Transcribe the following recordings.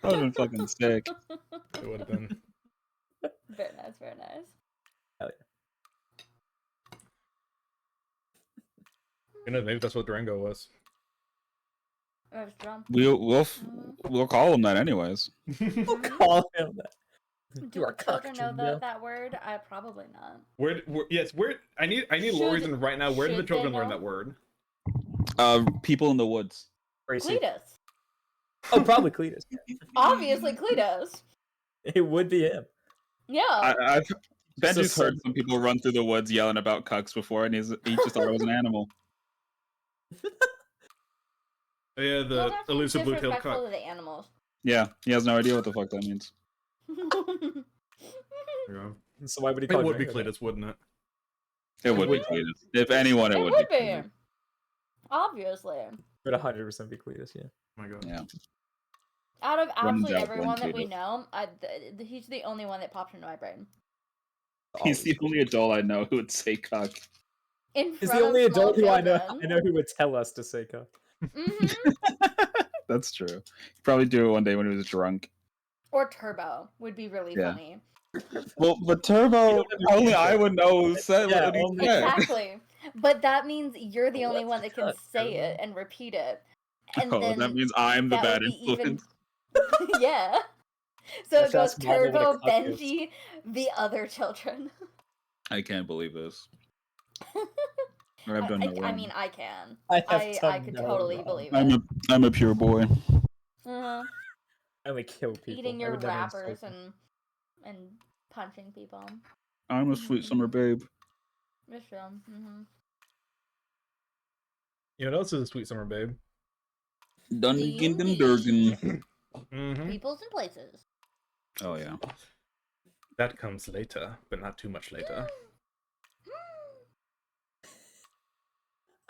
That would have been fucking sick. It would have been. Very nice, very nice. Hell You know, maybe that's what Durango was. That's drum. We'll call him that anyways. We'll call him that. Do You are children know cocked, that word? Probably not. Where I need Lori's in right now. Where do the should they children learn know? that word? People in the woods. Crazy. Cletus. Oh, probably Cletus. Obviously Cletus. It would be him. Yeah. Benji's heard some people run through the woods yelling about cucks before, and he just thought it was an animal. Yeah, the elusive blue-tailed disrespectful cock. to the animals. Yeah, he has no idea what the fuck that means. Yeah. So why would he It call would be Durango Cletus, wouldn't it? It would be Cletus. If anyone, it would be. Cletus. Obviously. It would 100% be Cletus, yeah. Oh my god. Yeah. Out of absolutely doubt, everyone one that we Cletus. know, he's the only one that popped into my brain. He's the only adult I know who would say cuck. In He's front the only of small adult who I children. know who would tell us to say cock. Mhm. That's true. He'd probably do it one day when he was drunk. Or Turbo would be really Yeah. funny. Well, but Turbo, only I would know who said Yeah, what he only- said. Exactly. But that means you're the only What's one that can cuck, say Turbo? it and repeat it. And Oh, then that means I'm the that bad would be even- influence. yeah. So Let's it goes ask Marvel what a Turbo, cuck is. Benji, the other children. I can't believe this. But I've done no I wrong. mean, I can. I have I done could no totally wrong. believe I'm it. I'm a pure boy. Uh-huh. I only kill people. Eating I your would never wrappers insult them. and punching people. I'm a sweet summer babe. It's true. Mm-hmm. You know what else is a sweet summer babe? Dungeon D&D. Durgan. Mm-hmm. Peoples and places. Oh yeah. That comes later, but not too much later.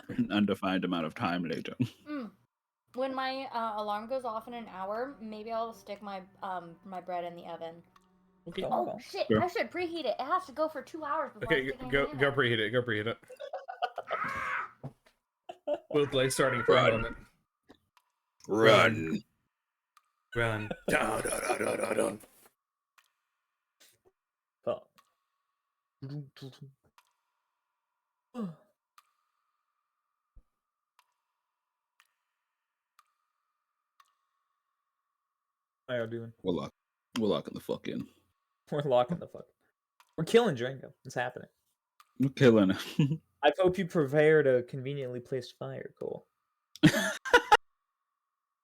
An undefined amount of time later. When my alarm goes off in an hour, maybe I'll stick my my bread in the oven. Okay. Oh shit! Sure. I should preheat it. It has to go for 2 hours before. Okay, I stick it in go the go oven. preheat it. Go preheat it. Both legs starting for a moment. Run. Run. Dun, dun, dun, dun, dun, dun. Oh. How y'all doing? We're locking the fuck in. We're locking the fuck. We're killing Durango. It's happening. We're killing it. I hope you prepared a conveniently placed fire, Cole.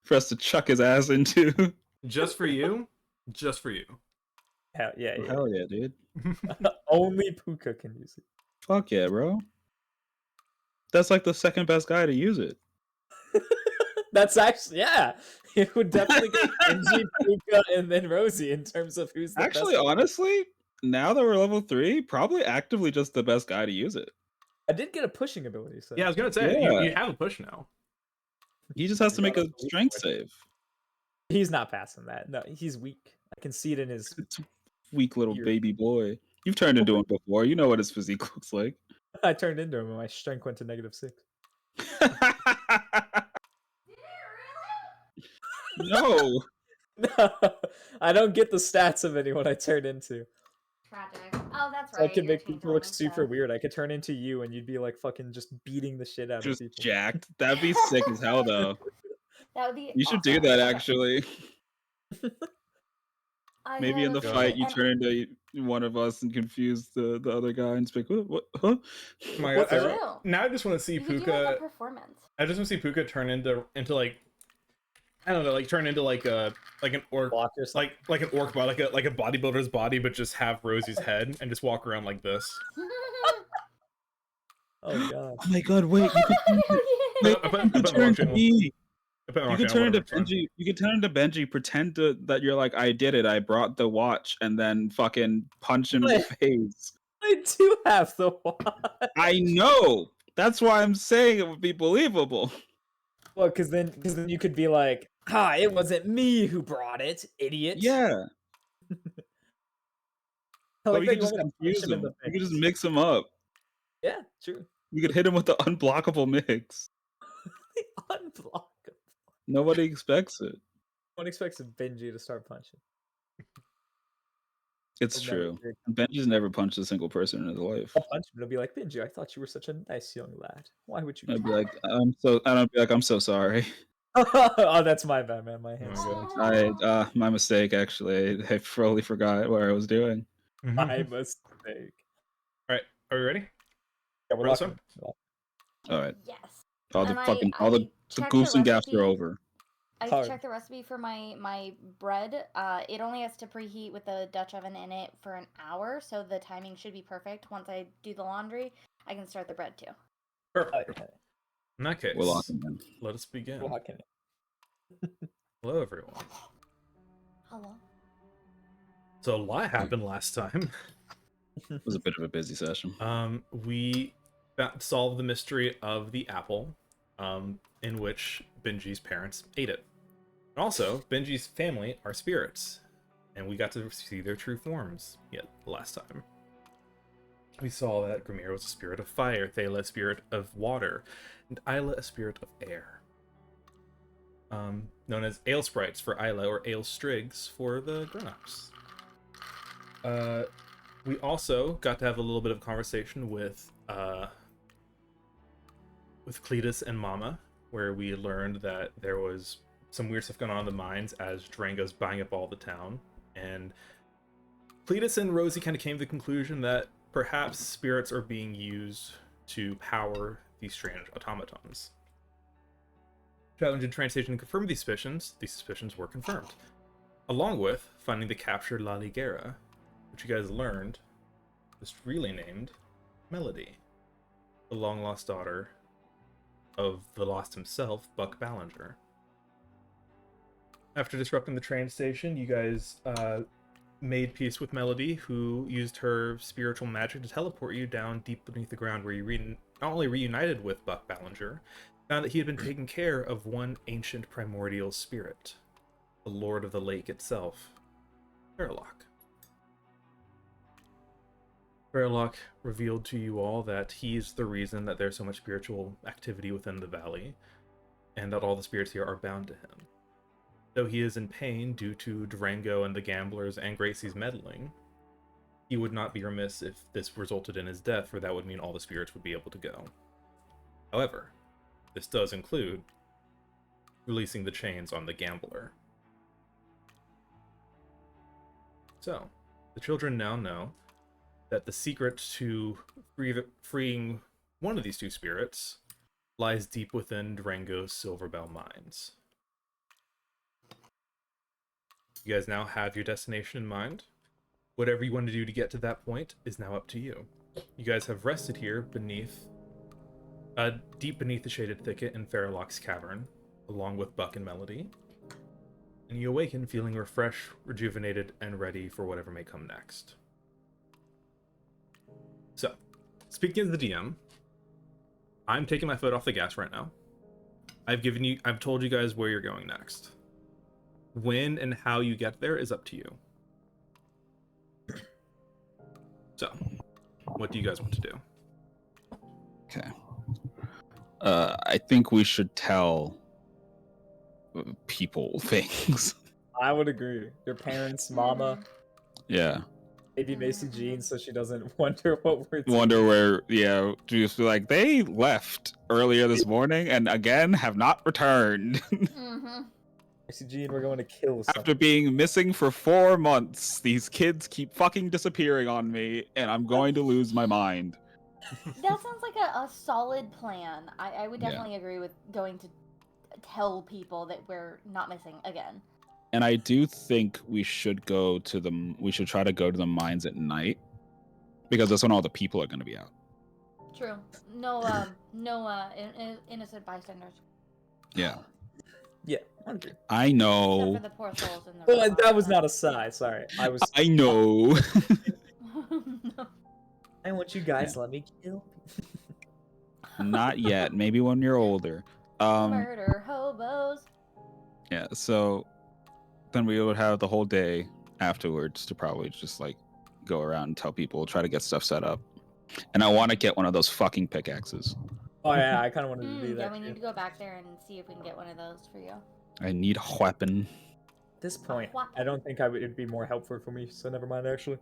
For us to chuck his ass into. Just for you. Just for you. Hell yeah, yeah. Hell yeah, dude. Only Puka can use it. Fuck yeah, bro. That's like the second best guy to use it. That's actually, yeah. It would definitely go Benji, Puka, and then Rosie in terms of who's the Actually, best. honestly, now that we're level 3, probably actively just the best guy to use it. I did get a pushing ability, so Yeah, I was gonna say Yeah. you have a push now. He just has to Yeah, make a that's a weak strength point. save. he's not passing that. No, he's weak. I can see it in his. Weak little Here. baby boy. You've turned into him before. You know what his physique looks like. I turned into him and my strength went to -6. No. No, I don't get the stats of anyone I turn into. Tragic. Oh, that's So I right. could you're make people changing look and super stuff. weird. I could turn into you and you'd be like fucking just beating the shit out Just of people. jacked. That'd be sick as hell, though. That would be. You should do awesome. that, Okay. actually. I Maybe in the have- fight, you and- turn into one of us and confuse the other guy and speak, what? Huh? Oh my What's god! that? True. Now I just want to see You could do like Puka. a performance. I just want to see Puka turn into like I don't know, like turn into like an orc, Block or something. like an orc body, like a bodybuilder's body, but just have Rosie's head and just walk around like this. Oh god. Oh my god, wait. I put You could the turn wrong into channel. me. I put the You wrong could channel, turn into whatever, it's fine. Benji. You could turn into Benji, pretend that you're like, I did it. I brought the watch, and then fucking punch him in the face. I do have the watch. I know. That's why I'm saying it would be believable. Well, because then you could be like, it wasn't me who brought it, idiot. Yeah. I Or like you that could just want me to punch confuse him in him. the You could just face. mix him up. Yeah, true. You could hit him with the unblockable mix. Unblockable. Nobody expects it. One expects Benji to start punching. It's He'll never true. do it. Benji's never punched a single person in his life. I'll punch him. It'll be like, Benji, I thought you were such a nice young lad. Why would you? I'd do be like, I'm so sorry. Oh, that's my bad, man. My hands. Oh, My mistake. Actually, I totally forgot what I was doing. My mistake. All right, are we ready? Yeah, we're For this locking. one? All right, Yes. all the And all the checked goose and gaps are recipe. over. I Hard. checked the recipe for my bread. It only has to preheat with the Dutch oven in it for an hour, so the timing should be perfect. Once I do the laundry, I can start the bread too. Perfect. Okay. In that case, We're locking in. let us begin. We're locking it. Hello, everyone. Hello. So a lot happened last time. It was a bit of a busy session. We solved the mystery of the apple, in which Benji's parents ate it. And also, Benji's family are spirits, and we got to see their true forms yet last time. We saw that Grimir was a spirit of fire, Thala a spirit of water, and Isla a spirit of air. Known as ale sprites for Isla or ale strigs for the grown-ups. We also got to have a little bit of conversation with Cletus and Mama, where we learned that there was some weird stuff going on in the mines as Durango's buying up all the town. And Cletus and Rosie kind of came to the conclusion that perhaps spirits are being used to power these strange automatons. Challenging train station confirmed these suspicions were confirmed. Along with finding the captured La Liguera, which you guys learned was really named Melody, the long-lost daughter of the Lost himself, Buck Ballinger. After disrupting the train station, you guys made peace with Melody, who used her spiritual magic to teleport you down deep beneath the ground, where you not only reunited with Buck Ballinger, found that he had been taking care of one ancient primordial spirit, the Lord of the Lake itself, Verloc. Verloc revealed to you all that he's the reason that there's so much spiritual activity within the valley, and that all the spirits here are bound to him. Though he is in pain due to Durango and the gamblers and Gracie's meddling, he would not be remiss if this resulted in his death, for that would mean all the spirits would be able to go. However, this does include releasing the chains on the gambler. So, the children now know that the secret to freeing one of these two spirits lies deep within Durango's Silverbell mines. You guys now have your destination in mind. Whatever you want to do to get to that point is now up to you. You guys have rested here deep beneath the shaded thicket in Farreloc's cavern, along with Buck and Melody. And you awaken feeling refreshed, rejuvenated, and ready for whatever may come next. So, speaking as the DM, I'm taking my foot off the gas right now. I've told you guys where you're going next. When and how you get there is up to you. So, what do you guys want to do? Okay. I think we should tell people things. I would agree. Your parents, Mama, Yeah. maybe Macy Jean, so she doesn't wonder what we're doing. Wonder where, just be like, they left earlier this morning and again have not returned. Mm-hmm. Macy Jean, we're going to kill something. After being missing for 4 months, these kids keep fucking disappearing on me, and I'm going to lose my mind. That sounds like a solid plan. I would Yeah. definitely agree with going to tell people that we're not missing again. And I do think we should try to go to the mines at night, because that's when all the people are going to be out. True. No innocent bystanders. Yeah. Yeah, I agree. I Except know. for the poor souls in the Well, that was not a sigh. Sorry, I know. No. I want you guys to let me kill. Not yet. Maybe when you're older. Murder hobos. Yeah, so then we would have the whole day afterwards to probably just like go around and tell people, try to get stuff set up. And I want to get one of those fucking pickaxes. Oh yeah, I kind of wanted to do Yeah, that. we too. need to go back there and see if we can get one of those for you. I need a weapon. At this point, what? I don't think it'd be more helpful for me, so never mind, actually.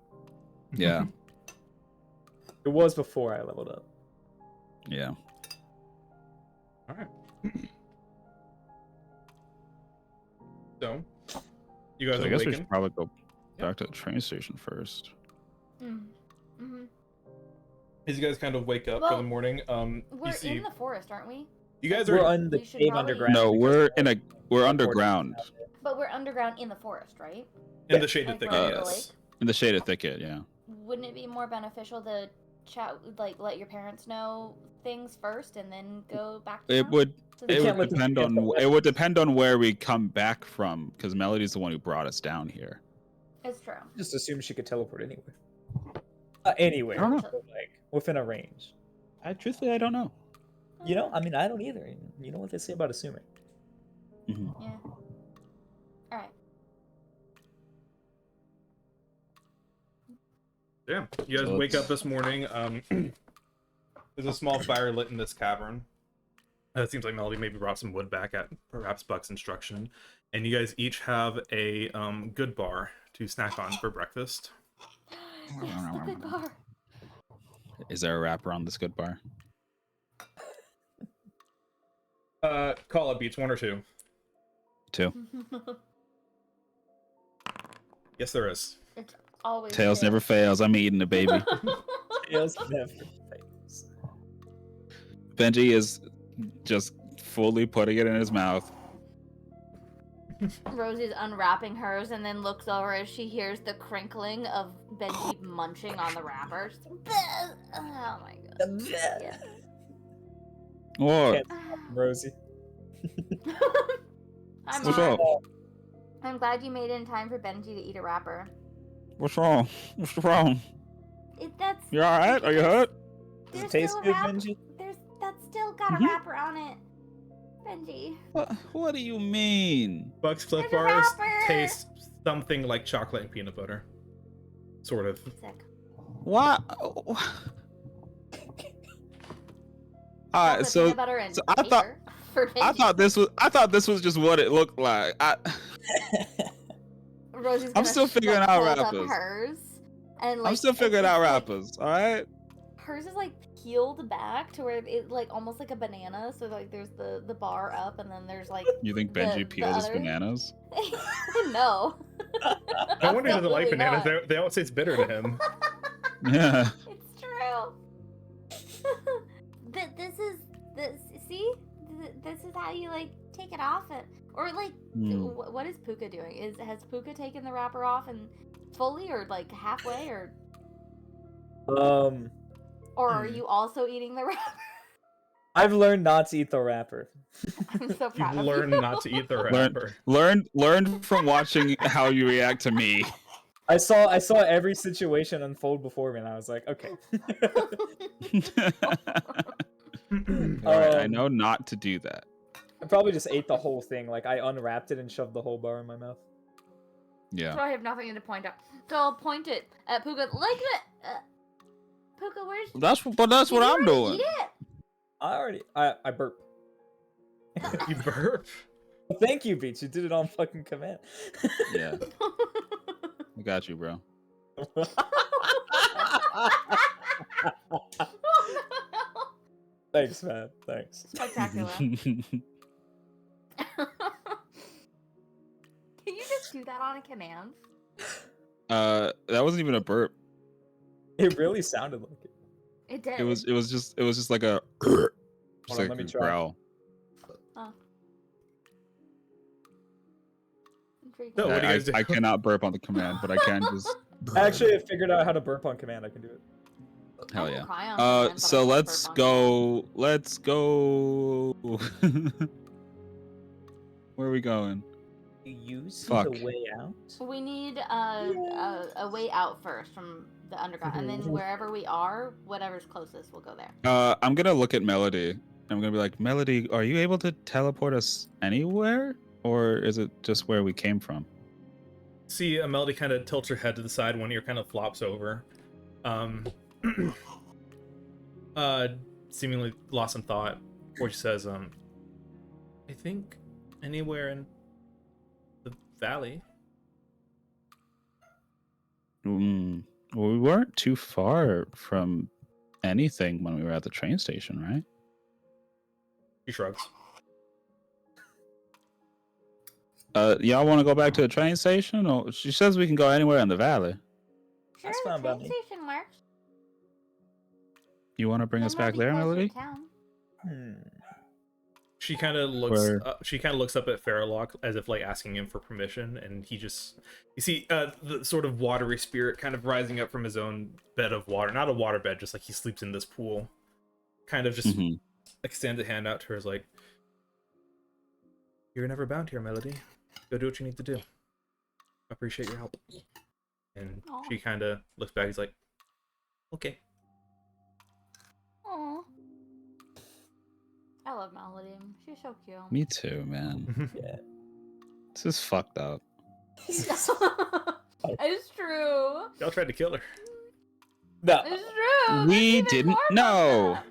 Yeah. It was before I leveled up. Yeah. All right. So, you guys So I guess we awaken. should probably go back to the train station first. Mm-hmm. As you guys kind of wake up for Well, the morning, We're you see in the forest, aren't we? you guys We're are on the We should cave probably- underground. No, because we're teleporting underground out there. But we're underground in the forest, right? in the shaded Like thicket. right near the Yes. lake? in the shaded thicket. Yeah. Wouldn't it be more beneficial to chat, like, let your parents know things first and then go back to It town? would So They it can't would let them depend get on the it would depend on where we come back from, because Melody's the one who brought us down here. It's true. Just assume she could teleport anywhere. Anywhere, I don't know. but, like within a range. Truthfully, I don't know. You know, I mean, I don't either. You know what they say about assuming. Mhm. Yeah. All right. Yeah. You guys So wake let's- up this morning. There's a small fire lit in this cavern. It seems like Melody maybe brought some wood back at perhaps Buck's instruction, and you guys each have a good bar to snack on for breakfast. Yes, the good bar. Is there a wrapper on this good bar? Call it beats 1 or 2. 2. Yes, there is. It's always Tails good. never fails. I'm eating the baby. Tails never fails. Benji is just fully putting it in his mouth. Rosie's unwrapping hers and then looks over as she hears the crinkling of Benji munching on the wrapper. She's like, "Bleh." Oh my god. Yeah. What? Can't Rosie. I'm, What's up? I'm glad you made it in time for Benji to eat a wrapper. What's wrong? What's wrong? That's You all right? Are you hurt? Does there's it taste still a good, wrapper. Benji? That's still got a Mhm. wrapper on it. Benji. What do you mean? Buck's Flip There's a Bars wrapper! taste something like chocolate and peanut butter. Sort of. Sick. What? All right, Chocolate, so peanut butter, and so I thought- paper for Benji. I thought this was just what it looked like. Rosie's I'm gonna still figuring out hold up rappers. hers, and like I'm still figuring it's out like- rappers. All right. Hers is like peeled back to where it like almost like a banana. So like there's the bar up, and then there's like You think The- Benji the peels his other- bananas? no. No wonder he doesn't like Absolutely bananas. not. They always say it's bitter to him. Yeah. It's true. This is how you like take it off it, or like what is Puka doing? Has Puka taken the wrapper off and fully, or like halfway, or are you also eating the wrapper? I've learned not to eat the wrapper. I'm so You've proud of learned you. not to eat the wrapper. Learn from watching how you react to me. I saw every situation unfold before me, and I was like, okay. All right, I Um, know not to do that. I probably just ate the whole thing. Like I unwrapped it and shoved the whole bar in my mouth. Yeah. So I have nothing to point out. So I'll point it at Puka like that. Puka, where's? That's what Did I'm you already doing. Eat it? I burp. You burp. Thank you, Beach. You did it on fucking command. Yeah, I got you, bro. Thanks, man. Thanks. Spectacular. Can you just do that on a command? That wasn't even a burp. It really sounded like it. It did. It was just like a Hold just on, like let me a try. growl. Oh. Intriguing. No, what do you guys do? I cannot burp on the command, but I can just Actually, I figured out how to burp on command. I can do it. hell I can yeah. cry on command, but I So can't let's burp on go. Let's go. Where are we going? You see Fuck. the way out? command. We need a way out first from the underground, and then wherever we are, whatever's closest, we'll go there. I'm gonna look at Melody. I'm gonna be like, Melody, are you able to teleport us anywhere, or is it just where we came from? See, Melody kind of tilts her head to the side. One ear kind of flops over. Seemingly lost in thought, where she says, I think anywhere in the valley. Well, we weren't too far from anything when we were at the train station, right? He shrugs. Y'all want to go back to the train station? Or she says we can go anywhere in the valley. Sure, That's the fine by train me. station works. You want to bring us Then we'll back be there, closer to Melody? town. She kind of looks. Where- She kind of looks up at Faralock as if like asking him for permission, and he just. You see, the sort of watery spirit kind of rising up from his own bed of water. Not a water bed, just like he sleeps in this pool. Kind of just Mhm. extends a hand out to her, is like, "You're never bound here, Melody. Go do what you need to do. Appreciate your help." And Aw. she kind of looks back. He's like, "Okay." Aw. I love Melody. She's so cute. Me too, man. Yeah. This is fucked up. It's true. Y'all tried to kill her. No, It's true. We There's even didn't more know. fucked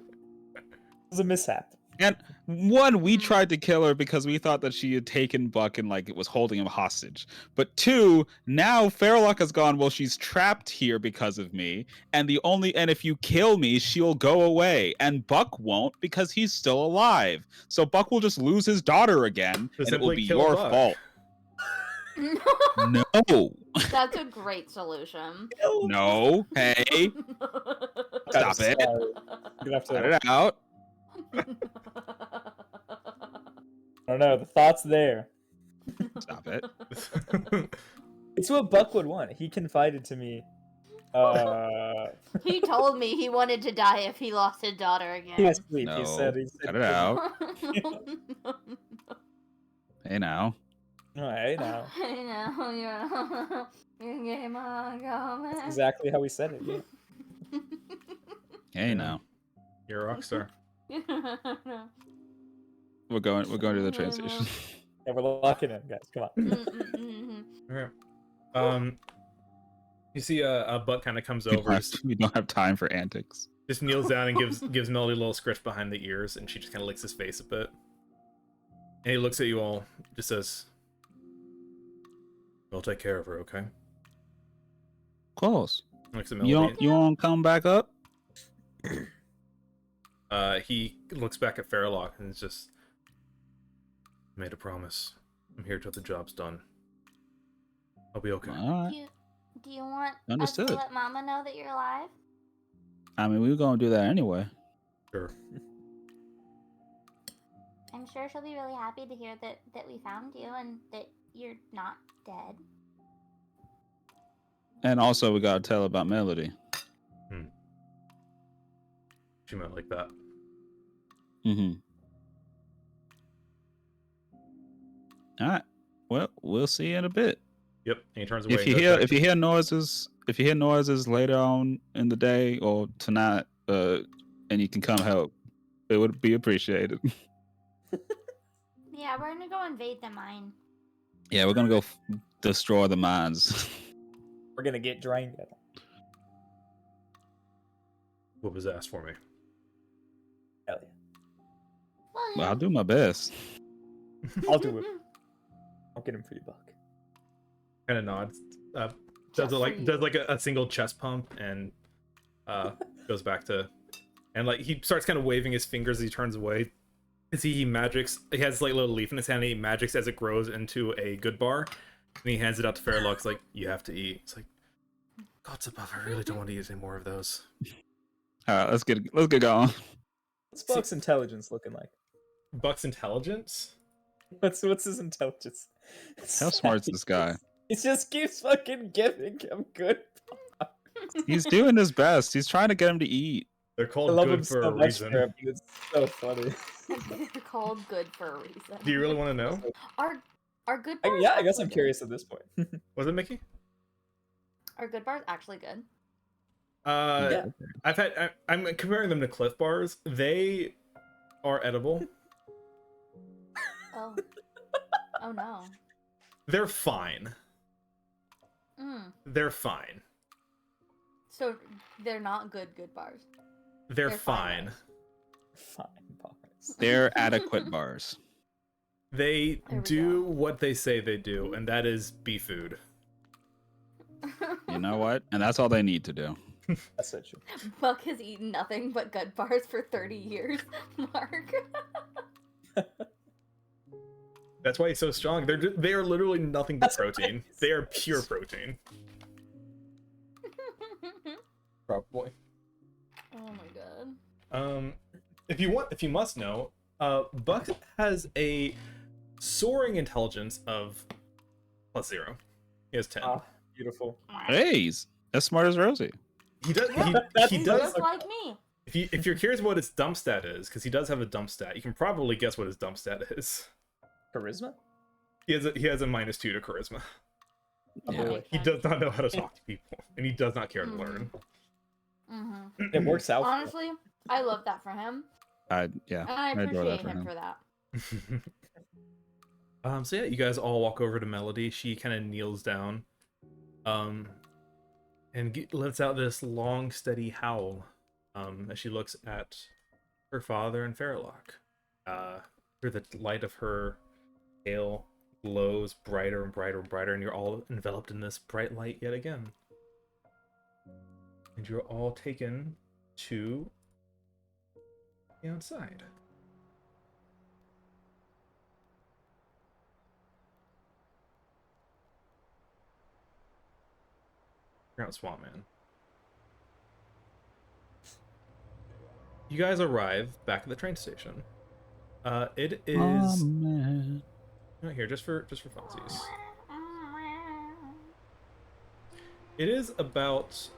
up. it was a mishap. And one, we tried to kill her because we thought that she had taken Buck and like it was holding him hostage. But two, now Faralock has gone, well, she's trapped here because of me. And if you kill me, she'll go away. And Buck won't because he's still alive. So Buck will just lose his daughter again, So and it will simply be kill your Buck. fault. No. That's a great solution. No. Hey, stop it. You're gonna have cut to. it out. I don't know. The thought's there. Stop it. It's what Buck would want. He confided to me. He told me he wanted to die if he lost his daughter again. He was sweet. No, He said. cut it out. I Hey, now. Oh, hey, now. know you gave my comment. That's exactly how he said it. Yeah. Hey, Yeah. now. You're a rock star. We're going to the train station. Yeah, we're locking in, guys. Come on. Okay. You see a Buck kind of comes over, We don't have time for antics. just kneels down and gives Melody a little scratch behind the ears, and she just kind of licks his face a bit. And he looks at you all, just says, "We'll take care of her, okay?" Of course. Looks at You Melody. don't come back up? He looks back at Faralock and is just made a promise. I'm here till the job's done. I'll be okay. All right. Do you want Understood. us to let Mama know that you're alive? I mean, we were going to do that anyway. Sure. I'm sure she'll be really happy to hear that we found you and that you're not dead. And also, we got to tell about Melody. She meant like that. Mm-hmm. All right. Well, we'll see you in a bit. Yep. And he turns away. If and you goes hear back if you hear noises later on in the day or tonight, and you can come help, it would be appreciated. Yeah, we're gonna go invade the mine. Yeah, we're gonna go destroy the mines. We're gonna get drained. What was asked for me? Hell yeah. Well, I'll do my best. I'll do it. I'll get him for you, Buck. Kind of nods. Does Just it for like you. does like a single chest pump and goes back to, and like he starts kind of waving his fingers as he turns away. You see he magics. He has like a little leaf in his hand. And he magics as it grows into a good bar, and he hands it out to Faralock. It's like, you have to eat. It's like, God's above. I really don't want to eat any more of those. All right, let's get going. What's Buck's intelligence looking like? Buck's intelligence. What's his intelligence? How smart's this guy? He just keeps fucking giving him good. He's doing his best. He's trying to get him to eat. They're I called love him good for so a much reason. for it. It's so funny. They're called good for a reason. Do you really want to know? Are good I, bars? yeah, I guess actually I'm good? curious at this point. Was it Mickey? Are good bars actually good? Yeah. I'm comparing them to Cliff Bars. They are edible. Oh. Oh no. They're fine. Mm. They're fine. So they're not good bars. They're They're fine. fine bars. Fine bars. They're adequate bars. They There we do go. what they say they do, and that is be food. You know what? And that's all they need to do. That's so true. Buck has eaten nothing but gut bars for 30 years. Mark. That's why he's so strong. They are literally nothing but protein. They are pure protein. Probably. Oh my god. If you must know, Buck has a soaring intelligence of +0. He has 10. Ah, beautiful. Hey, he's as smart as Rosie. He does. He He's does. just like me. If you're curious what his dump stat is, because he does have a dump stat, you can probably guess what his dump stat is. Charisma? He has a -2 to charisma. Yeah. boy. He does not know how to talk to people, and he does not care to learn. Mm-hmm. It works out. for him. Honestly, I love that for him, Yeah, and I adore that appreciate for him him. for that. So yeah, you guys all walk over to Melody. She kind of kneels down, and lets out this long, steady howl, as she looks at her father and Fairlock. Through the light of her tail glows brighter and brighter and brighter, and you're all enveloped in this bright light yet again. And you're all taken to the outside. You're out Swamp Man. You guys arrive back at the train station. It is Oh, man. right here, just for funsies. It is about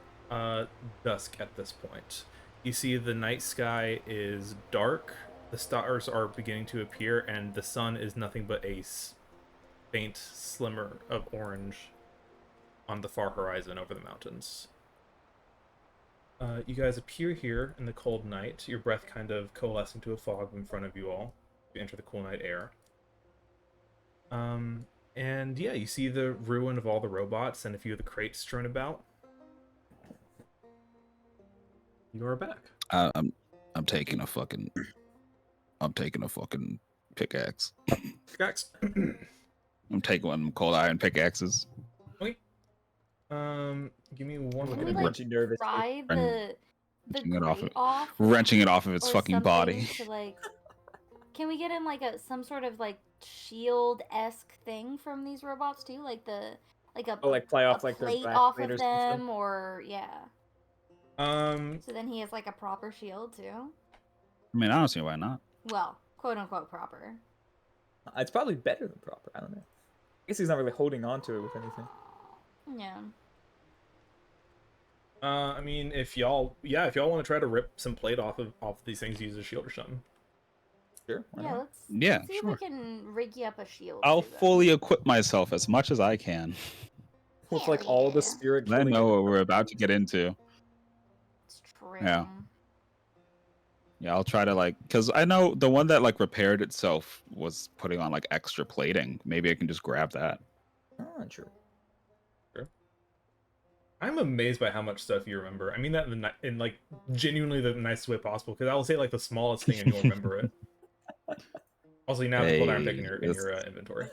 dusk at this point. You see the night sky is dark, the stars are beginning to appear, and the sun is nothing but a faint slimmer of orange on the far horizon over the mountains. You guys appear here in the cold night, your breath kind of coalescing to a fog in front of you all. You enter the cool night air. And yeah, you see the ruin of all the robots and a few of the crates strewn about. You are back. I'm taking a fucking pickaxe. Pickaxe. I'm taking one of them cold iron pickaxes. Okay. Give me one Can we minute. like Wrenching nervous. pry And the wrenching it off grate it. off? Wrenching it off of its or fucking something body. To, like, can we get him like some sort of like shield-esque thing from these robots too, like Oh, like play off a like their plate back off plate or of something? them, or yeah. So then he has like a proper shield too. I mean, I don't see why not. Well, quote unquote proper. It's probably better than proper. I don't know. I guess he's not really holding on to it with anything. Yeah. I mean, if y'all want to try to rip some plate off these things, use a shield or something. Sure. Why Yeah, not? let's see Sure. if we can rig you up a shield. I'll too, then. fully equip myself as much as I can. With like all the spirit. I killing know what abilities. we're about to get into. It's true. Yeah. Yeah, I'll try to because I know the one that repaired itself was putting on extra plating. Maybe I can just grab that. Oh, sure. I'm amazed by how much stuff you remember. I mean that in genuinely the nicest way possible, because I will say the smallest thing and you'll remember it. Also, you now have the cold iron pick in your inventory.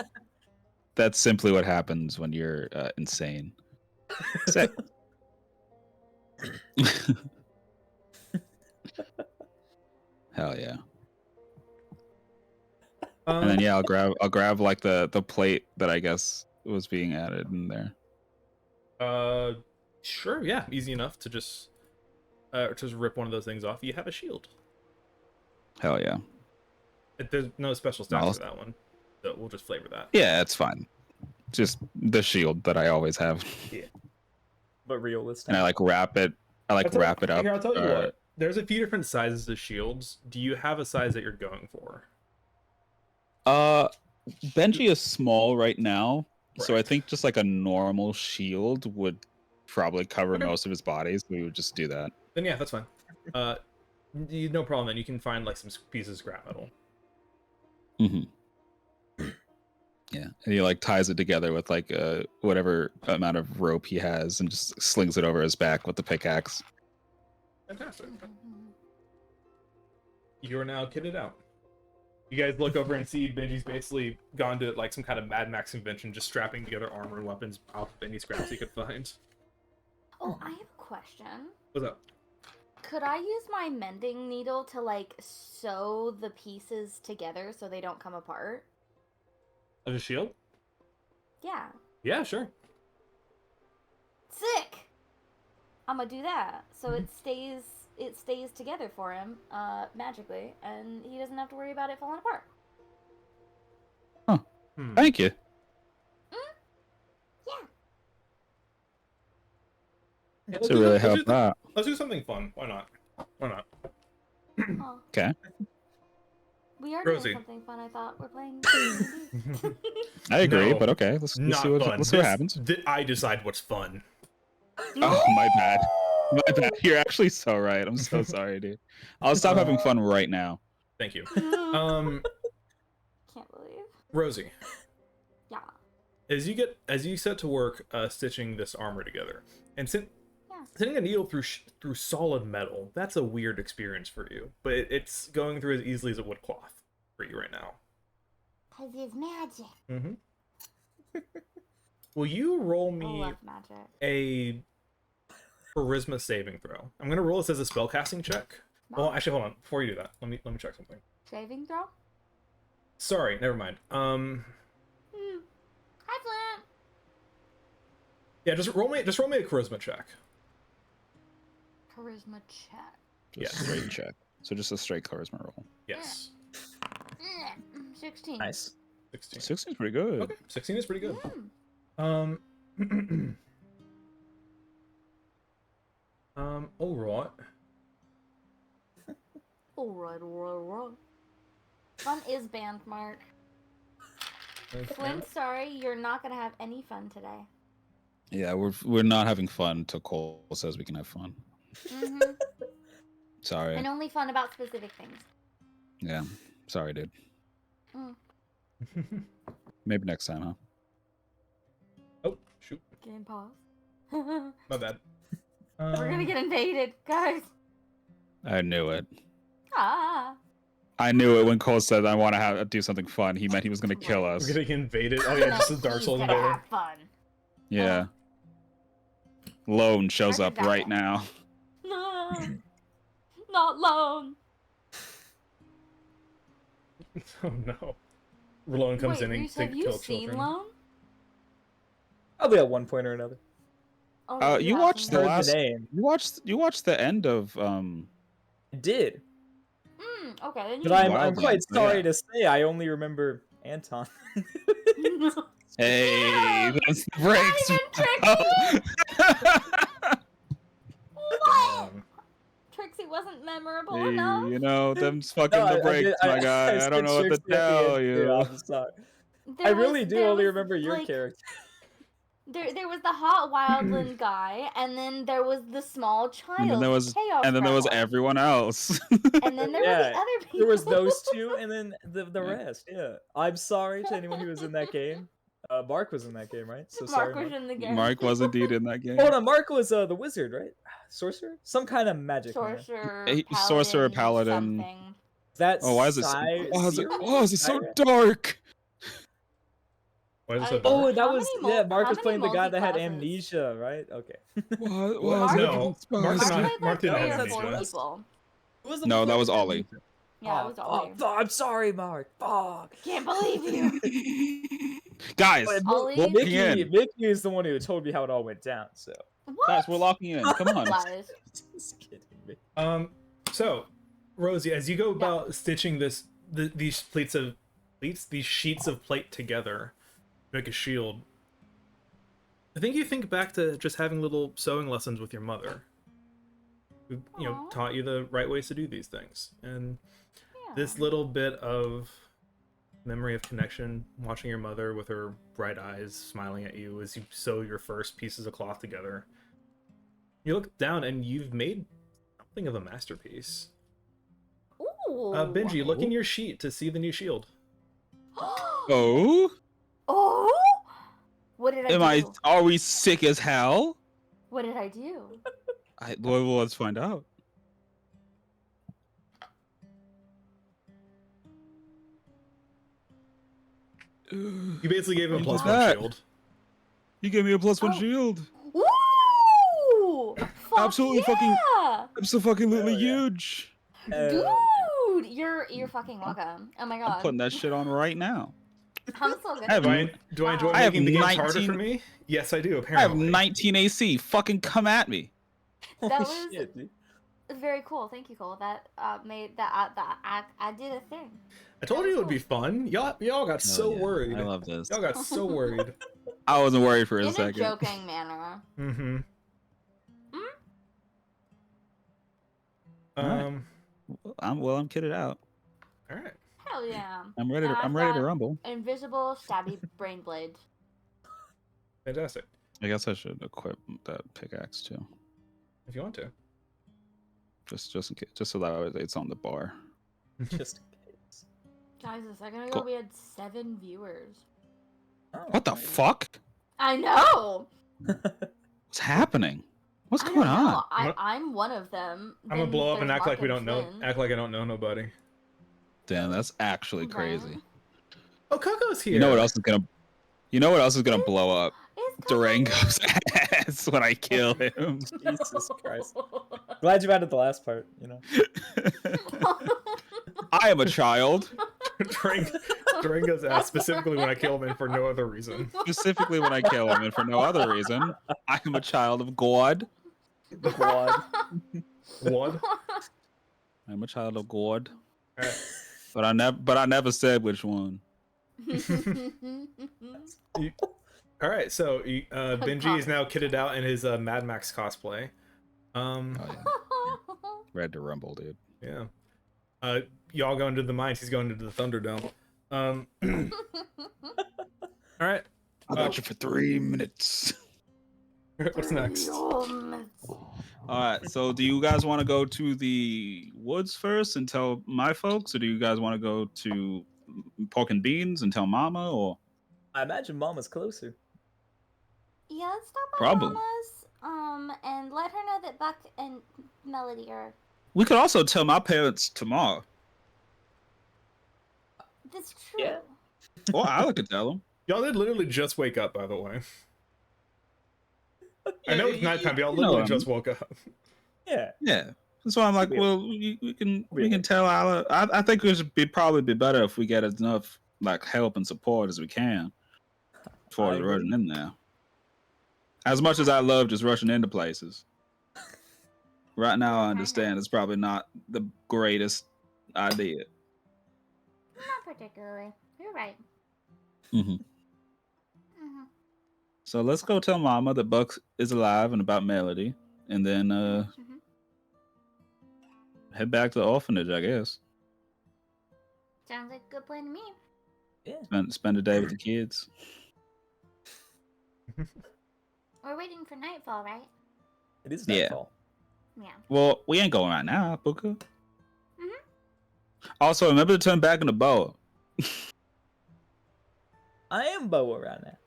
That's simply what happens when you're insane. Sick. Hell yeah. And then I'll grab the plate that I guess was being added in there. Sure, yeah, easy enough to just rip one of those things off. You have a shield. Hell yeah. There's no special stats for that one, so we'll just flavor that. Yeah, it's fine. Just the shield that I always have. Yeah. But realistic. And I wrap it. Wrap it up. Here, I'll tell you what. There's a few different sizes of shields. Do you have a size that you're going for? Benji is small right now, so I Correct. think just a normal shield would probably cover Okay. most of his body. So we would just do that. Then yeah, that's fine. No problem. Then you can find some pieces of scrap metal. Mm-hmm. Yeah, and he ties it together with whatever amount of rope he has, and just slings it over his back with the pickaxe. Fantastic. You are now kitted out. You guys look over and see Benji's basically gone to like some kind of Mad Max convention, just strapping together armor and weapons off of any scraps he could find. Oh, I have a question. What's up? Could I use my mending needle to like sew the pieces together so they don't come apart? Of a shield? Yeah. Yeah, sure. Sick. I'm gonna do that so it stays together for him magically, and he doesn't have to worry about it falling apart. Thank you. Yeah. Yeah, To really help out. Let's do something fun. Why not? Why not? Oh, Okay. we are Rosie. doing something fun. I thought we're playing. I agree, No, but okay. Let's see Not what fun. let's see what happens. I decide what's fun. Oh, my bad. My bad. You're actually so right. I'm so sorry, dude. I'll stop having fun right now. Thank you. Can't believe. Rosie, Yeah. as you set to work stitching this armor together, and Yeah. sending a needle through solid metal, that's a weird experience for you. But it's going through as easily as it would cloth for you right now. Cause it's magic. Mm-hmm. Will you roll I me love magic. a charisma saving throw? I'm gonna roll this as a spellcasting check. Well, actually, hold on. Before you do that, let me check something. Saving throw. Sorry, never mind. Hi, Flint. Yeah, just roll me a charisma check. Charisma check. Just Yeah. straight check. So just a straight charisma roll. Yes. 16. Nice. 16. 16's pretty good. Okay, 16 is pretty good. Mm. All right. Alright. Fun is banned, Mark. Flint, sorry, you're not gonna have any fun today. Yeah, we're not having fun until Cole says we can have fun. Mm-hmm. Sorry. And only fun about specific things. Yeah. Sorry, dude. Mm. Maybe next time, huh? Oh, shoot. Game pause. We're My bad. gonna get invaded, guys. I knew it. Ah. I knew it when Cole said I want to do something fun. He meant he was gonna kill us. We're gonna get invaded. Oh yeah, just the Dark He's Souls gonna invader. have fun. Yeah. Lone shows I up forgot right that. now. No. Not lone. Oh no. Relone comes Wait, in and Reese, have you kills seen children. Lone? Probably at one point or another. Oh, You have watched seen the Heard Lone. last. the name. You watched the end of I did. Okay, then you But I'm Wildlands, quite yeah. sorry to say I only remember Anton. Hey, that's the breaks. even What? Um, Trixie wasn't memorable Hey, enough. you know, them's fucking No, the breaks, my guy. I said don't know what to Trixie at the tell end, you. I'm sorry. I There really was- do there only was, remember your like, character. There was the hot wildland guy, and then there was the small child. And then there was, Chaos and then there was Prowler. everyone else. And then there were Yeah, the other people. There was those two, and then the Yeah. rest. Yeah, I'm sorry to anyone who was in that game. Mark was in that game, right? So Mark sorry, was in the game. Mark was indeed in that game. Hold on, Mark was the wizard, right? Sorcerer, some kind of magic. man. Sorcerer, Sorcerer, paladin. something. That's Oh, why is it? Oh, is it so dark? why is it so I- dark? Oh, that How was many yeah. Mark how was many playing the guy that had multi-classes? amnesia, right? Okay. Why is No, everything Mark did exposed? not- I played Mark like didn't 3 have or 4 amnesia. people. Who was the No, one that with was Ollie. amnesia? Yeah, it was Ollie. I'm sorry, Mark. Fuck. Can't believe you. Guys, But Ollie? we're locking in. Mickey is the one who told me how it all went down. So What? Guys, we're locking in. Come on. Lies. just kidding me. So, Rosie, as you go about stitching these these sheets of plate together, to make a shield. I think you think back to just having little sewing lessons with your mother, who Aw. taught you the right ways to do these things, and Yeah. this little bit of memory of connection, watching your mother with her bright eyes smiling at you as you sew your first pieces of cloth together. You look down and you've made something of a masterpiece. Ooh. Benji, look in your sheet to see the new shield. Oh, Oh? What did I do? Are we sick as hell? What did I do? Well, let's find out. You basically gave him a You plus did one that. shield. You gave me a +1 Oh. shield. Woo! Fuck Absolutely fucking- yeah! Absolutely Hell yeah. huge. Dude, you're fucking welcome. Oh my god. I'm putting that shit on right now. I'm so good. I have at Do it. I, do I enjoy I have making the games harder 19 for me? Yes, I do. I have Apparently. 19 AC. Fucking come at me. That Holy was- shit, dude. Very cool. Thank you, Cole. That made I did a thing. I told That you was it would be fun. Y'all got so worried. I love this. Y'all got so worried. I wasn't worried for a In a second. joking manner. Mm-hmm. Alright. I'm kitted out. All right. Hell yeah. I'm ready to I've I'm ready to got rumble. Invisible stabby brain blade. Fantastic. I guess I should equip that pickaxe too. If you want to. Just in case, just so that it's on the bar. Just in case. Guys, a second ago Cool. we had 7 viewers. Oh, What the nice. fuck? I know. What's happening? What's I don't going know. on? I'm one of them. I'm gonna Then blow up and there's act like Mark we and don't know. Flynn. Act like I don't know nobody. Damn, that's actually Okay. crazy. Oh, Coco's here. You know what else is gonna? You know what else is gonna blow up? It's Durango's ass when I kill him. Jesus Christ. Glad you added the last part, you know. I am a child. Durango's ass specifically when I kill him and for no other reason. Specifically when I kill him, and for no other reason. I am a child of God. Quad. What? I'm a child of God. Alright. But I never said which one. All right, so Benji is now kitted out in his Mad Max cosplay. Oh, yeah. Ready to rumble, dude. Yeah. Y'all going to the mines. He's going into the Thunderdome. All right. I got you for 3 minutes. What's next? Alright, so do you guys want to go to the woods first and tell my folks, or do you guys want to go to Pork and Beans and tell Mama, or I imagine Mama's closer. Yeah, let's stop by Probably. Mama's, and let her know that Buck and Melody are. we could also tell my parents tomorrow. That's true. Yeah. Or I could tell them. Y'all did literally just wake up, by the way. I know it's nighttime, but y'all You know literally what I just woke up. Yeah. Yeah. That's why I'm like, Should be well, we can tell Ala. I think it would probably be better if we get enough like help and support as we can before I agree. running in there. As much as I love just rushing into places, right now I understand it's probably not the greatest idea. Not particularly. You're right. Mm-hmm. Mhm. So let's go tell Mama that Buck is alive and about Melody, and then Mhm. head back to the orphanage, I guess. Sounds like a good plan to me. Spend a day with the kids. We're waiting for nightfall, right? It is Yeah. nightfall. Yeah. Well, we ain't going right now, Puka. Also, remember to turn back into Boa. I am Boa right now.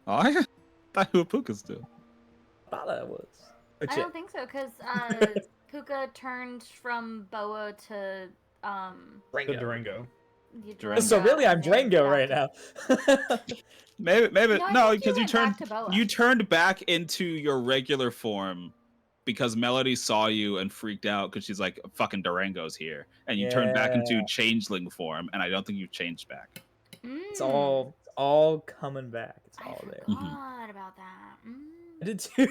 Oh, I thought you were Puka still. Thought I was. But I yeah, don't think so, because Puka turned from Boa to The Drango. Durango. Durango. So really, I'm and then Drango back right to- now. Maybe No, I no, think because you went turned back to Boa. you turned back into your regular form because Melody saw you and freaked out because she's like, fucking Durango's here, and you turned back into Yeah. changeling form, and I don't think you've changed back. It's all coming back. It's I all there. forgot about that. I did too.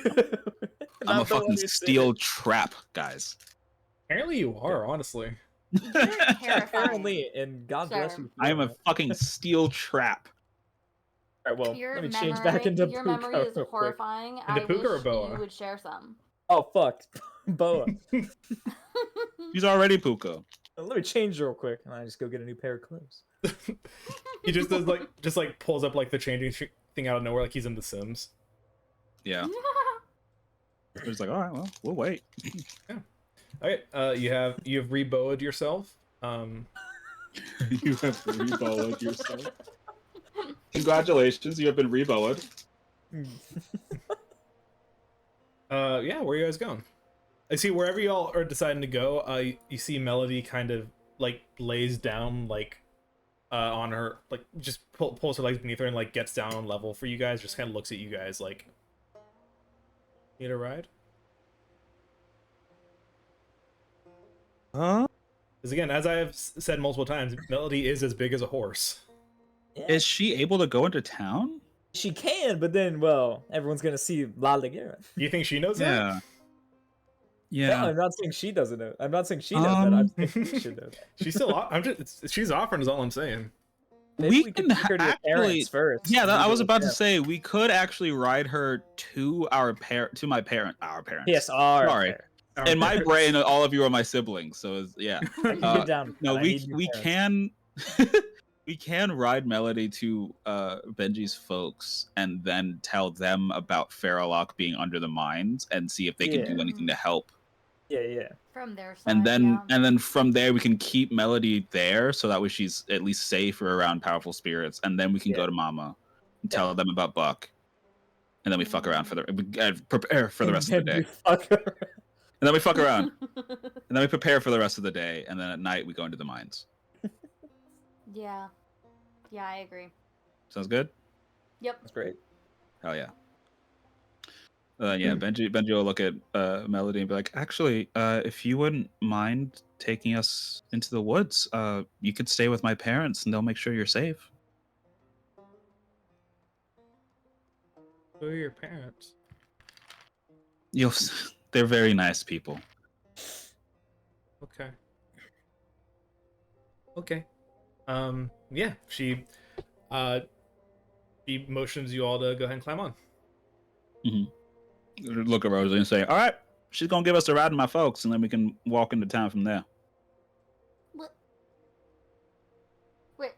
I'm a Not the one fucking who said steel it. trap, guys. Apparently you are, honestly. You're terrifying. Apparently, and God bless Sir. you. I am a fucking steel trap. Alright, well, Your let me memory, change back into your Puka memory is real quick. horrifying. Into I Puka or wish Boa? you would share some. Oh fuck, Boa. He's already Puka. Let me change real quick, and I just go get a new pair of clothes. He just does like pulls up like the changing thing out of nowhere, like he's in The Sims. Yeah. He's like, all right, well, we'll wait. Okay, you have reboed yourself. You have reboed yourself. Congratulations, you have been reboed. Yeah, where are you guys going? I see wherever y'all are deciding to go. You see Melody kind of like lays down like on her, like just pulls her legs beneath her and like gets down on level for you guys. Just kind of looks at you guys like, need a ride? Huh? Because again, as I have said multiple times, Melody is as big as a horse. Yeah. Is she able to go into town? She can, but then, well, everyone's gonna see La Laguera. You think she knows that? Yeah. No, Yeah. I'm not saying she doesn't know. I'm not saying she knows that. I'm saying she should know that. She's still. She's offering is all I'm saying. Maybe We could can take her to your actually. parents first. Yeah, I was about to Yeah. say we could actually ride her to our my parents. Yes, all Sorry. right. In my brain, all of you are my siblings. So yeah. Get down with No, that. I need your we parents. can we can ride Melody to Benji's folks and then tell them about Farrellock being under the mines and see if they can do Yeah. anything to help. Yeah. From their side. And then yeah. and then from there we can keep Melody there so that way she's at least safe or around powerful spirits, and then we can Yeah. go to Mama and tell them about Buck, and then we fuck around for the prepare for the rest of the day, Fuck her. and then we fuck around, and then we prepare for the rest of the day, and then at night we go into the mines. Yeah. Yeah, I agree. Sounds good? Yep. That's great. Hell yeah. Yeah, Benji will look at Melody and be like, actually, if you wouldn't mind taking us into the woods, you could stay with my parents and they'll make sure you're safe. Who are your parents? They're very nice people. Okay. Okay. Yeah, she motions you all to go ahead and climb on. Look at Rosie and say, all right, she's going to give us a ride to my folks, and then we can walk into town from there. What? Wait.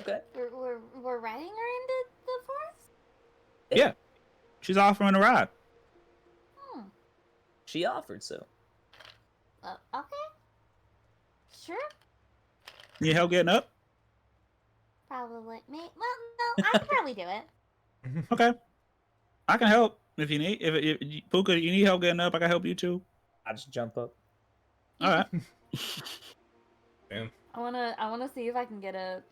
Okay. We're riding her into the forest? Yeah. She's offering a ride. Hmm. She offered so. Okay. Sure. Need help getting up? Probably. Well, no, I can probably do it. Okay. I can help if you need. If Puka, you need help getting up, I can help you too. I just jump up. All right. Damn. I wanna see if I can get a.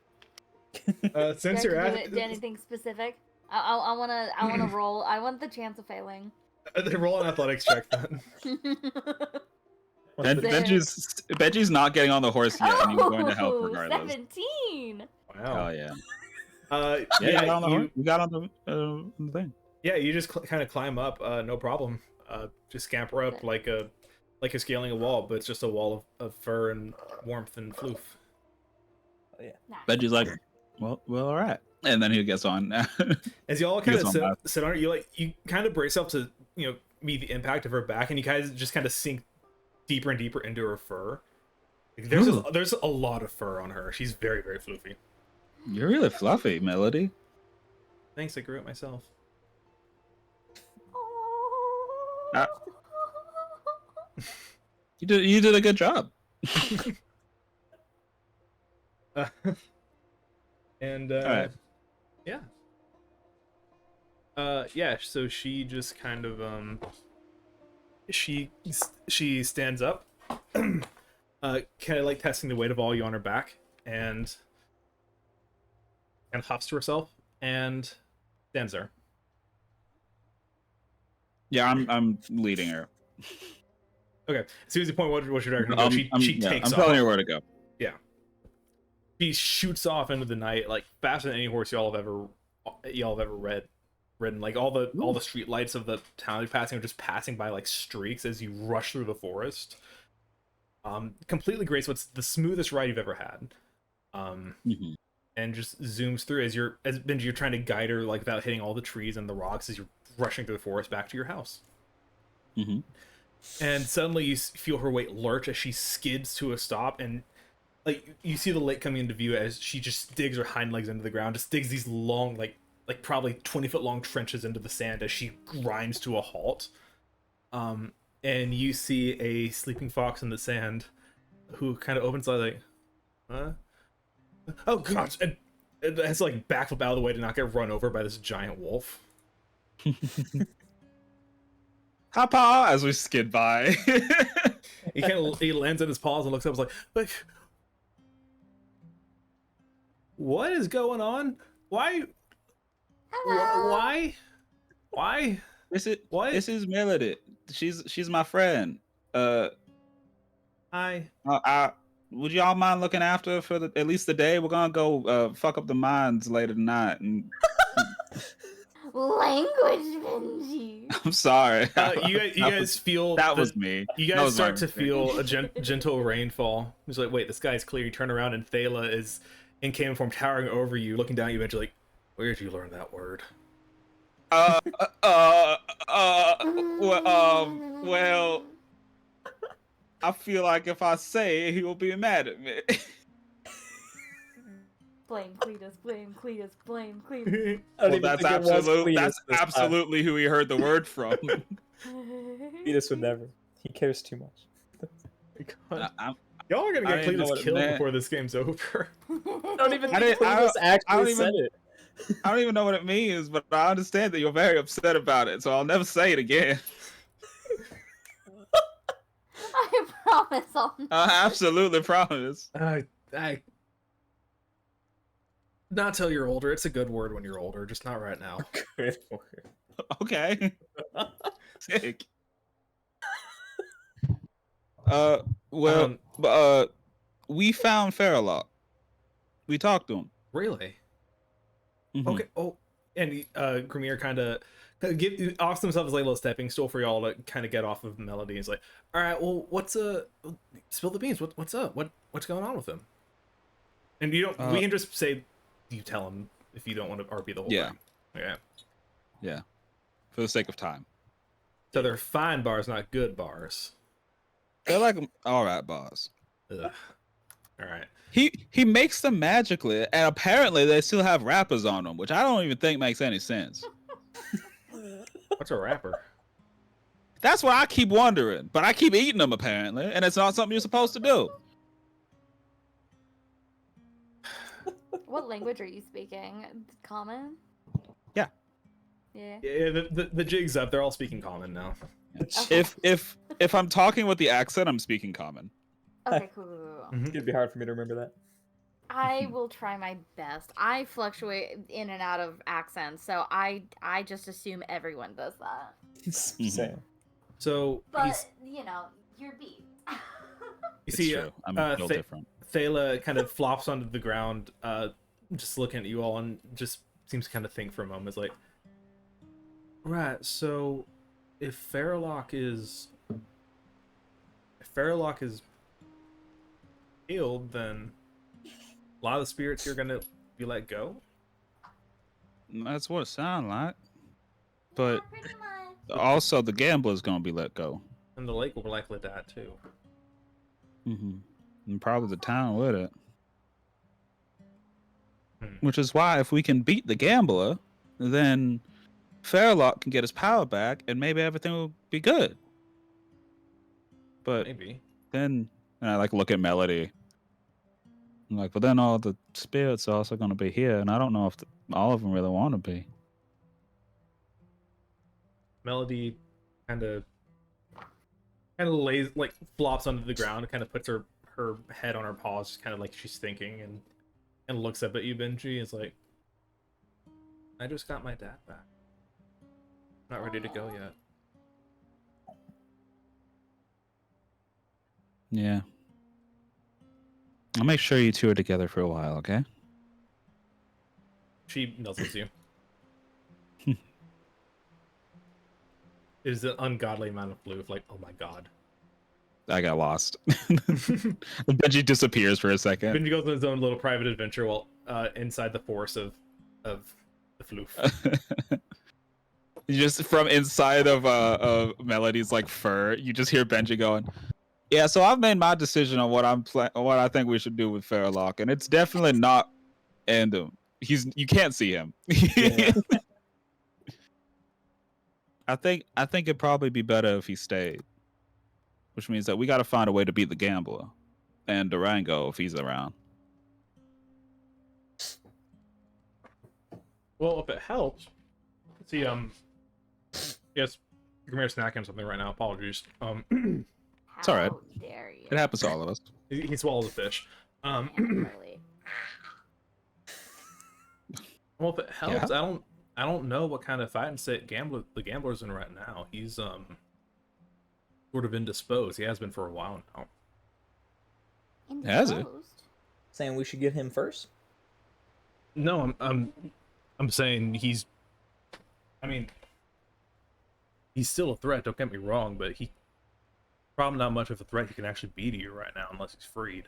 Since do you're I at have to do anything specific. I wanna roll. I want the chance of failing. they roll an athletics check then. Benji's not getting on the horse yet, and he's going to help Oh, regardless. 17. Wow. Oh yeah. Yeah, you got on the you, horse. You got on the thing. yeah, you just kind of climb up, no problem. Just scamper up Okay. like you're scaling a wall, but it's just a wall of fur and warmth and floof. Nah. Benji's like, well, all right, and then he gets on. As you all kind gets of on sit on it, you kind of brace yourself to meet the impact of her back, and you guys just kind of sink deeper and deeper into her fur. Like, there's a lot of fur on her. She's very, very floofy. You're really fluffy, Melody. Thanks, I grew it myself. Ah. You did a good job. And Alright. yeah. Yeah, so she just kind of she stands up, kind of like testing the weight of all you on her back, and huffs to herself and stands there. Yeah, I'm leading her. Okay, as soon as you point what your direction to go, she takes I'm off. telling her where to go. She shoots off into the night like faster than any horse y'all have ever ridden. Like all the street lights of the town you're passing are just passing by like streaks as you rush through the forest. Completely great. So it's the smoothest ride you've ever had. And just zooms through as Benji, you're trying to guide her like without hitting all the trees and the rocks as you're rushing through the forest back to your house. And suddenly you feel her weight lurch as she skids to a stop, and like you see the lake coming into view as she just digs her hind legs into the ground, just digs these long like probably 20-foot long trenches into the sand as she grinds to a halt. And you see a sleeping fox in the sand who kind of opens eyes like, huh? Oh gosh, and it has to like backflip out of the way to not get run over by this giant wolf. Papa, as we skid by. He lands on his paws and looks up and is like, What is going on? Why? Hello. Why? What? This is Melody. She's my friend. Hi. Would y'all mind looking after her for at least the day? We're gonna go fuck up the mines later tonight. And Language, Benji. I'm sorry. You guys feel that the- was me. You That guys was my start to mistake. feel a gentle rainfall. He's like, wait, the sky's clear. You turn around and Thala is in came form towering over you, looking down at you, eventually like, where did you learn that word? Well, I feel like if I say it, he will be mad at me. Blame Cletus, blame Cletus, blame Cletus. I don't Well, even that's think it was absolute. Cletus That's this time. absolutely who he heard the word from. Cletus would never. He cares too much. Y'all are gonna I get didn't know Cletus what it killed meant. before this game's over. I don't even I think didn't- I Cletus don't actually said even- it. I don't even know what it means, but I understand that you're very upset about it, so I'll never say it again. I promise I'll I absolutely promise. I not till you're older. It's a good word when you're older, just not right now. Good word. Okay. Sick. Well, we found Farrellock. We talked to him. Really? Mhm. Okay. Oh, and Grimir kind of offers himself as like a little stepping stool for y'all to kind of get off of Melody. He's like, all right, well, spill the beans. What's up? What's going on with him? And you don't. We can just say you tell him if you don't want to RP the whole Yeah. thing. Okay. Yeah. For the sake of time. So they're fine bars, not good bars. They're like all right, boss. Ugh. All right. He makes them magically, and apparently they still have wrappers on them, which I don't even think makes any sense. What's a rapper? That's what I keep wondering, but I keep eating them apparently, and it's not something you're supposed to do. What language are you speaking? Common? Yeah. Yeah. Yeah, the jig's up. They're all speaking common now. Okay. If I'm talking with the accent, I'm speaking common. Okay, cool. It's gonna be hard for me to remember that. I will try my best. I fluctuate in and out of accents, so I just assume everyone does that. Same. So But you know, you're beat. you It's see, true. I'm a little different. Thala kind of flops onto the ground, just looking at you all, and just seems to kind of think for a moment. It's like, right. So, if Farrellock is healed, then a lot of the spirits are gonna be let go. That's what it sounds like. But Yeah, pretty much. also, the gambler's gonna be let go. And the lake will likely die too. Mm-hmm. And probably the town with it. Hmm. Which is why if we can beat the gambler, then Farrellock can get his power back, and maybe everything will be good. But Maybe. then, and I like look at Melody. I'm like, but then all the spirits are also gonna be here, and I don't know if all of them really want to be. Melody kind of lays, like, flops onto the ground, kind of puts her head on her paws, just kind of like she's thinking, and looks up at you, Benji. Is like, I just got my dad back. Not ready to go yet. Yeah. I'll make sure you two are together for a while, okay? She nuzzles you. It is an ungodly amount of blue. Like, oh my god. I got lost. Benji disappears for a second. Benji goes on his own little private adventure while inside the forest of the floof. Just from inside of Melody's like fur, you just hear Benji going, "Yeah, so I've made my decision on what what I think we should do with Farrellock, and it's definitely not end him. You can't see him. Yeah. I think it'd probably be better if he stayed, which means that we got to find a way to beat the gambler and Durango if he's around." Well, if it helps, see, yes, Grimir's snacking on something right now. Apologies. It's all right. How dare you? It happens to all of us. He swallows a fish. Really. Well, if it helps, Yeah. I don't know what kind of fighting state the gambler's in right now. He's sort of indisposed. He has been for a while now. Has it? Indisposed. Saying we should get him first. No, I'm saying he's. I mean, he's still a threat. Don't get me wrong, but he probably not much of a threat he can actually be to you right now unless he's freed.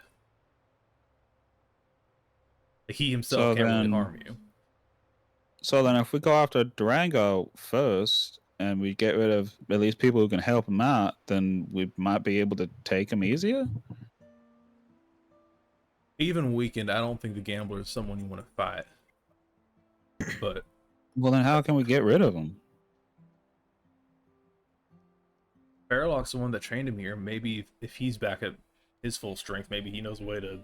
He himself So can't really then- harm you. So then, if we go after Durango first, and we get rid of at least people who can help him out, then we might be able to take him easier. Even weakened, I don't think the gambler is someone you want to fight. But Well, then how can we get rid of him? Farlock's the one that trained him here. Maybe if he's back at his full strength, maybe he knows a way to,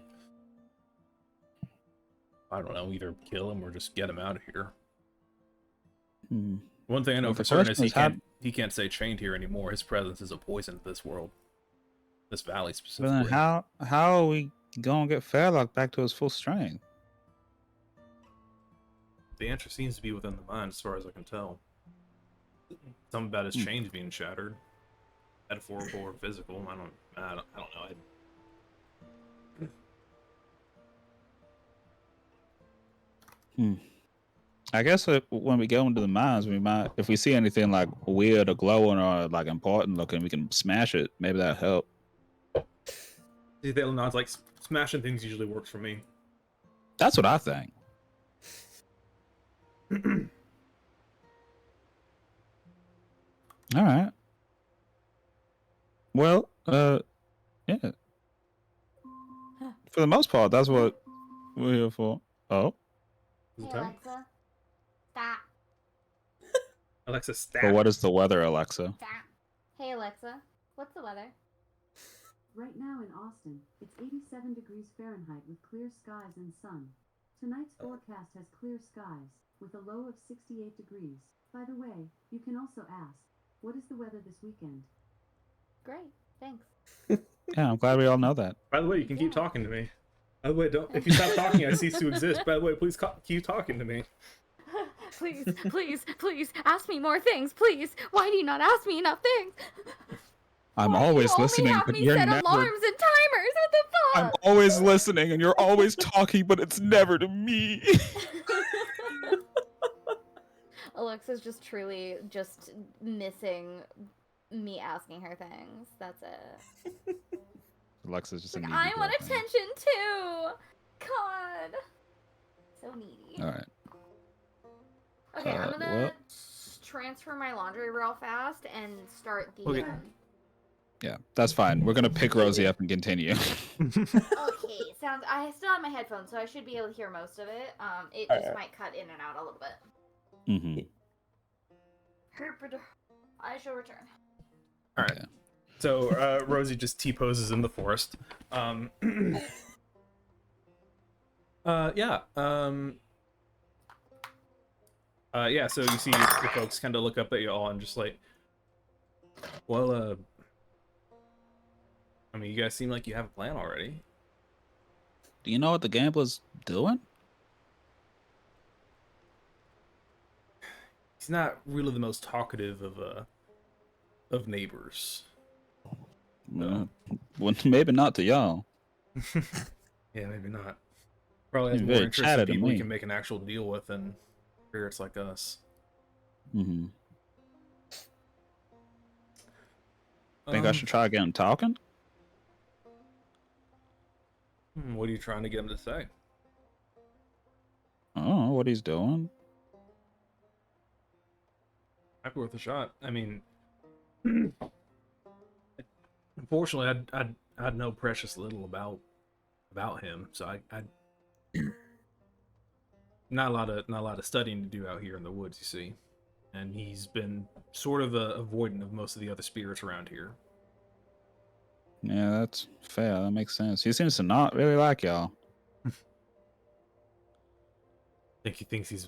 I don't know, either kill him or just get him out of here. Hmm. One thing I know Well, for the certain is question is he can't stay trained here anymore. His presence is a poison to this world, this valley But specifically. then how are we gonna get Fairlock back to his full strength? The answer seems to be within the mind, as far as I can tell. Something about his chains being shattered, metaphorical or physical. I don't know. I guess when we go into the mines, we might, if we see anything like weird or glowing or like important looking, we can smash it. Maybe that'll help. See, they'll not like smashing things usually works for me. That's what I think. All right. Well, yeah. For the most part, that's what we're here for. Oh, Is it Hey, time? Alexa. Stop. Alexa, stab. but what is the weather, Alexa? Stop. Hey, Alexa. What's the weather? Right now in Austin, it's 87 degrees Fahrenheit with clear skies and sun. Tonight's forecast has clear skies, with a low of 68 degrees. By the way, you can also ask, what is the weather this weekend? Great. Thanks. Yeah, I'm glad we all know that. By the way, you can keep talking to me. By the way, don't. If you stop talking, I cease to exist. By the way, please keep talking to me. Please, please, please, ask me more things, please. Why do you not ask me enough things? I'm Why do you always only listening, have but me you're set never. alarms and timers. What the I'm fuck? always listening, and you're always talking, but it's never to me. Alexa's just truly just missing me asking her things. That's it. Alexa's just Like, a I needy want girlfriend. attention too. God. So needy. All right. Okay, I'm gonna well- transfer my laundry real fast and start the. Okay. Yeah, that's fine. We're gonna pick Rosie up and continue. Okay, sounds. I still have my headphones, so I should be able to hear most of it. It just Alright. might cut in and out a little bit. Mm-hmm. I shall return. All right. Okay. So Rosie just T-poses in the forest. Yeah. Yeah. So you see the folks kind of look up at you all and just like, well, I mean, you guys seem like you have a plan already. Do you know what the gambler's doing? He's not really the most talkative of neighbors. Well, maybe not to y'all. Yeah, maybe not. Probably has He's more very interest in chatty to people he me. can make an actual deal with than spirits like us. Mm-hmm. Think I should try again talking? What are you trying to get him to say? I don't know what he's doing. Might be worth a shot. I mean, unfortunately, I'd know precious little about him, so I not a lot of studying to do out here in the woods, you see. And he's been sort of avoidant of most of the other spirits around here. Yeah, that's fair. That makes sense. He seems to not really like y'all. I think he thinks he's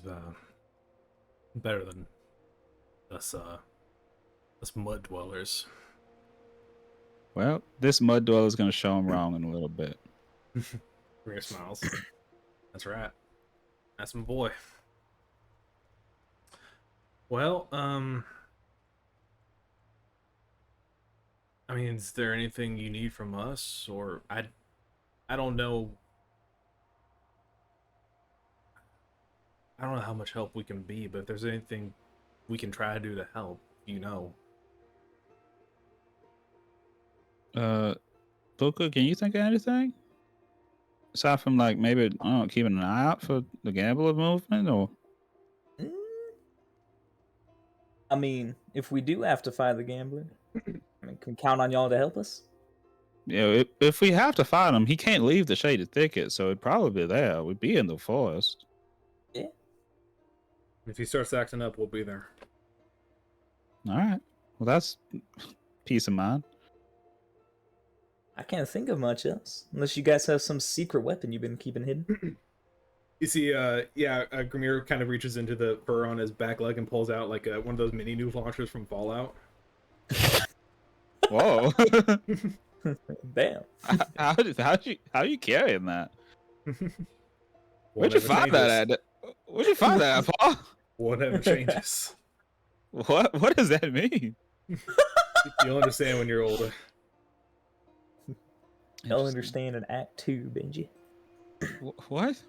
better than us mud dwellers. Well, this mud dweller's gonna show him wrong in a little bit. Rhea smiles. That's right. That's my boy. Well, I mean, is there anything you need from us, or I don't know. I don't know how much help we can be, but if there's anything we can try to do to help, you know. Puka, can you think of anything? Aside from like maybe I don't know, keeping an eye out for the gambler movement, or Mm, I mean, if we do have to fight the gambler, I mean, can we count on y'all to help us? you know, if we have to fight him, he can't leave the shaded thicket, so it'd probably be there. We'd be in the forest. Yeah. If he starts acting up, we'll be there. All right. Well, that's peace of mind. I can't think of much else, unless you guys have some secret weapon you've been keeping hidden. You see, Grimir kind of reaches into the fur on his back leg and pulls out like one of those mini nuke launchers from Fallout. Whoa. Damn. How you carrying that? Where'd Whatever you find that changes. at? Where'd you find that at, Paul? Whatever changes. What does that mean? You'll understand when you're older. You'll understand in Act 2, Benji. What?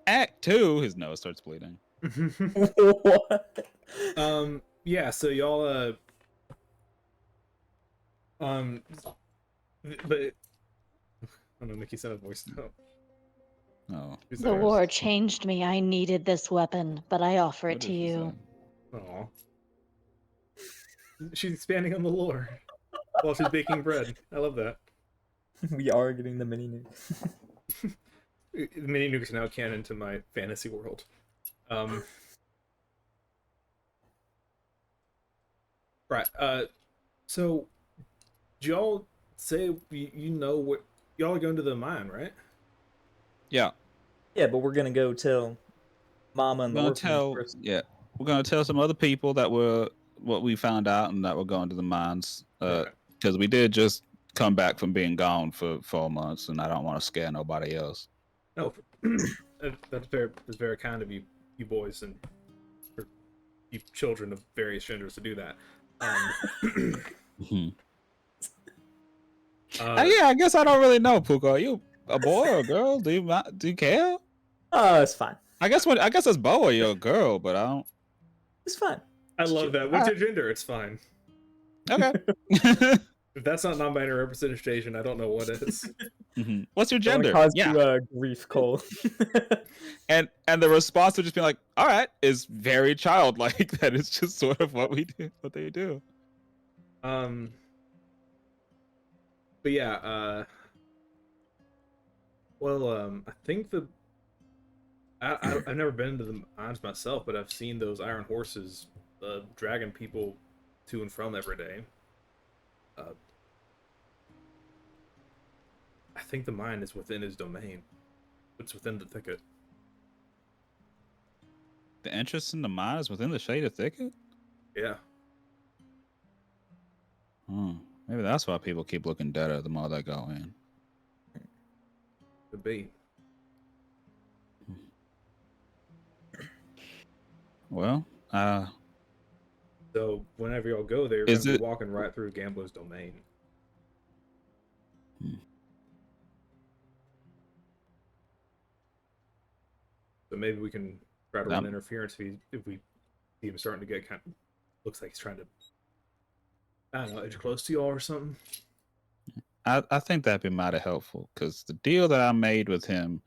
Act 2, his nose starts bleeding. What? Yeah, so y'all but I don't know, Mickey sent a voice note. Oh. Who's The there? war changed me. I needed this weapon, but I offer What it did to she you. Aw. She's expanding on the lore while she's baking bread. I love that. We are getting the mini nuke. The mini nuke is now canon to my fantasy world. Right. So, did y'all say you know what y'all are going to the mine, right? Yeah. Yeah, but we're gonna go tell Mama and the We're gonna orphanage tell. first. Yeah. We're gonna tell some other people that were what we found out and that we're going to the mines. Right. Because we did just come back from being gone for 4 months, and I don't want to scare nobody else. No, that's very kind of you boys and or you children of various genders to do that. Yeah, I guess I don't really know, Puka. Are you a boy or a girl? Do you care? Oh, it's fine. I guess as Boa, you're a girl, but I don't. It's fine. I love that. What's your gender? It's fine. Okay. If that's not non-binary representation, I don't know what is. What's your Don't gender? cause Yeah. you grief, Cole. And the response would just be like, "All right," is very childlike. That is just sort of what we do, what they do. But yeah, I think I've never been to the mines myself, but I've seen those iron horses dragging people to and from every day. I think the mine is within his domain. It's within the thicket. The entrance in the mine is within the shaded thicket. Yeah. Maybe that's why people keep looking deader the more they go in. Could be. Well, So whenever y'all go there, you're Is gonna it- be walking right through Gambler's domain. So maybe we can try to run interference if we see him starting to get kind of looks like he's trying to, I don't know, edge close to y'all or something. I think that'd be mighty helpful because the deal that I made with him,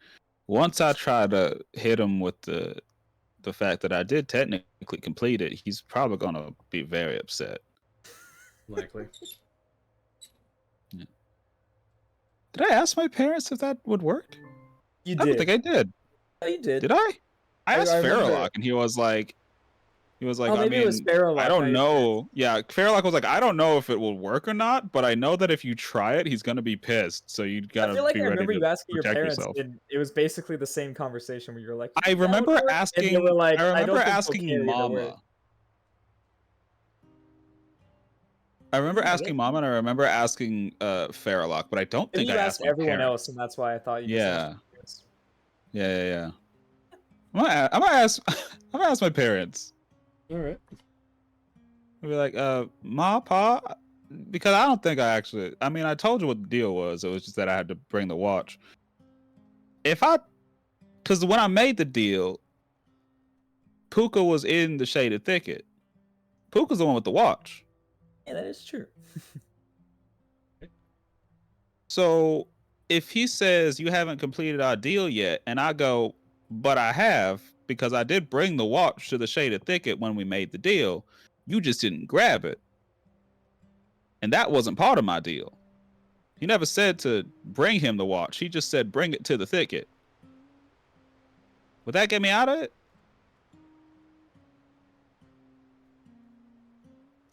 once I try to hit him with the fact that I did technically complete it, he's probably gonna be very upset. Likely. Yeah. Did I ask my parents if that would work? You I don't did. think I did. Oh, you did. Did I? I I asked remember- Farrellock, and he was like, Oh, I maybe mean, it was Farrellock. I don't know. Yeah, Farrellock was like, I don't know if it will work or not, but I know that if you try it, he's gonna be pissed. So you gotta I feel like be I ready remember to you asking your protect parents, yourself. and it was basically the same conversation where you were like, I "Yeah, that remember would work," asking. and they were like, I don't remember think they'll asking carry it or work. Mama. I remember asking Mama, and I remember asking Farrellock, but I don't Maybe think you I asked asked my everyone parents. else, and that's why I thought you just asked your parents. Yeah. I'm gonna ask. I'm gonna ask my parents. All right. I'll be like, Ma, Pa, because I don't think I actually. I mean, I told you what the deal was. It was just that I had to bring the watch. Because when I made the deal, Puka was in the shaded thicket. Puka's the one with the watch. Yeah, that is true. So if he says you haven't completed our deal yet, and I go, but I have, because I did bring the watch to the shaded thicket when we made the deal, you just didn't grab it. And that wasn't part of my deal. He never said to bring him the watch. He just said bring it to the thicket. Would that get me out of it?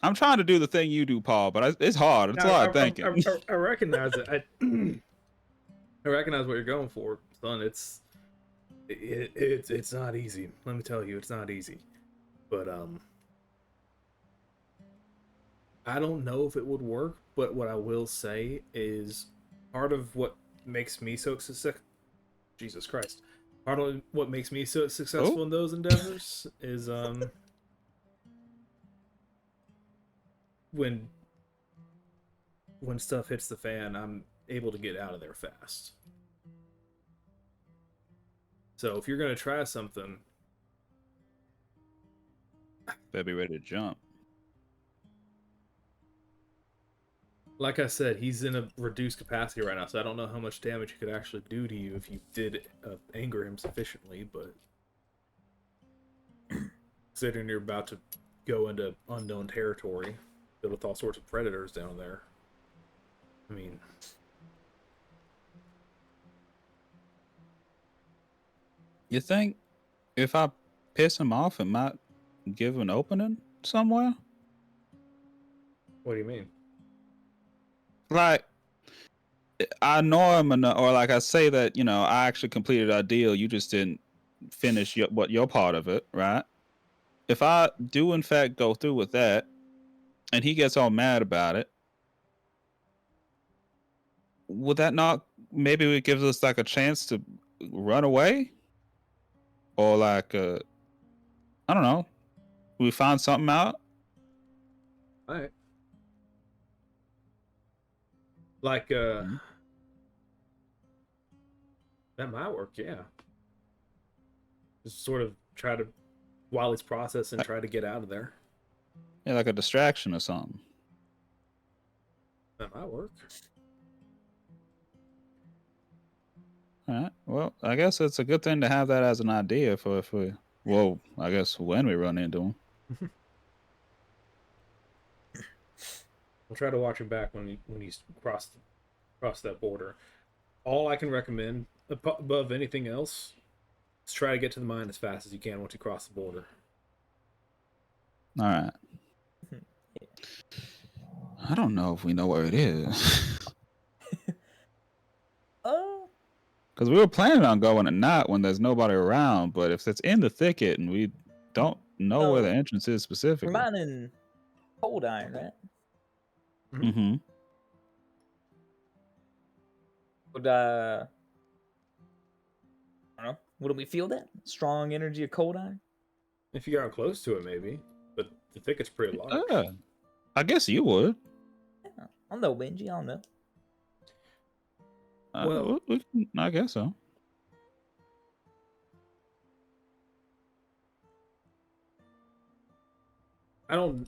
I'm trying to do the thing you do, Paul, but it's hard. It's a lot of thinking. I recognize it. I recognize what you're going for, son. It's not easy. Let me tell you, it's not easy. But I don't know if it would work. But what I will say is, part of what makes me so successful. Jesus Christ! Part of what makes me so successful in those endeavors is when stuff hits the fan, I'm able to get out of there fast. So if you're gonna try something, Better be ready to jump. like I said, he's in a reduced capacity right now, so I don't know how much damage he could actually do to you if you did anger him sufficiently, but considering you're about to go into unknown territory filled with all sorts of predators down there, I mean... You think if I piss him off, it might give an opening somewhere? What do you mean? Like, I know him enough, or like I say that, you know, I actually completed our deal. You just didn't finish your part of it, right? If I do in fact go through with that, and he gets all mad about it, would that not maybe it gives us like a chance to run away, or like I don't know, we find something out? All right. Like, that might work, yeah. Just sort of try to, while he's processing, try to get out of there. Yeah, like a distraction or something. That might work. All right. Well, I guess it's a good thing to have that as an idea for if we, well, I guess when we run into him. I'll try to watch him back when you cross that border. All I can recommend, above anything else, is try to get to the mine as fast as you can once you cross the border. All right. I don't know if we know where it is. Oh, Because we were planning on going at night when there's nobody around, but if it's in the thicket and we don't know where the entrance is we're specifically. mining cold iron, right? Mm-hmm. Would I don't know. Wouldn't we feel that strong energy of cold iron? If you got close to it, maybe. But the thicket's pretty large. Yeah. I guess you would. Yeah, I'll know, Benji. I'll know. Well- I guess so. I don't...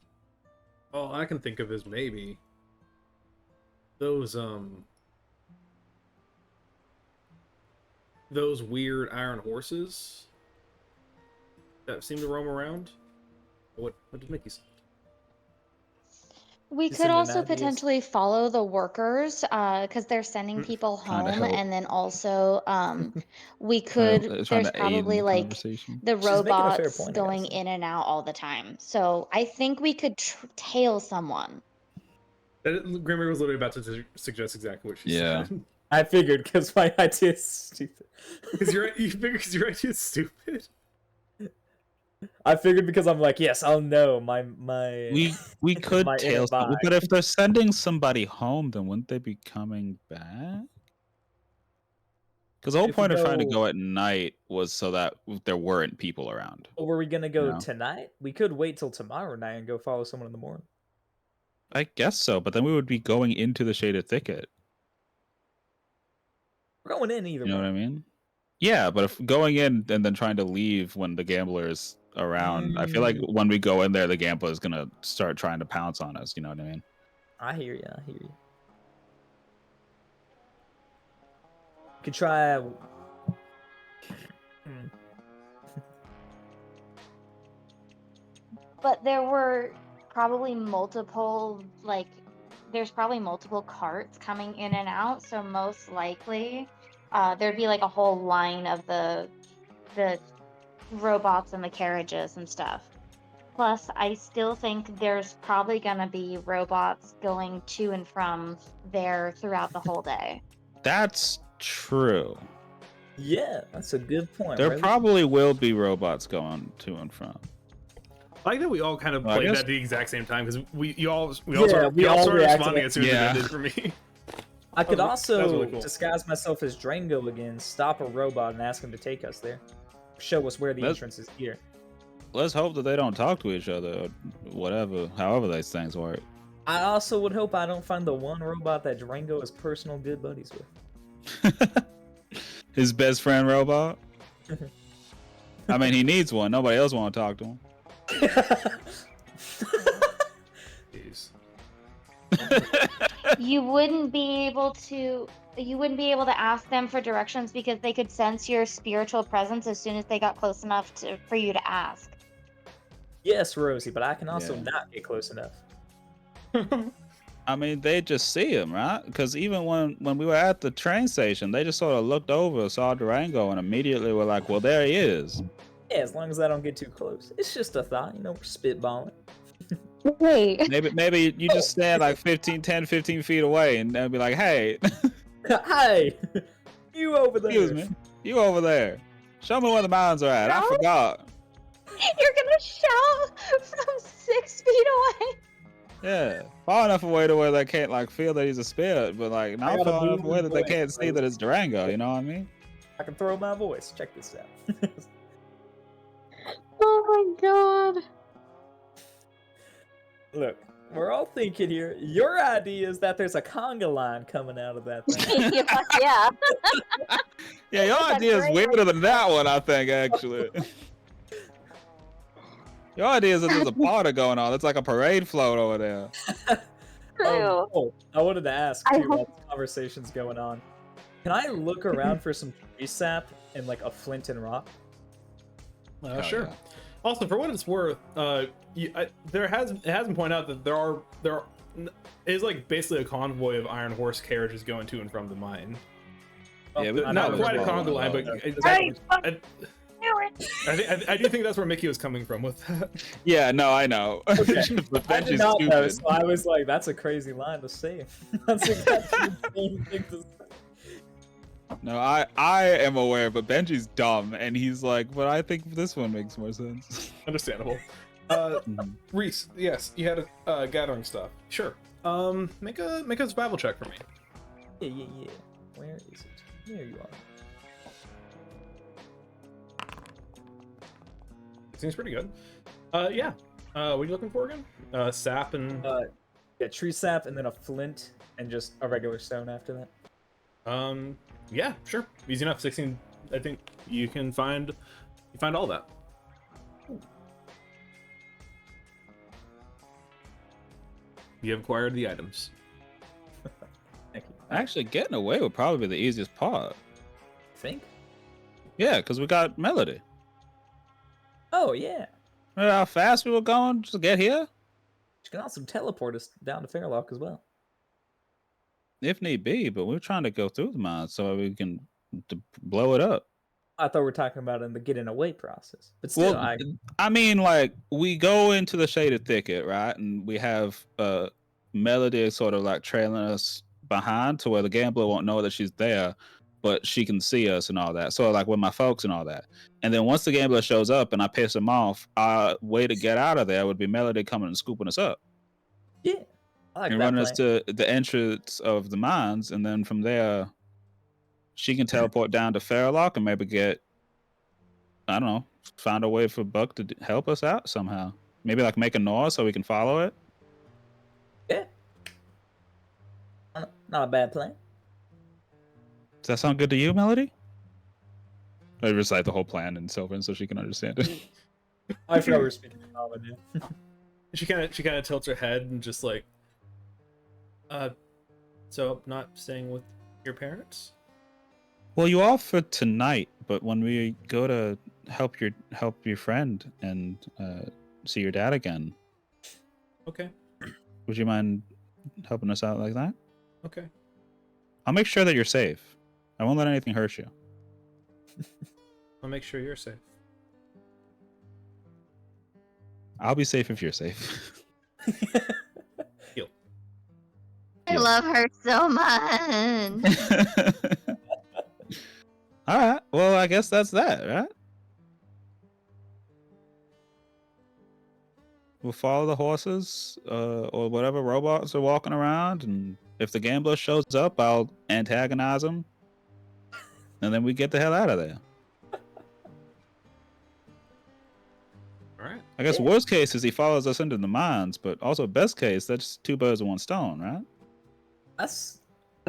All I can think of is maybe those weird iron horses that seem to roam around. What did Mickey say? We Just could some also ideas. potentially follow the workers because they're sending people Kinda home, help. and then also we Trying could. to There's aid in probably the like conversation. the She's making a fair robots point, I gotta going say. in and out all the time. So I think we could tail someone. Grimmer was literally about to suggest exactly what she Yeah. said. I figured because my idea is stupid. Because you figure because your idea is stupid. I figured because I'm like, yes, I'll know my We could My tail inner some, vibe. but if they're sending somebody home, then wouldn't they be coming back? Because the whole If we point of trying to go- go at night was so that there weren't people around. Or were we gonna go No. tonight? We could wait till tomorrow night and go follow someone in the morning. I guess so, but then we would be going into the shaded thicket. We're going in either You know way. what I mean? Yeah, but if going in and then trying to leave when the gambler's around, I feel like when we go in there, the gambler is gonna start trying to pounce on us. You know what I mean? I hear you. I hear you. Could try. But there were probably multiple, like, there's probably multiple carts coming in and out, so most likely there'd be like a whole line of the robots and the carriages and stuff. Plus, I still think there's probably gonna be robots going to and from there throughout the whole day. That's true. Yeah, that's a good point. There right? probably will be robots going to and from. I like that we all kind of Well, I played guess- at the exact same time because we all we started all reacted responding as soon as Yeah. it did for me. I could That was also really cool. disguise myself as Drango again, stop a robot, and ask him to take us there. Show us where the That's- entrance is here. Let's hope that they don't talk to each other, or whatever, however these things work. I also would hope I don't find the one robot that Drango is personal good buddies with. His best friend robot. I mean, he needs one. Nobody else want to talk to him. Jeez. You wouldn't be able to ask them for directions because they could sense your spiritual presence as soon as they got close enough for you to ask. Yes, Rosie, but I can also Yeah. not get close enough. I mean, they just see him, right? Because even when we were at the train station, they just sort of looked over, saw Durango, and immediately were like, well, there he is. Yeah, as long as I don't get too close. It's just a thought, we're spitballing. Wait. Maybe you just stand like 10, 15 feet away, and they'll be like, hey, Hey! You over there! excuse me, you over there. Show me where the mountains are at. I No. forgot. You're gonna shout from 6 feet away. Yeah, far enough away to where they can't like feel that he's a spirit, but like not gotta far enough move away that they away, can't see that it's Durango. You know what I mean? I can throw my voice. Check this out. Oh my god. Look, we're all thinking here. Your idea is that there's a conga line coming out of that thing. Yeah. Yeah, your That's idea is great. weirder than that one, I think, actually. Your idea is that there's a party going on. It's like a parade float over there. Oh, I wanted to ask I too while this conversation's going on. Can I look around for some tree sap and like a flint and rock? Hell Sure. yeah. Also, for what it's worth, it has been pointed out that there is like basically a convoy of iron horse carriages going to and from the mine. Yeah, we- I Not know quite a there's conga line, but Hey, I do think that's where Mickey was coming from with that. Yeah, no, I know. Okay. But I Benji's did not know, stupid. so I was like, that's a crazy line to say. That's exactly the same thing to say. No, I am aware, but Benji's dumb, and he's like, but I think this one makes more sense. Understandable. Mhm. Reese, yes, you had a gathering stuff. Sure. Make a survival check for me. Yeah. Where is it? There you are. Seems pretty good. Yeah. What are you looking for again? Sap and Yeah, tree sap and then a flint and just a regular stone after that. yeah, sure. Easy enough. 16. I think you find all that. You have acquired the items. Thank you. Actually, getting away would probably be the easiest part. Think? Yeah, because we got Melody. Oh yeah. Remember how fast we were going just to get here? You can also teleport us down to Fairlock as well. If need be, but we're trying to go through the mine so we can blow it up. I thought we were talking about in the getting away process, but still, Well, I mean, like, we go into the shaded thicket, right? And we have Melody sort of like trailing us behind to where the gambler won't know that she's there, but she can see us and all that. So, like, with my folks and all that. And then once the gambler shows up and I piss him off, our way to get out of there would be Melody coming and scooping us up yeah, I like and that running plan. us to the entrance of the mines. And then from there, she can teleport down to Fairlock and maybe get, I don't know, find a way for Buck to help us out somehow. Maybe like make a noise so we can follow it. Yeah. Not a bad plan. Does that sound good to you, Melody? I recite the whole plan in Sylvan so she can understand it. I forgot we were speaking common, yeah. She kind of tilts her head and just like, so not staying with your parents? Well, you are for tonight, but when we go to help your friend and see your dad again, Okay. would you mind helping us out like that? Okay. I'll make sure that you're safe. I won't let anything hurt you. I'll make sure you're safe. I'll be safe if you're safe. I love her so much. All right. Well, I guess that's that, right? We'll follow the horses or whatever robots are walking around, and if the gambler shows up, I'll antagonize him, and then we get the hell out of there. All right. I guess worst case is he follows us into the mines, but also best case, that's two birds with one stone, right? I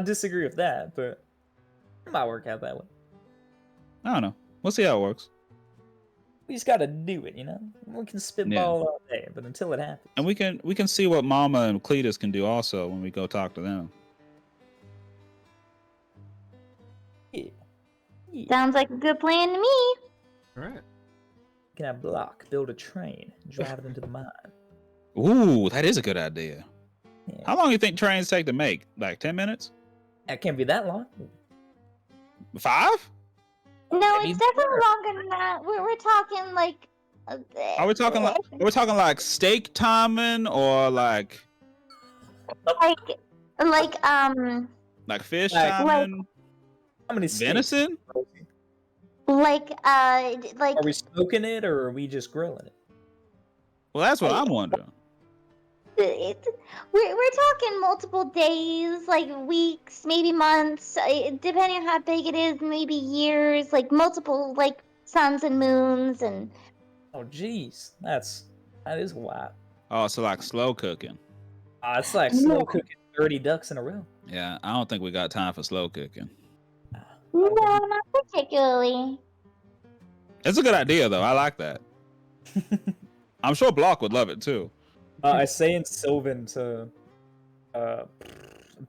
disagree with that, but it might work out that way. I don't know. We'll see how it works. We just gotta do it, you know? We can spitball all day, but until it happens. And we can see what Mama and Cletus can do also when we go talk to them. Yeah. Sounds like a good plan to me. All right. We can have Block build a train, drive it into the mine. Ooh, that is a good idea. Yeah. How long do you think trains take to make? Like 10 minutes? That can't be that long. 5? No, Maybe it's definitely longer than that. We're talking like. Are we talking like steak timing or like fish Like- timing? How many steaks? Venison? like Are we smoking it or are we just grilling it? Well, that's what I'm wondering. we're talking multiple days, like weeks, maybe months, depending on how big it is, maybe years, like multiple like suns and moons and. Oh, jeez. That is wild. Oh, so like slow cooking. It's like slow cooking 30 ducks in a row. Yeah, I don't think we got time for slow cooking. No, not particularly. It's a good idea though. I like that. I'm sure Block would love it too. I say in Sylvan to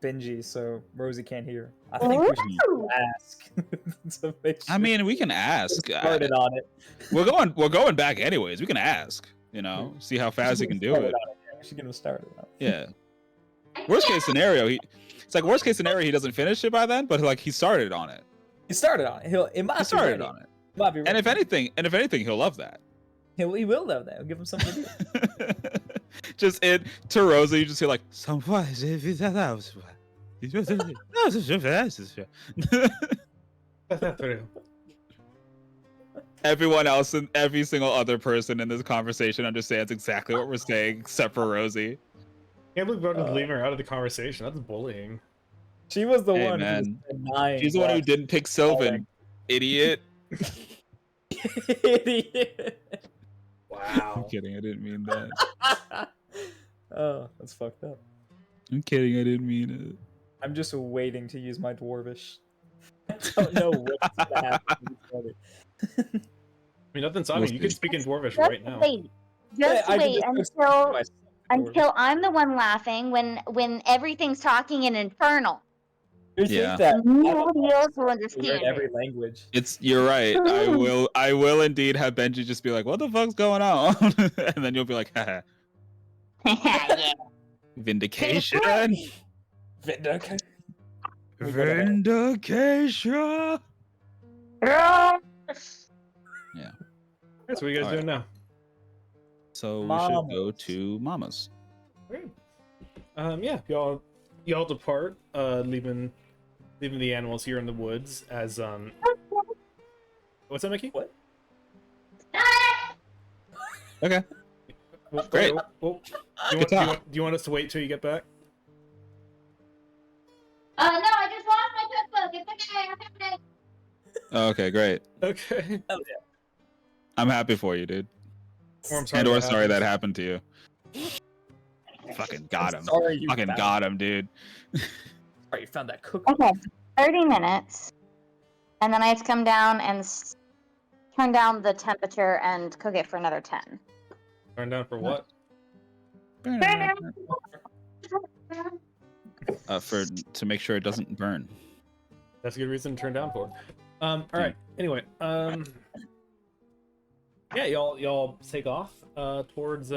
Benji so Rosie can't hear. I think we should Ooh. ask to make sure I mean, we can ask. started on it. We're going back anyways. We can ask. You know, see how fast he can do it. We should get him started on it. Yeah. Worst case scenario, it's like worst case scenario he doesn't finish it by then, but like he started on it. He started on it. It might He be started ready. on it. It might be And if anything, he'll love that. he will though. That will give him something to do. Just to Rosa, you just hear like some. Everyone else and every single other person in this conversation understands exactly what we're saying, except for Rosie. Can't believe Broden's leaving her out of the conversation. That's bullying. She was the Hey, one man. who was denying. She's the one who didn't pick Sylvan, idiot. Idiot. Wow. I'm kidding. I didn't mean that. Oh, that's fucked up. I'm kidding. I didn't mean it. I'm just waiting to use my dwarvish. I don't know what's gonna happen. I mean, nothing's stopping you. You can speak in Dwarvish Just right now. wait. Yeah, Just I can wait just go until speak my Dwarvish. until I'm the one laughing when everything's talking in Infernal. You think Yeah. that Nobody else will we're understand in every it. language. You're right. I will indeed have Benji just be like, "What the fuck's going on?" And then you'll be like, "Haha, Yeah. vindication, Vindication. vindication." That's what are you guys All doing now? So we Mamas. should go to Mama's. Okay. Yeah, y'all depart, leaving the animals here in the woods as What's that, Mickey? What? Okay. Well, Great. Well, Good talk. do you want us to wait till you get back? No, I just lost my cookbook. It's okay. I found it. Okay, great. Okay. Hell yeah. I'm happy for you, dude. Or I'm sorry. And or that sorry that happened. happened to you. Fucking got him. Sorry you Fucking found, got him, dude. sorry you found that cookie. Okay, 30 minutes. And then I have to come down and turn down the temperature and cook it for another 10. Turn down for what? To make sure it doesn't burn. That's a good reason to turn down for. All right. Anyway, yeah, y'all take off towards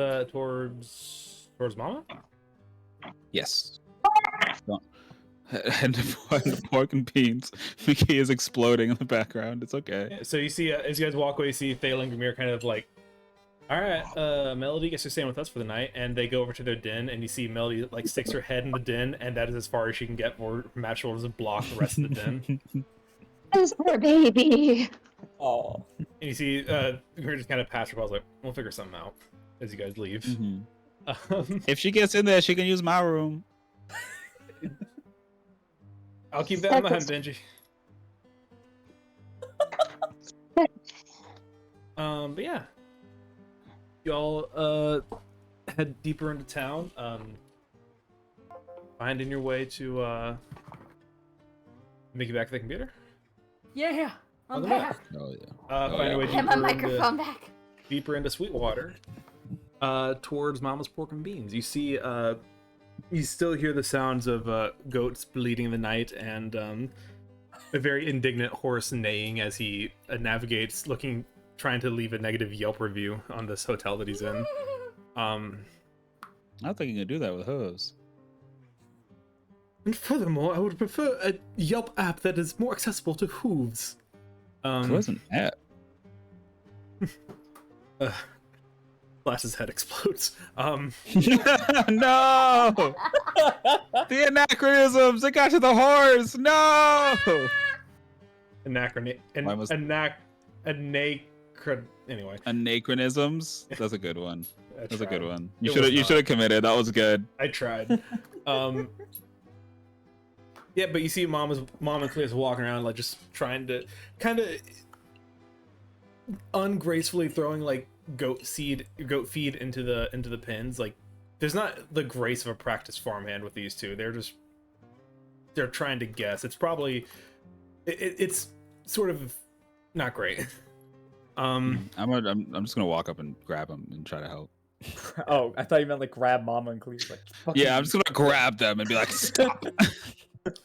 Mama. Yes. And the pork and beans. Mickey is exploding in the background. It's okay. Yeah, so you see, as you guys walk away, you see Thale and Grimir kind of like, all right, Melody, guess you're staying with us for the night. And they go over to their den, and you see Melody like sticks her head in the den, and that is as far as she can get before Matchel doesn't block the rest of the den. Where's her baby? Oh. And you see, Grimir just kind of pass her by, like, we'll figure something out as you guys leave. If she gets in there, she can use my room. I'll keep that in mind, Benji. But yeah, y'all head deeper into town, finding your way to make it back to the computer. Yeah, I'm Welcome back. Oh yeah. Find your way I have my deeper microphone back. deeper into Sweetwater, towards Mama's Pork and Beans. You see, you still hear the sounds of goats bleating in the night, and a very indignant horse neighing as he navigates, trying to leave a negative Yelp review on this hotel that he's in. I don't think you can do that with hers. And furthermore, I would prefer a Yelp app that is more accessible to hooves. Where's an app? Flash's head explodes. No! The anachronisms! It got to the horse! No! Anyway. Anachronisms? That's a good one. I That's a good tried. one. It You was should not. have committed. That was good. I tried. Yeah, but you see Mom and Cleo's walking around, like, just trying to kind of ungracefully throwing like goat feed into the pins. Like, there's not the grace of a practiced farmhand with these two. They're trying to guess. It's probably it's sort of not great. I'm just gonna walk up and grab him and try to help. Oh, I thought you meant like grab Mama and Cleve. Like, fuck Yeah, you. I'm just gonna grab them and be like, stop.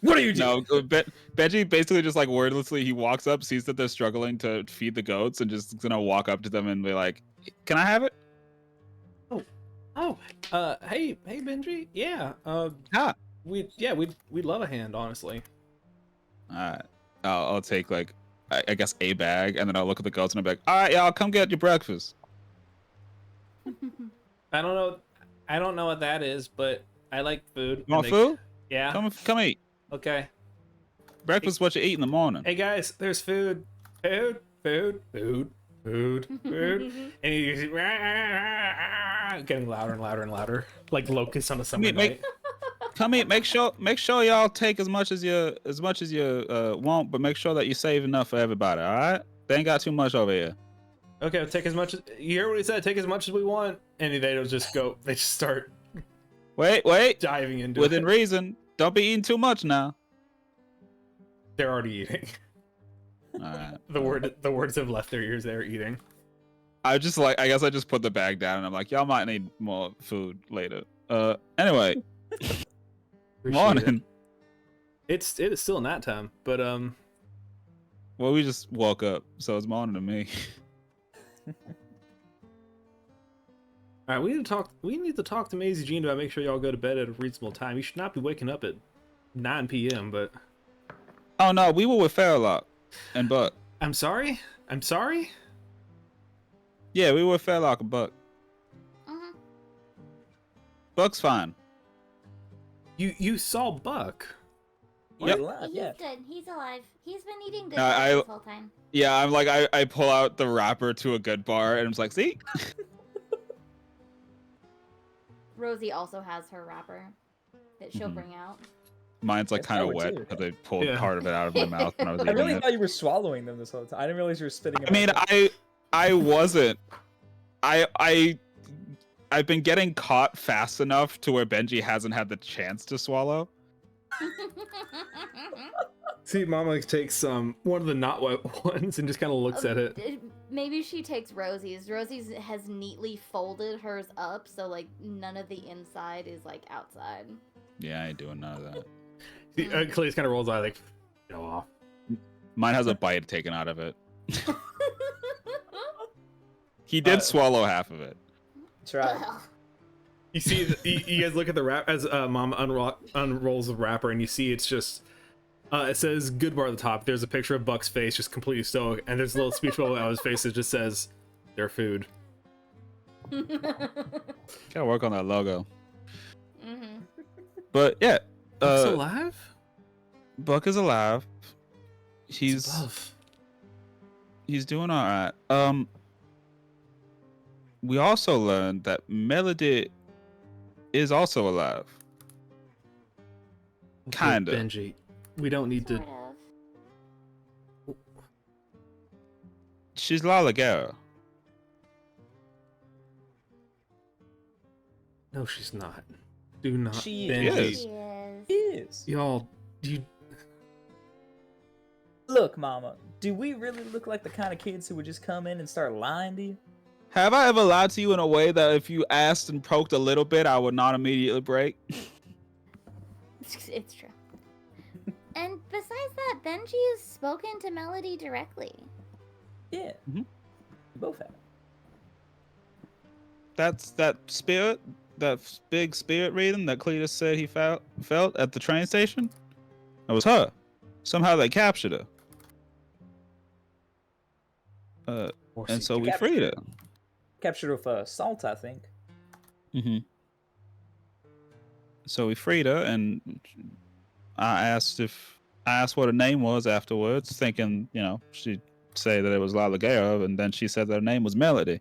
What are you doing? No, Benji basically just like wordlessly, he walks up, sees that they're struggling to feed the goats, and just gonna walk up to them and be like, "Can I have it?" Hey Benji, yeah, Huh. we'd love a hand, honestly. Alright. I'll take like I guess a bag, and then I'll look at the goats and I'll be like, "All right, y'all, come get your breakfast." I don't know what that is, but I like food. You want food? Yeah. Come eat. Okay. Breakfast is what you eat in the morning. Hey guys, there's food. Food. And he's getting louder and louder and louder, like locusts on a summer night. Come eat. Make sure y'all take as much as you want, but make sure that you save enough for everybody. All right? They ain't got too much over here. Okay, take as much as you hear what he said. Take as much as we want, and they don't just go. They just start Wait. diving into Within it. reason. Don't be eating too much now. They're already eating. All right. The words have left their ears. They're eating. I guess I just put the bag down and I'm like, y'all might need more food later. Anyway. Appreciate Morning. It is still nap time, but Well, we just woke up, so it's morning to me. all right. We need to talk to Maisie Jean about make sure y'all go to bed at a reasonable time. You should not be waking up at 9 p.m. But Oh no, we were with Fairlock and Buck. I'm sorry. Yeah, we were with Fairlock and Buck. Mhm. Buck's fine. You saw Buck. Yep. He's Yeah. good. He's alive. He's been eating good I- this whole time. Yeah, I'm like I pull out the wrapper to a good bar and I'm just like, see? Rosie also has her wrapper that she'll Mhm. bring out. Mine's like It's kind of sour wet too, because I pulled Yeah. part of it out of my mouth when I was I eating really it. thought you were swallowing them this whole time. I didn't realize you were spitting them I mean, out. I wasn't. I've been getting caught fast enough to where Benji hasn't had the chance to swallow. See, Mama takes one of the not wet ones and just kind of looks at it. Maybe she takes Rosie's. Rosie's has neatly folded hers up, so like none of the inside is like outside. Yeah, I ain't doing none of that. See, Clay's kind of rolls out like, go off. Mine has a bite taken out of it. He did swallow half of it. Try. Ugh. You see, you guys look at the wrap as Mama unrolls the wrapper, and you see it's just. It says "good bar" at the top. There's a picture of Buck's face, just completely stoic, and there's a little speech bubble out his face that just says, "Their food." Gotta work on that logo. Mhm. But yeah, Buck's alive? Buck is alive. He's above. He's doing all right. We also learned that Melody is also alive. Kinda. Benji, we don't need Sort to. of. She's Lala Guerra. No, she's not. Do not. She Benji. is. She is. Is. Y'all, you. Look, Mama, do we really look like the kind of kids who would just come in and start lying to you? Have I ever lied to you in a way that if you asked and poked a little bit, I would not immediately break? It's true. And besides that, Benji has spoken to Melody directly. Yeah. Mhm. We both have. That's that spirit, that big spirit reading that Cletus said he felt at the train station. That was her. Somehow they captured her. And so we freed her. Captured with assault, I think. Mm-hmm. So we freed her, and I asked what her name was afterwards, thinking, she'd say that it was Lala Guerra, and then she said that her name was Melody.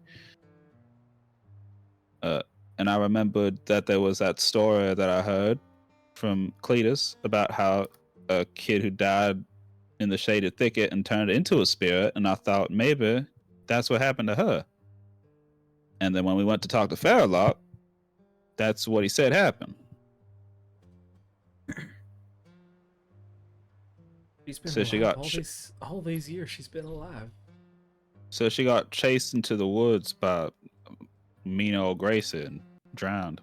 And I remembered that there was that story that I heard from Cletus about how a kid who died in the shaded thicket and turned into a spirit, and I thought maybe that's what happened to her. And then when we went to talk to Farrellock, that's what he said happened. She's been So alive she got all these years. She's been alive. So she got chased into the woods by mean old Gracie and drowned.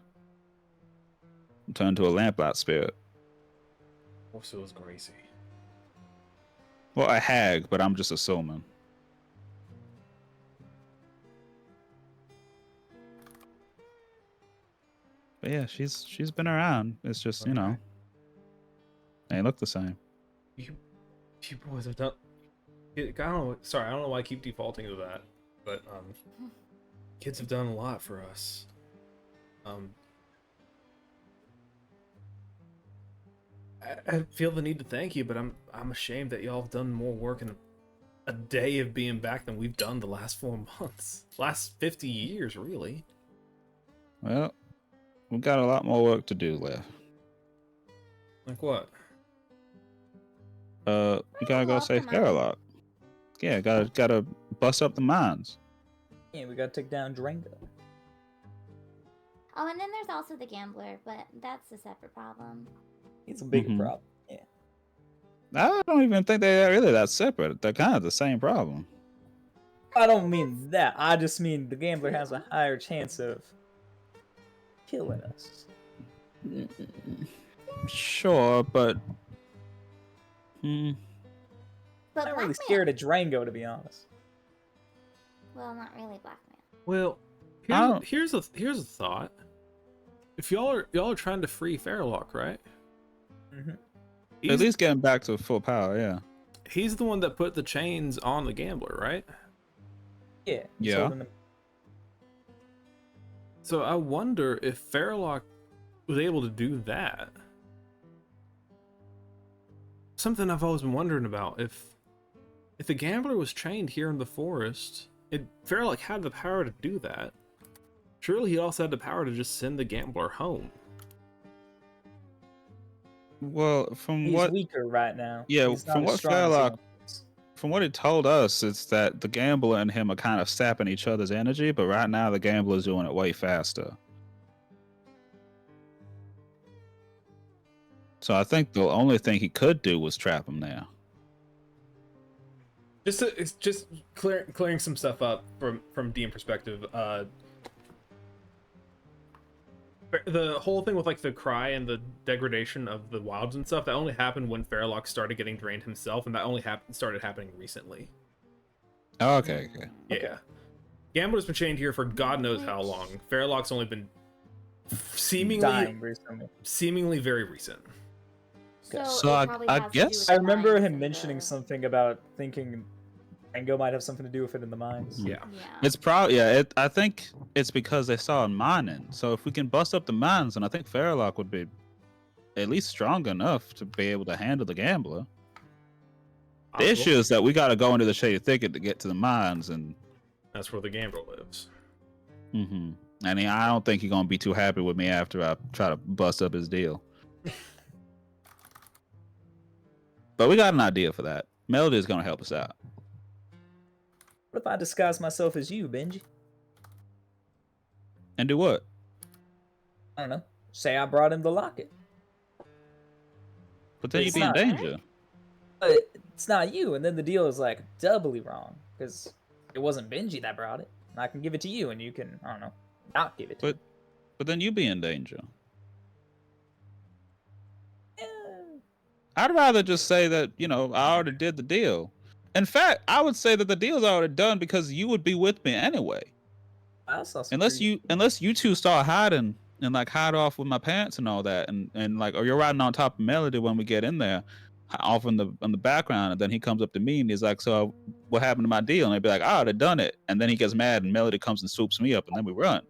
And turned to a lamplight spirit. Also, was Gracie. Well, a hag, but I'm just assuming. But yeah, she's been around. It's just, they look the same. You boys have done. I don't know. Sorry, I don't know why I keep defaulting to that, but kids have done a lot for us. I feel the need to thank you, but I'm ashamed that y'all have done more work in a day of being back than we've done the last 4 months, last 50 years, really. Well, we've got a lot more work to do left. Like what? We gotta go Lock save them out. Farrellock. Yeah, gotta bust up the mines. Yeah, we gotta take down Drango. Oh, and then there's also the gambler, but that's a separate problem. It's a bigger Mhm. problem. Yeah. I don't even think they're really that separate. They're kind of the same problem. I don't mean that. I just mean the gambler has a higher chance of killing us. Sure, but But I'm not really blackmail. scared of Drango, to be honest. Well, not really blackmail. Well, I don't- here's a thought. If y'all are trying to free Farrellock, right? Mm-hmm. at least getting back to full power. Yeah. He's the one that put the chains on the gambler, right? Yeah. he's Yeah. holding them- So I wonder if Farrellock was able to do that. Something I've always been wondering about. If the gambler was chained here in the forest, Farrellock had the power to do that. Surely he also had the power to just send the gambler home. Well, from He's what weaker right now. Yeah, He's not from as what strong as he Fairlock, once was. from what he told us, it's that the gambler and him are kind of sapping each other's energy, but right now the gambler's doing it way faster. So I think the only thing he could do was trap him there. It's just clearing some stuff up from DM perspective. The whole thing with like the cry and the degradation of the wilds and stuff, that only happened when Fairlock started getting drained himself, and that only started happening recently. Oh, okay. Yeah. Gambler's been chained here for God knows how long. Fairlock's only been Dying recently. seemingly very recent. So it I- probably I has to do guess- with I the remember mines him and mentioning the- something about thinking Rango might have something to do with it in the mines. Yeah. Yeah. It's probably I think it's because they saw him mining. So if we can bust up the mines, then I think Fairlock would be at least strong enough to be able to handle the gambler. The issue is that we got to go into the shady thicket to get to the mines, and That's where the gambler lives. and I don't think he's gonna be too happy with me after I try to bust up his deal. But we got an idea for that. Melody is gonna help us out. What if I disguise myself as you, Benji? And do what? I don't know. Say I brought him the locket. But then you'd It's be in not- danger. But it's not you, and then the deal is like doubly wrong because it wasn't Benji that brought it. And I can give it to you, and you can, I don't know, not give it to But then you'd be in danger. me. I'd rather just say that, I already did the deal. In fact, I would say that the deal's already done because you would be with me anyway. I saw some Unless pretty- you two start hiding and like hide off with my pants and all that, and like, or you're riding on top of Melody when we get in there, off in the background, and then he comes up to me and he's like, "So what happened to my deal?" And I'd be like, "Oh, they done it." And then he gets mad and Melody comes and swoops me up, and then we run.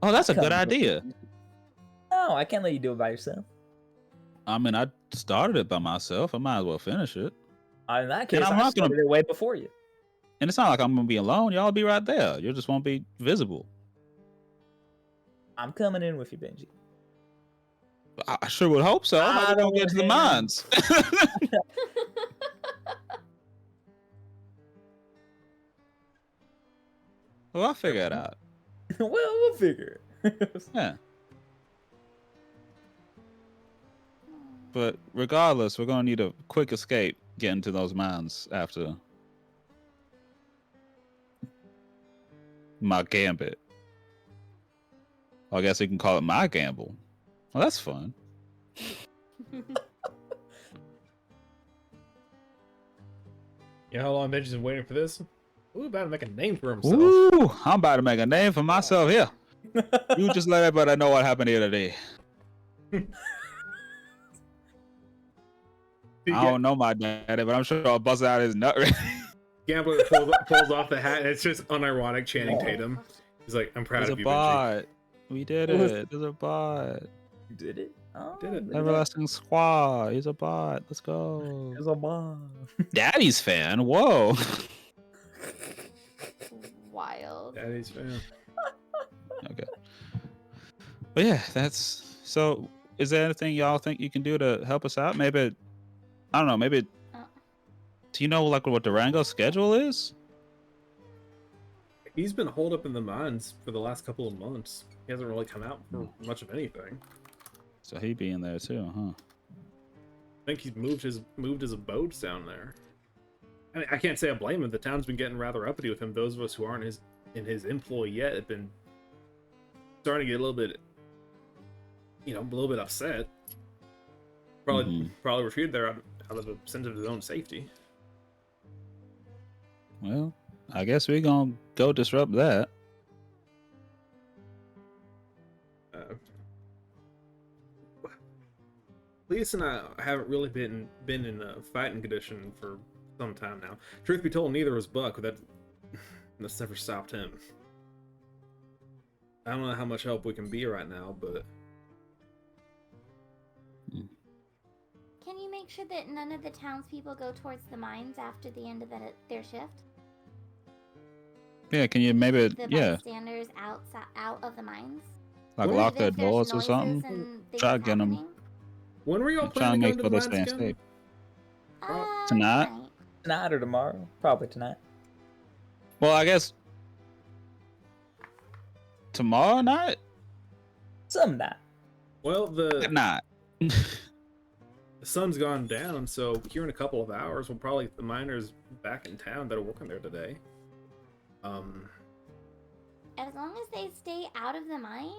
Oh, that's a good Come with idea. me. No, I can't let you do it by yourself. I mean, I started it by myself. I might as well finish it. In that case, I'm I not gonna- started it way before you. And it's not like I'm gonna be alone. Y'all be right there. You just won't be visible. I'm coming in with you, Benji. I sure would hope so. How I we gonna get to the don't mines? Well, I'll figure it out. Well, we'll figure it. Yeah. But regardless, we're gonna need a quick escape getting to those mines after my gambit. I guess we can call it my gamble. Well, that's fun. You know how long Benji's been waiting for this? Ooh, about to make a name for himself. Ooh, I'm about to make a name for myself here. You just let everybody know what happened here today. I don't know my daddy, but I'm sure I'll bust out his nut. Gambler pulls off the hat, and it's just unironic Channing Tatum. He's like, "I'm proud There's a of you, Benji." bot. We did It was- it. There's a bot. You did it? Oh, Did it. look at that. Everlasting Squad. He's a bot. Let's go. There's a bomb. Daddy's fan. Whoa. Wild. Daddy's fan. Okay. But yeah, that's so. Is there anything y'all think you can do to help us out? Maybe, I don't know. Maybe. Do you know like what Durango's schedule is? He's been holed up in the mines for the last couple of months. He hasn't really come out for much of anything. So he'd be in there too, huh? I think he's moved his abodes down there. I mean, I can't say I blame him. The town's been getting rather uppity with him. Those of us who aren't in his employ yet have been starting to get a little bit, a little bit upset. Probably retreated there out of a sense of his own safety. Well, I guess we're gonna go disrupt that. Cletus and I haven't really been in a fighting condition for some time now. Truth be told, neither was Buck. That's never stopped him. I don't know how much help we can be right now, but Can you make sure that none of the townspeople go towards the mines after the end of their shift? Yeah, can you maybe The bystanders out of the mines? like What lock If their there's doors or noises something? and things Try to get 'em. happening? When were y'all I'm trying planning to to go make to sure the they mines stay again? safe. Tonight? Tonight or tomorrow? Probably tonight. Well, I guess tomorrow night. Some night. Well, At night. the sun's gone down, so here in a couple of hours, we'll probably get the miners back in town that are working there today. As long as they stay out of the mine,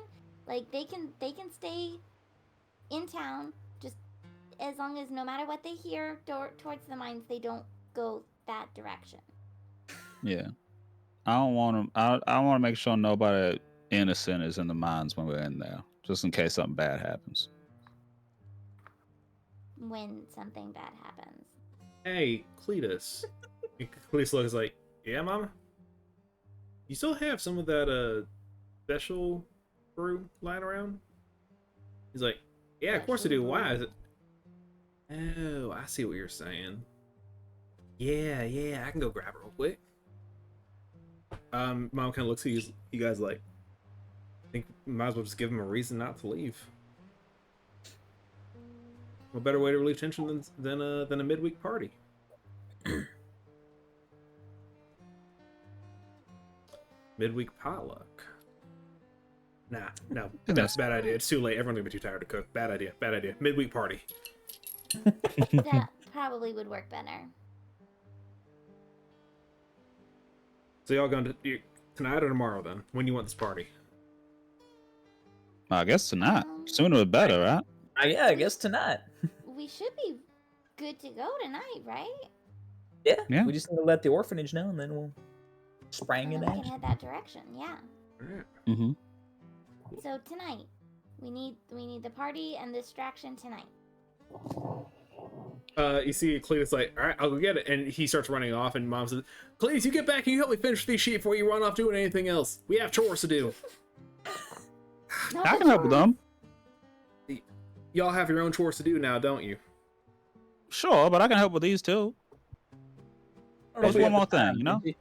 like they can stay in town. Just as long as no matter what they hear towards the mines, they don't go that direction. Yeah. I don't want to. I want to make sure nobody innocent is in the mines when we're in there, just in case something bad happens. When something bad happens. Hey, Cletus. Cletus looks like, yeah, Mama? You still have some of that special brew lying around? He's like, yeah, of course I do. Why is it? Oh, I see what you're saying. Yeah, I can go grab her real quick. Mom kind of looks at you guys like, I think we might as well just give him a reason not to leave. What better way to relieve tension than a midweek party? Midweek potluck. Nah, no, that's a bad idea. It's too late. Everyone's gonna be too tired to cook. Bad idea. Midweek party. That probably would work better. So y'all going to tonight or tomorrow then? When do you want this party? I guess tonight. Sooner the better, right? Yeah, I guess tonight. We should be good to go tonight, right? Yeah. We just need to let the orphanage know, and then we'll sprang And in then we can action. head that direction. Yeah. Alright. Mm-hmm. So tonight, we need the party and the distraction tonight. You see Cletus like, alright, I'll go get it. And he starts running off, and Mom says, Cletus, you get back and you help me finish these sheep before you run off doing anything else. We have chores to do. Not I the can help with chores. them. Y'all have your own chores to do now, don't you? Sure, but I can help with these too. I don't know if There's we one have more the time, thing, you know? Benji.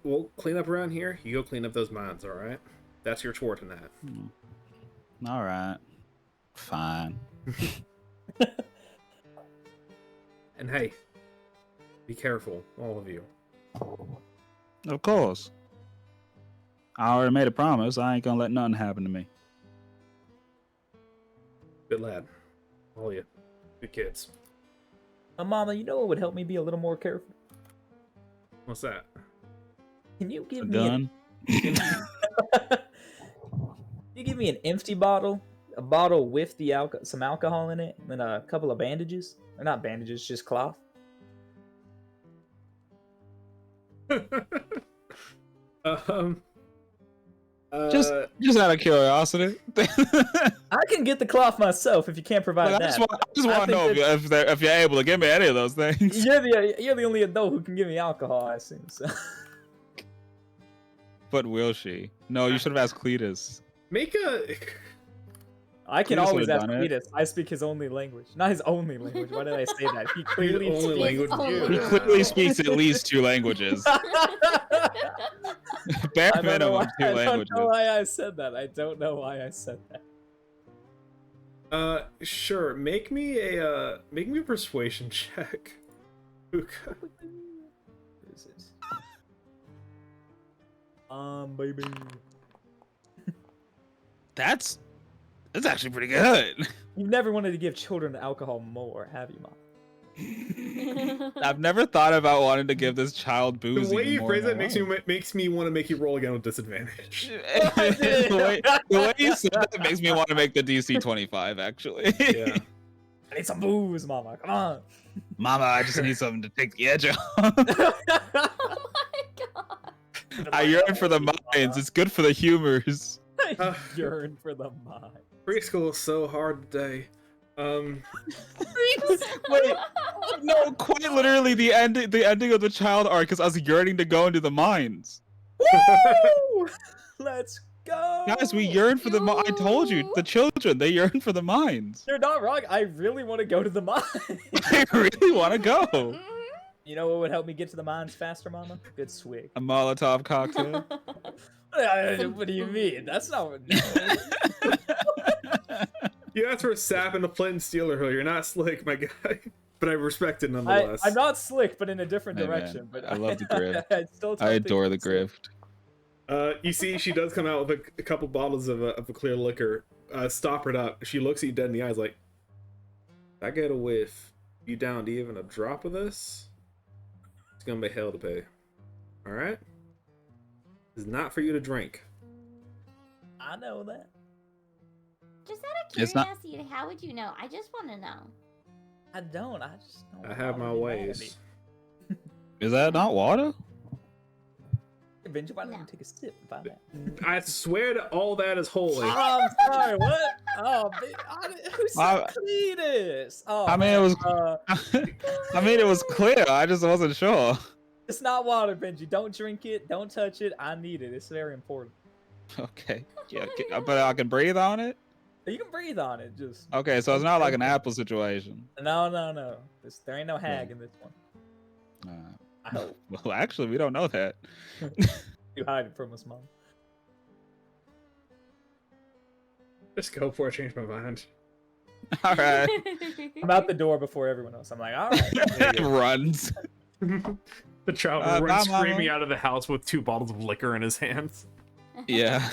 We'll clean up around here. You go clean up those mines, alright? That's your chore tonight. All right. Fine. And hey, be careful, all of you. Of course. I already made a promise. I ain't gonna let nothing happen to me. Good lad. All of you. Good kids. Mama, you know what would help me be a little more careful? What's that? Can you A give me gun? you give me an empty bottle, a bottle with the some alcohol in it, and then a couple of bandages? Or not bandages, just cloth. Just out of curiosity. I can get the cloth myself if you can't provide I that. just want to think know that- if you're able to give me any of those things. You're the only adult who can give me alcohol, I assume. So. But will she? No, you should have asked Cletus. Make a... I can Cletus always would've ask done it. Cletus. I speak his only language. Not his only language. Why did I say that? He clearly only speaks language only you. He clearly speaks at least 2 languages. Bare I don't know minimum why- 2 I don't languages. know why I said that. I don't know why I said that. Sure. Make me a persuasion check. Puka. What is it? Baby. That's actually pretty good. You've never wanted to give children alcohol more, have you, Mom? I've never thought about wanting to give this child booze. The way even you more phrase in it my makes me want to make you roll again with disadvantage. life. the way you said that makes me want to make the DC 25. Actually. Yeah. I need some booze, Mama. Come on. Mama, I just need something to take the edge off. Oh my god. I yearn for the minds. It's good for the humors. I yearn for the mind. Preschool is so hard today. Wait, no, quite literally the ending of the child arc is us yearning to go into the mines. Woo! Let's go. Guys, we yearn for the I told you, the children, they yearn for the mines. You're not wrong. I really want to go to the mine. They really want to go. You know what would help me get to the mines faster, Mama? Good swig. A Molotov cocktail. What do you mean? That's not what. No. You asked for a sap and a flint and steel earlier. You're not slick, my guy. But I respect it nonetheless. I'm not slick, but in a different Hey, man, direction. But I love the grift. I'd still I take adore the slick. grift. You see, she does come out with a couple bottles of a clear liquor. Stop it up. She looks at you dead in the eyes like, I get a whiff. You down to even a drop of this? It's gonna be hell to pay. Alright? It's not for you to drink. I know that. Just out of It's not- curiosity, how would you know? I just want to know. I don't. I just don't. I have my ways. Is that not water? Hey, Benji, why don't No. you take a sip and find out? I swear that all that is holy. Oh, I'm sorry. What? Oh, who said Cletus? Oh, I mean, it was. man, I mean, it was clear. I just wasn't sure. it's not water, Benji. Don't drink it. Don't touch it. I need it. It's very important. Okay. Yeah, but I can breathe on it. You can breathe on it. Just Okay, so it's not like an apple situation. no. There ain't no hag in this one. I hope Well, actually, we don't know that. you hide it from us, mom. Just go for it, change my mind. All right. I'm out the door before everyone else. I'm like, all right. Runs. The child runs bye, screaming Mama. out of the house with 2 bottles of liquor in his hands. Yeah.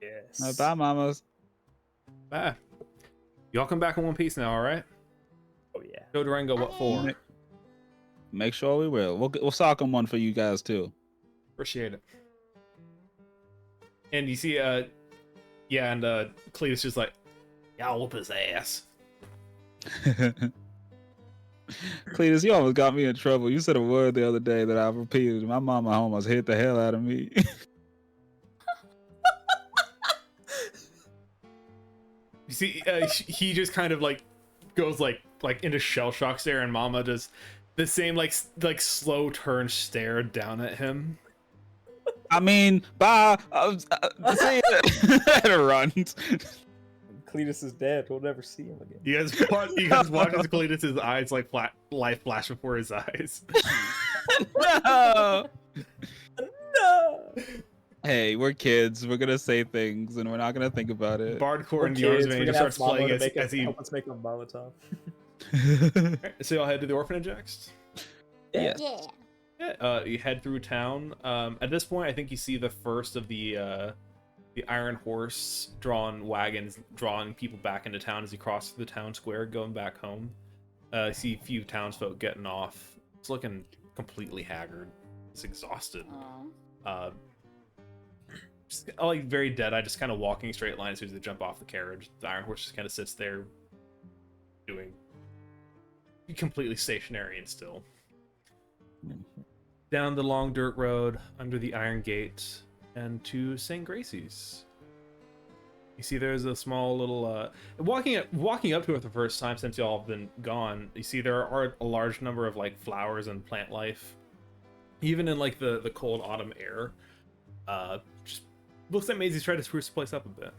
Yes. Bye, mamas. Ah. Y'all come back in one piece now, alright? Oh yeah. Go Durango, what for? Make sure we will. We'll sock on one for you guys too. Appreciate it. And you see, Cletus just like, y'all whoop his ass. Cletus, you almost got me in trouble. You said a word the other day that I repeated. My mama almost hit the hell out of me. You see, he just kind of like goes like into shell shock stare, and Mama does the same like slow turn stare down at him. I mean, bye. See ya. And runs. Cletus is dead. We'll never see him again. You guys watch as Cletus's eyes like life flash before his eyes. No. No. Hey, we're kids. We're gonna say things, and we're not gonna think about it. Bardcore and Kids, Yorsman we're just gonna have starts Mama playing to as he. help us make a Molotov. So y'all head to the orphanage next. Yes. Yeah. Yeah, you head through town. At this point, I think you see the first of the Iron Horse drawn wagons drawing people back into town as you cross the town square, going back home. You see a few townsfolk getting off. It's looking completely haggard. It's exhausted. Aw. Just, like very dead. I just kind of walking straight line as soon as they jump off the carriage. The Iron Horse just kind of sits there, doing completely stationary and still. Down the long dirt road, under the Iron Gate, and to St. Gracie's. You see there's a small little... walking up to it the first time since y'all have been gone, you see there are a large number of like flowers and plant life. Even in like the cold autumn air. Just looks like Maisie's tried to spruce the place up a bit.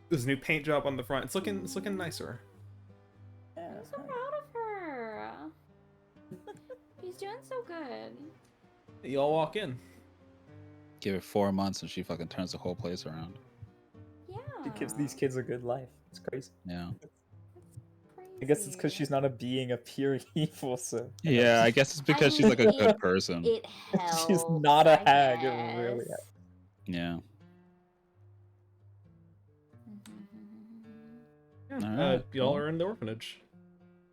There's a new paint job on the front. It's looking nicer. Yeah. I'm so proud of her. She's doing so good. Y'all walk in. Give it 4 months, and she fucking turns the whole place around. Yeah. She gives these kids a good life. It's crazy. Yeah. I guess it's because she's not a being of pure evil, so Yeah, I guess it's because she's like a good person. It helps. she's not a I hag. It really guess. Yeah. Y'all cool. are in the orphanage.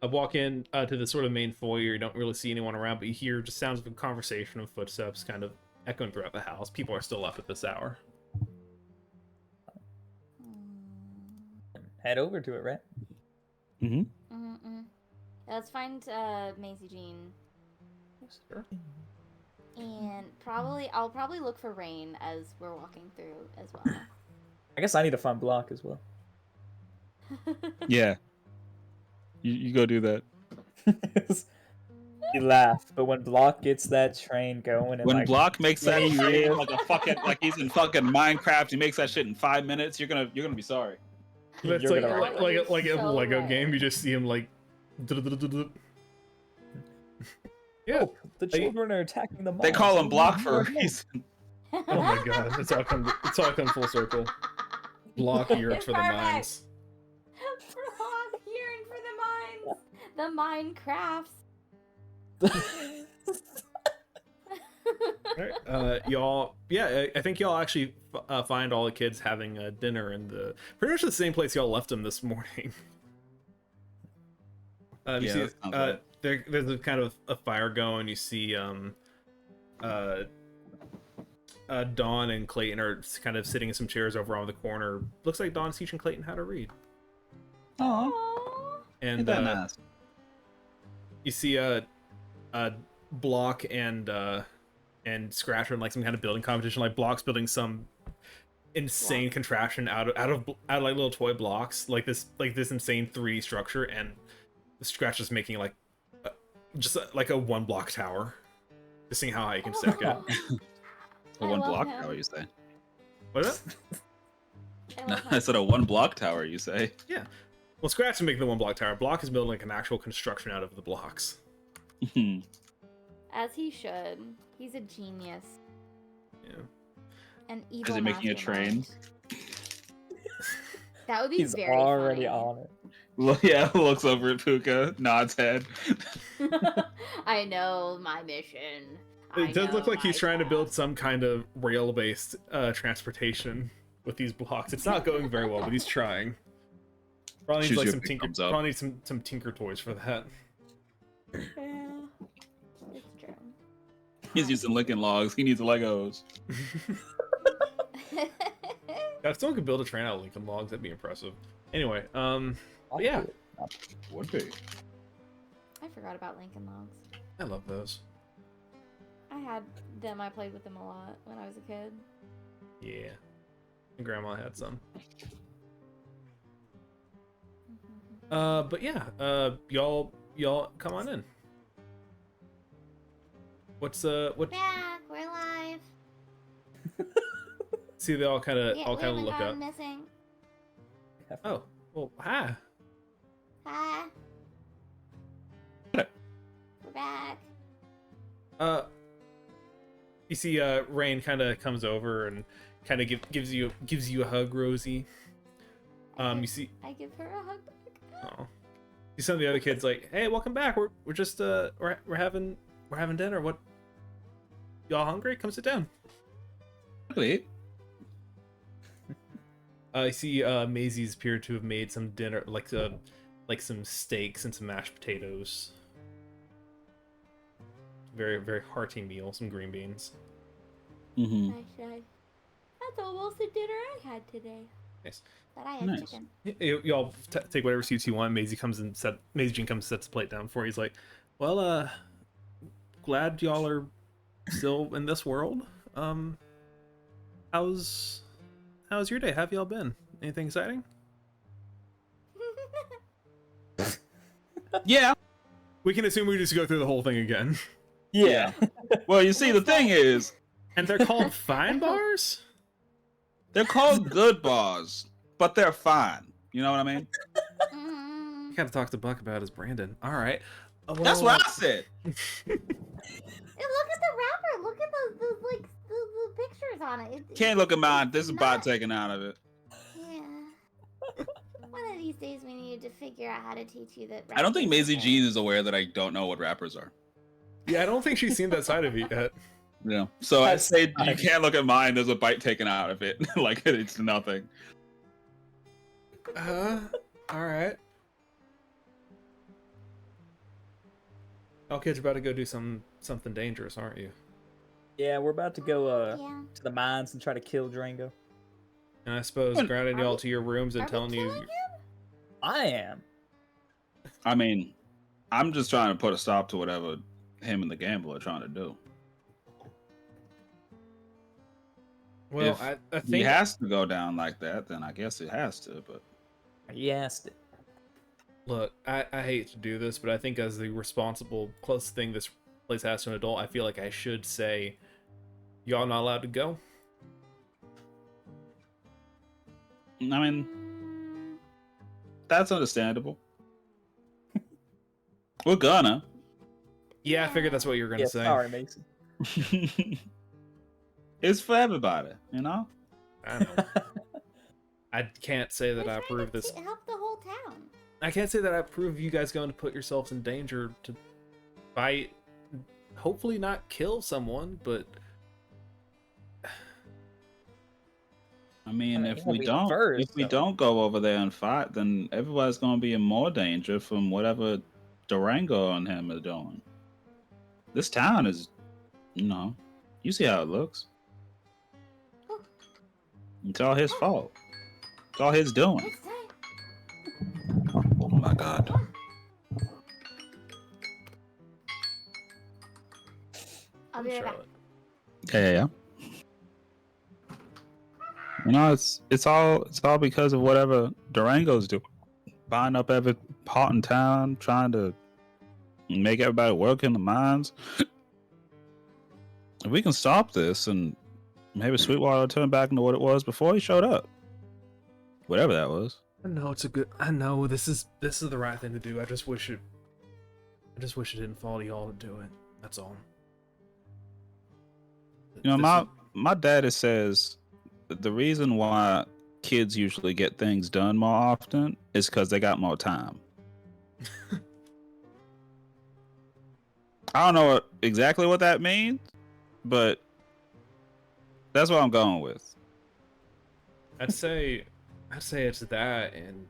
I walk in to the sort of main foyer. You don't really see anyone around, but you hear just sounds of a conversation of footsteps kind of echoing throughout the house. People are still up at this hour. head over to it, right? Mm-hmm. Let's find Maisie Jean, Sure. and I'll probably look for Rain as we're walking through as well. I guess I need to find Block as well. Yeah. You go do that. You laugh, but when Block gets that train going, and When like, Block makes that Yeah. train like a fucking like he's in fucking Minecraft, he makes that shit in 5 minutes. You're gonna be sorry. It's You're like gonna like, like- like a So Lego right. game. You just see him like. Yeah. oh, the children are attacking the mom. They call him Block for a reason. Oh my god, it's all come full circle. Block yearned for the Perfect. mines. Block yearn for the mines. The mine crafts. Alright, y'all. Yeah, I think y'all actually find all the kids having dinner in the pretty much the same place y'all left them this morning. You Yeah, see, that sounds right. there's a kind of a fire going. You see, Dawn and Clayton are kind of sitting in some chairs over on the corner. Looks like Dawn's teaching Clayton how to read. Aw, Aww. And ain't that nice? you see Block and Scratch are in like some kind of building competition. Like Block's building some insane contraption out of like little toy blocks, like this insane 3D structure, and Scratch is making like like a 1-block tower. Just seeing how high you can stack it. A I 1 love block him. tower, you say? What is that? I love I him. said a 1 block tower, you say? Yeah. Well, Scratch is making the 1-block tower. Block is building like an actual construction out of the blocks. As he should. He's a genius. Yeah. An evil Is he making a train? mastermind. That would be He's very already funny. on it. Well, yeah, looks over at Puka, nods head. I know my mission. It does look like he's trying to build task. some kind of rail-based transportation with these blocks. It's not going very well, but he's trying. Probably needs Choose like your some big tinker. thumbs up. Probably needs some tinker toys for that. Yeah, it's true. He's using Lincoln logs. He needs Legos. If someone could build a train out of Lincoln logs, that'd be impressive. Anyway, yeah, Would be. I forgot about Lincoln Logs. I love those. I had them. I played with them a lot when I was a kid. Yeah, and Grandma had some. But yeah, y'all come on in. What? Back, we're live. See, they all kind of Yeah, all we kind of haven't look gone up. missing. Oh, well, hi. Hi. We're back. You see, Rain kind of comes over and kind of gives you a hug, Rosie. You see, I give her a hug back. oh, see some of the other kids like, hey, welcome back. We're just we're having dinner. What? Y'all hungry? Come sit down. Wait. I see Maisie's appear to have made some dinner, like some steaks and some mashed potatoes. Very, very hearty meal. Some green beans. Mm-hmm. Nice. That's almost the dinner I had today. Nice. But I had Nice. chicken. Y'all take whatever seats you want. Maisie Jean comes and sets the plate down for you. He's like, well, glad y'all are still in this world. How's your day? How have y'all been? Anything exciting? Yeah. We can assume we just go through the whole thing again. Yeah. Well, you see, the thing is, And they're called fine bars? they're called good bars, but they're fine. You know what I mean? Mm. I gotta talk to Buck about his Brandon. All right. That's what I said. And look at the wrapper. Look at the pictures on it. Can't look at mine. There's a bite Not- taken out of it. Yeah. One of these days we need to figure out how to teach you that. I don't think wrappers Maisie are good. Jean is aware that I don't know what rappers are. Yeah, I don't think she's seen that side of you yet. Yeah. So I That's say you fine. can't look at mine. There's a bite taken out of it. Like it's nothing. All right. Oh, kids are about to go do something dangerous, aren't you? Yeah, we're about to go Yeah. to the mines and try to kill Drango. And I suppose Well, grounding are y'all we- to your rooms and Are we telling you. killing him? I am. I mean, I'm just trying to put a stop to whatever him and the gambler are trying to do. Well, If I He think has to go down like that, then I guess it has to. But He asked it. look, I hate to do this, but I think as the responsible, closest thing this place has to an adult, I feel like I should say, y'all not allowed to go. I mean, Mm, that's understandable. We're gonna. Yeah, I figured that's what you were gonna Yeah, say. sorry, Mason. It's for everybody, you know. I know. I I can't say that We're I trying approve to this. help the whole town. I can't say that I approve you guys going to put yourselves in danger to fight, hopefully not kill someone, but I mean, I if mean, we we don't, first, if we so- don't go over there and fight, then everybody's gonna be in more danger from whatever Durango and him are doing. This town is, you see how it looks. It's all his fault. It's all his doing. It's time. Oh my god. I'll be right back. Yeah. It's all because of whatever Durango's doing. Buying up every pot in town, trying to make everybody work in the mines. If we can stop this, and maybe Sweetwater will turn back into what it was before he showed up. Whatever that was. I know this is the right thing to do. I just wish it didn't fall to y'all to do it. That's all. My daddy says the reason why kids usually get things done more often is because they got more time. I don't know exactly what that means, but that's what I'm going with. I'd say it's that, and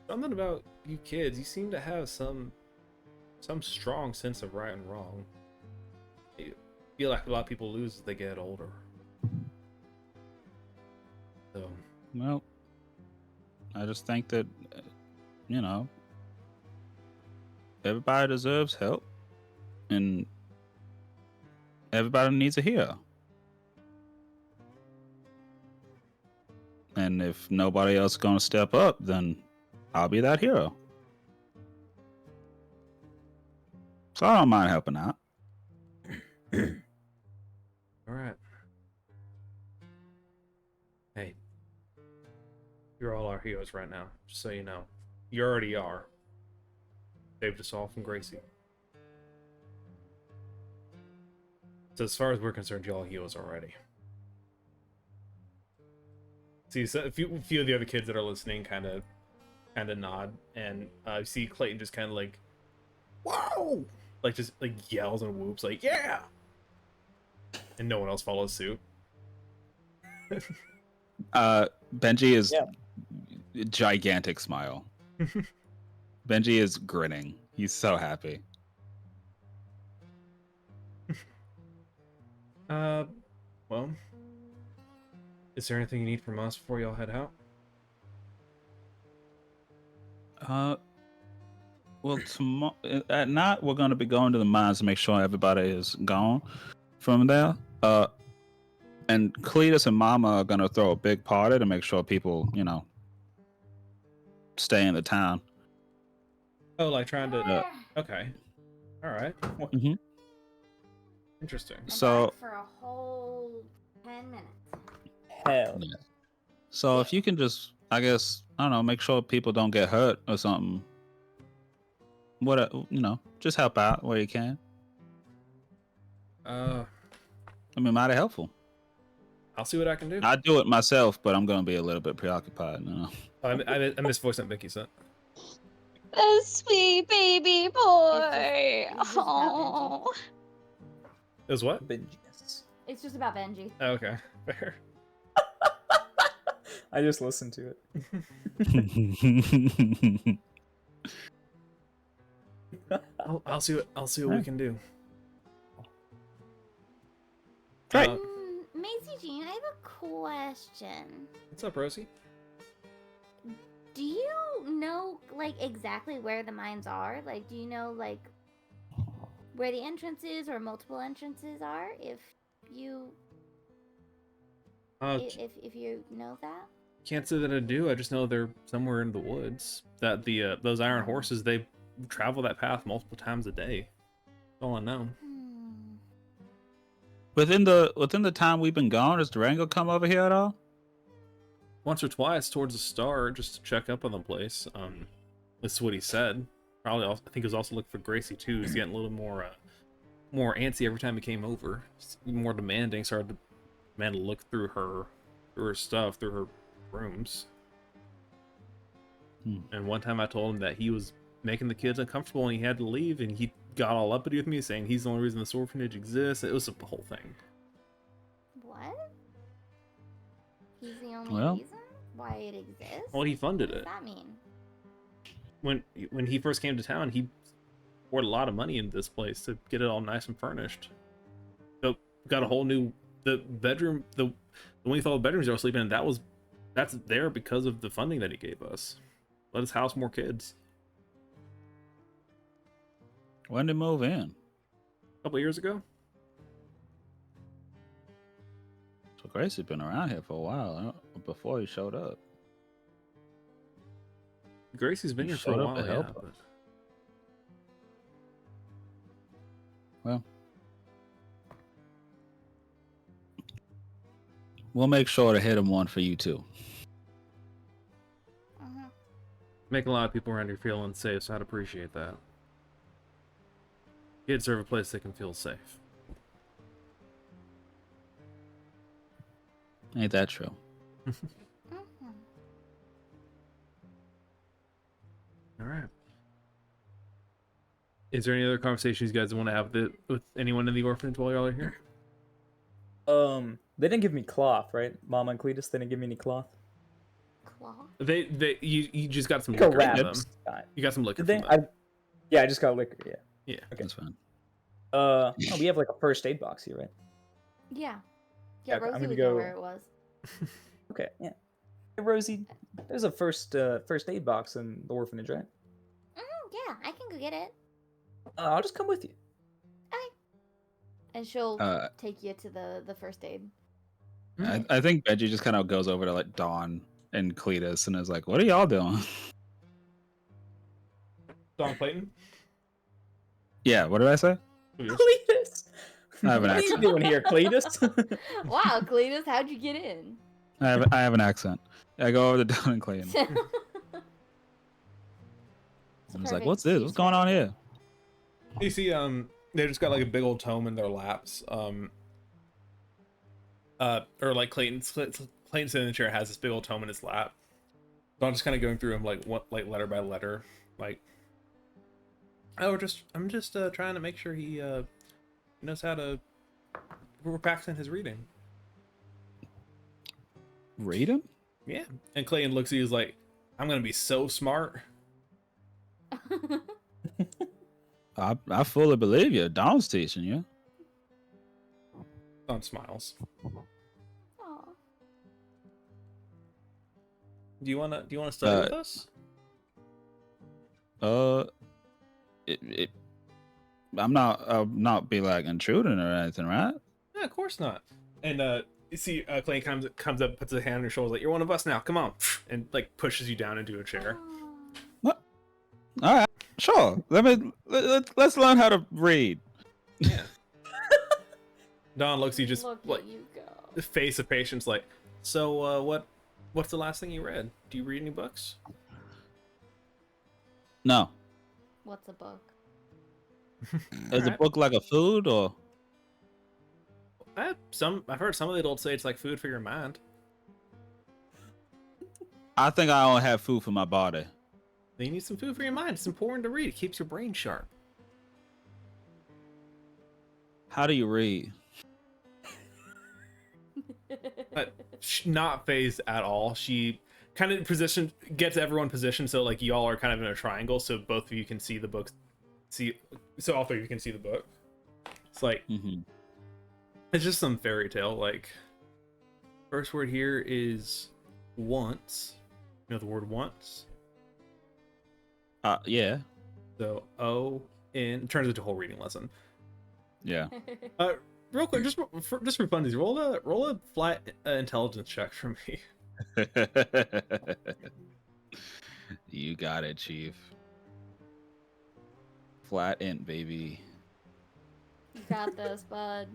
something about you kids. You seem to have some strong sense of right and wrong. I feel like a lot of people lose as they get older. So, Well, I just think that, everybody deserves help, and everybody needs a hero. And if nobody else is going to step up, then I'll be that hero. So I don't mind helping out. all right. Hey, you're all our heroes right now. Just so you know, you already are. Saved us all from Gracie. So as far as we're concerned, y'all heroes already. See, so a few of the other kids that are listening kind of nod, and you see Clayton just kind of like, "Whoa!" like just like yells and whoops, like "Yeah!" and no one else follows suit. Benji is Yeah. gigantic smile. Benji is grinning. He's so happy. Well, is there anything you need from us before y'all head out? Well, tomorrow at night we're gonna be going to the mines to make sure everybody is gone from there. And Cletus and Mama are gonna throw a big party to make sure people, stay in the town. Oh, like trying to. Yeah. Okay. All right. Mhm. Interesting. I'm So- back for a whole 10 minutes. Hell. Yeah. So if you can just, I guess, I don't know, make sure people don't get hurt or something. Just help out where you can. Mighty helpful. I'll see what I can do. I do it myself, but I'm gonna be a little bit preoccupied. I miss voice that Vicky sent. The sweet baby boy. It's just about Benji. Oh. It was what? Benjiness. It's just about Benji. Oh, okay, fair. I just listened to it. I'll see what we can do. Right. Maisie Jean, I have a question. What's up, Rosie? Do you know, like, exactly where the mines are? Like, do you know, like, where the entrances or multiple entrances are? If you if you know that? Can't say that I do. I just know they're somewhere in the woods. That those iron horses, they travel that path multiple times a day. That's all I know. Within the time we've been gone, has Durango come over here at all? Once or twice towards the start, just to check up on the place. That's what he said. Probably, I think he was also looking for Gracie too. He's getting a little more antsy every time he came over. More demanding. Started to demand to look through her stuff, through her rooms. Hmm. And one time I told him that he was making the kids uncomfortable and he had to leave, and he got all uppity with me saying he's the only reason this orphanage exists. It was a whole thing. What? He's the only Well. reason why it exists? Well, he funded What does it. that mean? When he first came to town, he poured a lot of money into this place to get it all nice and furnished. So got a whole new bedroom, the one with all the bedrooms y'all sleeping in. That's there because of the funding that he gave us. Let us house more kids. When did he move in? A couple years ago. So Gracie's been around here for a while before he showed up. Gracie's been He here for a showed up while. to help Yeah, us. but Well, we'll make sure to hit him one for you too. Mhm. making a lot of people around here feel unsafe, so I'd appreciate that. Kids deserve a place they can feel safe. Ain't that true? Mhm. All right. Is there any other conversations you guys want to have with anyone in the orphanage while y'all are here? They didn't give me cloth, right? Mama and Cletus, they didn't give me any cloth. Claw? You just got some Like a liquor wrap. from them. You got some liquor Did from they? them. Yeah, I just got liquor. Yeah. Yeah. Okay. That's fine. Oh, we have like a first aid box here, right? Yeah. Yeah, Yeah, I'm Rosie gonna would go- know where it was. Okay. Yeah. Hey, Rosie, there's a first aid box in the orphanage, right? Yeah, I can go get it. I'll just come with you. And she'll Uh, take you to the first aid. I think Benji just kind of goes over to like Dawn and Cletus and is like, "What are y'all doing?" Don Clayton? Yeah. What did I say? Cletus. I have an What are you accent. doing here, Cletus? Wow, Cletus, how'd you get in? I have an accent. I go over to Dawn and Clayton. It's a I was like, perfect "What's this? excuse What's for going on everything. here?" You see, they just got like a big old tome in their laps. Or like Clayton's sitting in the chair has this big old tome in his lap. So I'm just kind of going through them like letter by letter, like. Oh, I'm just trying to make sure he knows how to. We're practicing his reading. Read him? Yeah, and Clayton looks at you, he's like, "I'm gonna be so smart." I fully believe you. Dawn's teaching you. Don smiles. Aw. Do you wanna study with us? I'm not be like intruding or anything, right? Yeah, of course not. And you see, Clayton comes up, puts his hand on your shoulder, like, "You're one of us now. Come on," and like pushes you down into a chair. Aw. All right, sure. Let's learn how to read. Yeah. Don looks at you, just Look like at you go. the face of patience, like, "So, what's the last thing you read? Do you read any books?" No, What's a book? is the Alright. book like a food or? I've heard some of the adults say it's like food for your mind. I think I only have food for my body. Then you need some food for your mind. It's important to read. It keeps your brain sharp. How do you read? But not phased at all. She kind of gets everyone positioned so like y'all are kind of in a triangle, so both of you can see the books. So all three of you can see the book. It's like Mm-hmm. it's just some fairy tale. Like, first word here is once. You know the word once? Yeah, So O-N turns into a whole reading lesson. yeah. Real quick, just for funsies, roll a flat intelligence check for me. You got it, Chief. Flat int, baby. You got this, bud.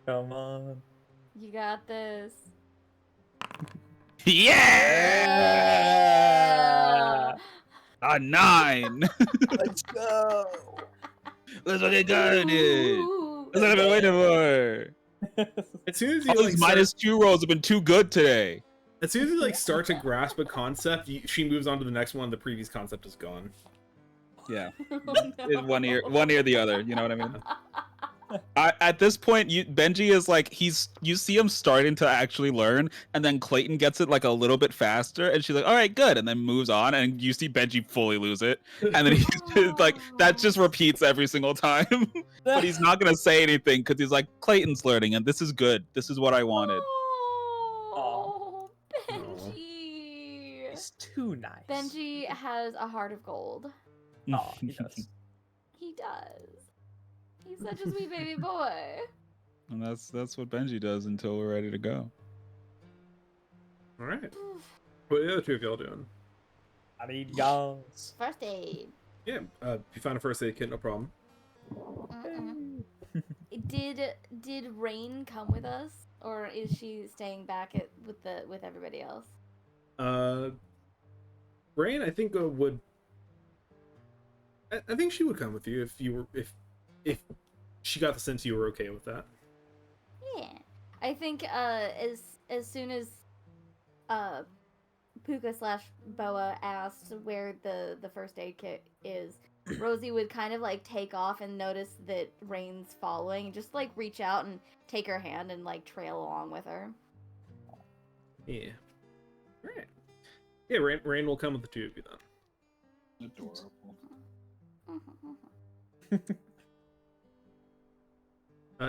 Come on. You got this. Yeah! A 9. Let's go. Let's get going. Ooh. That's what I've been waiting for. As soon as you All like, these start- -2 rolls have been too good today. As soon as you like start to grasp a concept, she moves on to the next one. The previous concept is gone. Yeah. Oh, It's one ear no. the other, you know what I mean? At this point, Benji is like you see him starting to actually learn, and then Clayton gets it like a little bit faster, and she's like, "All right, good," and then moves on, and you see Benji fully lose it, and then he's just, like that just repeats every single time, but he's not gonna say anything because he's like Clayton's learning, and this is good. This is what I wanted. Oh, Aw. Benji. He's too nice. Benji has a heart of gold. Oh, he does. He does. He's such a sweet baby boy. And that's what Benji does until we're ready to go. All right. What are the other two of y'all doing? I need guns. First aid. Yeah. You found a first aid kit, no problem. Mm-mm. Did Rain come with us, or is she staying back with everybody else? Rain, I think would. I think she would come with you if she got the sense you were okay with that. Yeah, I think as soon as Puka / Boa asked where the first aid kit is, Rosie would kind of like take off and notice that Rain's following, and just like reach out and take her hand and like trail along with her. Yeah. All right. Yeah, Rain will come with the two of you then. Adorable.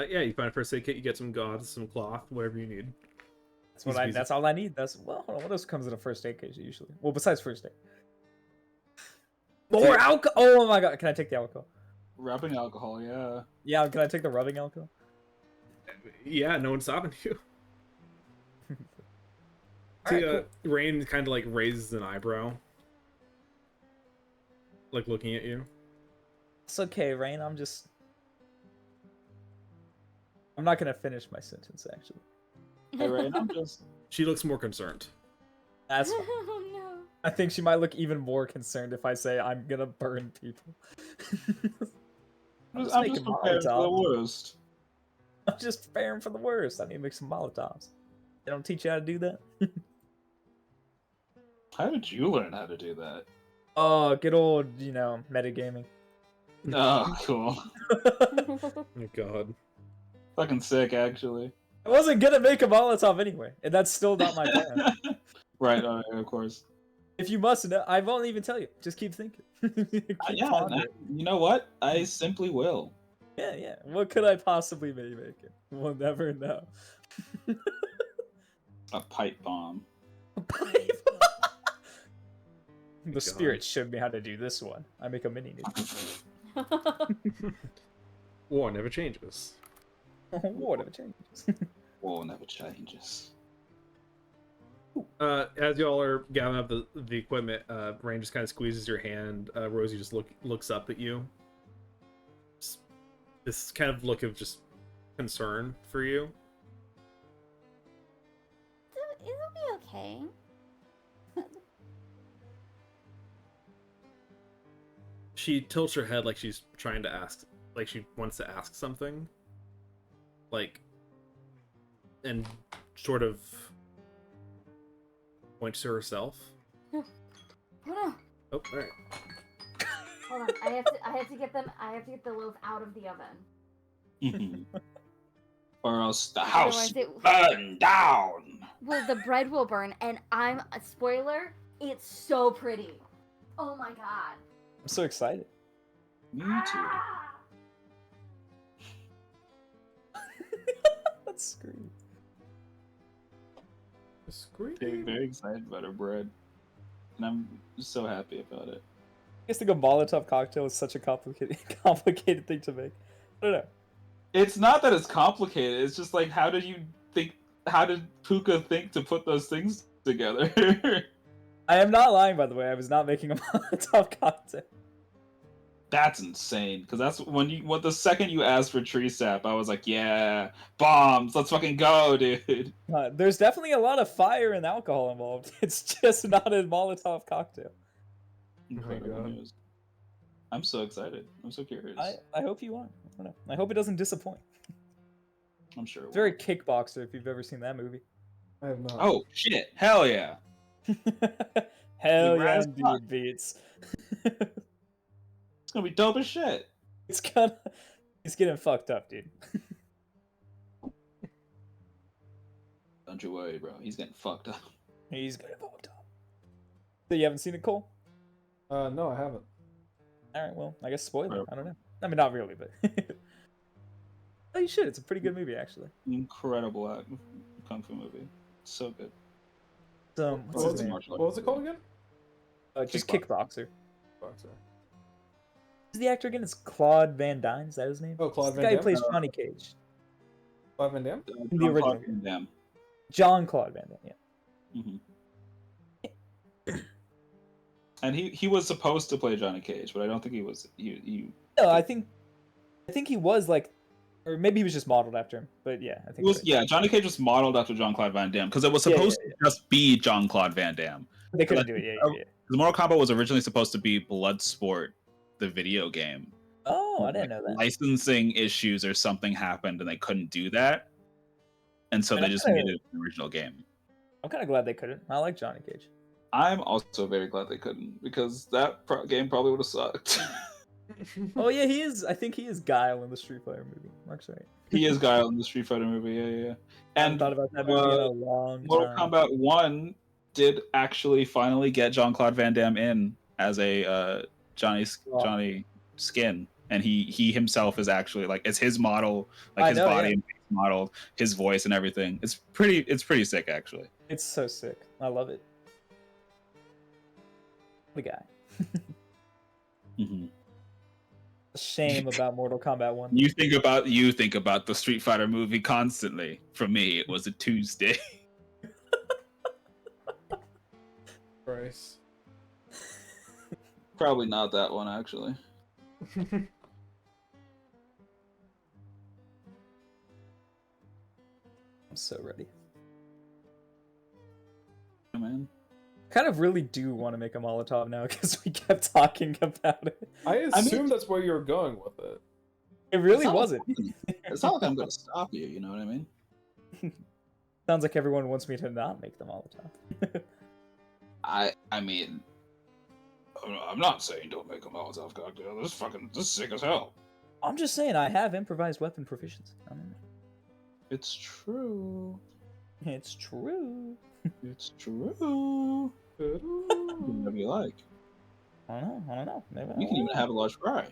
Yeah, you find a first aid kit. You get some gauze, some cloth, whatever you need. That's all I need. Hold on, what else comes in a first aid case usually? Well, besides first aid. More alcohol. Oh my god, can I take the alcohol? Rubbing alcohol, yeah. Yeah, can I take the rubbing alcohol? Yeah, no one's stopping you. Alright, See, Rain kind of like raises an eyebrow, like looking at you. It's okay, Rain. I'm not gonna finish my sentence actually. Hey, Rain, I'm just. She looks more concerned. That's fine. Oh no. I think she might look even more concerned if I say I'm gonna burn people. I'm just just making prepared for the Molotov. worst. I'm just preparing for the worst. I need to make some Molotovs. They don't teach you how to do that? How did you learn how to do that? Oh, good old, metagaming. Oh, cool. Oh my god. Fucking sick, actually. I wasn't gonna make a Molotov anyway, and that's still not my plan. Right, of course. If you must know, I won't even tell you. Just keep thinking. Keep pondering. You know what? I simply will. Yeah. What could I possibly be making? We'll never know. A pipe bomb. The spirit showed me how to do this one. I make a mini nuke. War never changes. War never changes. War never changes. As y'all are gathering up the equipment, Rain just kind of squeezes your hand. Rosie just looks up at you. This kind of look of just concern for you. It'll be okay. She tilts her head like she's trying to ask, like she wants to ask something. And sort of points to herself. Hold on. Oh, all right. Hold on. I have to get the loaf out of the oven. Or else the house Otherwise it- burn down. Well, the bread will burn, and I'm a spoiler. It's so pretty. Oh my god. I'm so excited. Me too. Ah! That's scream. Very, very excited about her bread. And I'm so happy about it. I just think a Molotov cocktail is such a complicated thing to make. I don't know. It's not that it's complicated, it's just like how did Puka think to put those things together? I am not lying, by the way. I was not making a Molotov cocktail. That's insane. Because that's when the second you asked for tree sap, I was like, yeah, bombs, let's fucking go, dude. There's definitely a lot of fire and alcohol involved. It's just not a Molotov cocktail. Incredible news. I'm so excited. I'm so curious. I hope you are. I don't know. I hope it doesn't disappoint. I'm sure. It's very Kickboxer if you've ever seen that movie. I have not. Oh shit! Hell yeah! Hell Like, yeah, as fuck. indeed, beats. It's gonna be dope as shit. He's getting fucked up, dude. Don't you worry, bro. He's getting fucked up. He's getting fucked up. So you haven't seen it, Cole? No, I haven't. All right, well, I guess spoiler. Bro. I don't know. I mean, not really, but oh, you should. It's a pretty good movie, actually. Incredible kung fu movie. So good. What's his name? What was it called again? Just Kickboxer. Kickboxer. Boxer. Who's the actor again? It's Claude Van Damme. Is that his name? Oh, Claude It's the Van guy who Damme? plays Johnny Cage. Claude Van Damme? In the original. Damn. John Claude Van Damme. Yeah. And he was supposed to play Johnny Cage, but I don't think he was. No, I think he was like, or maybe he was just modeled after him. But yeah, I think It was, right. yeah, Johnny Cage was modeled after Jean-Claude Van Damme because it was supposed to just be Jean-Claude Van Damme. They couldn't do it. Yeah. Because Mortal Kombat was originally supposed to be Bloodsport, the video game. Oh, I didn't know that. Licensing issues or something happened and they couldn't do that, and so And they I'm just kinda- made it an original game. I'm kind of glad they couldn't. I like Johnny Cage. I'm also very glad they couldn't because that game probably would have sucked. Oh yeah, he is. I think he is Guile in the Street Fighter movie. Mark's right. He is Guile in the Street Fighter movie, yeah. I haven't And thought about that movie in a long Mortal time. Kombat 1 did actually finally get Jean-Claude Van Damme in as a Johnny skin, and he himself is actually like it's his model, like his body and face modeled, his voice and everything. It's pretty sick actually. It's so sick. I love it. The guy. Mm-hmm. Shame about Mortal Kombat 1. You think about the Street Fighter movie constantly. For me, it was a Tuesday. Christ. Probably not that one actually. I'm so ready. Oh, man. Kind of really do want to make a Molotov now because we kept talking about it. I assume that's where you were going with it. It really It's not wasn't. It's not like I'm gonna stop you. You know what I mean? Sounds like everyone wants me to not make the Molotov. I mean, I'm not saying don't make a Molotov cocktail. This is sick as hell. I'm just saying I have improvised weapon proficiency. I don't know. It's true. It's true. It's true. Whatever you like. I don't know. Maybe You can even have a large fry.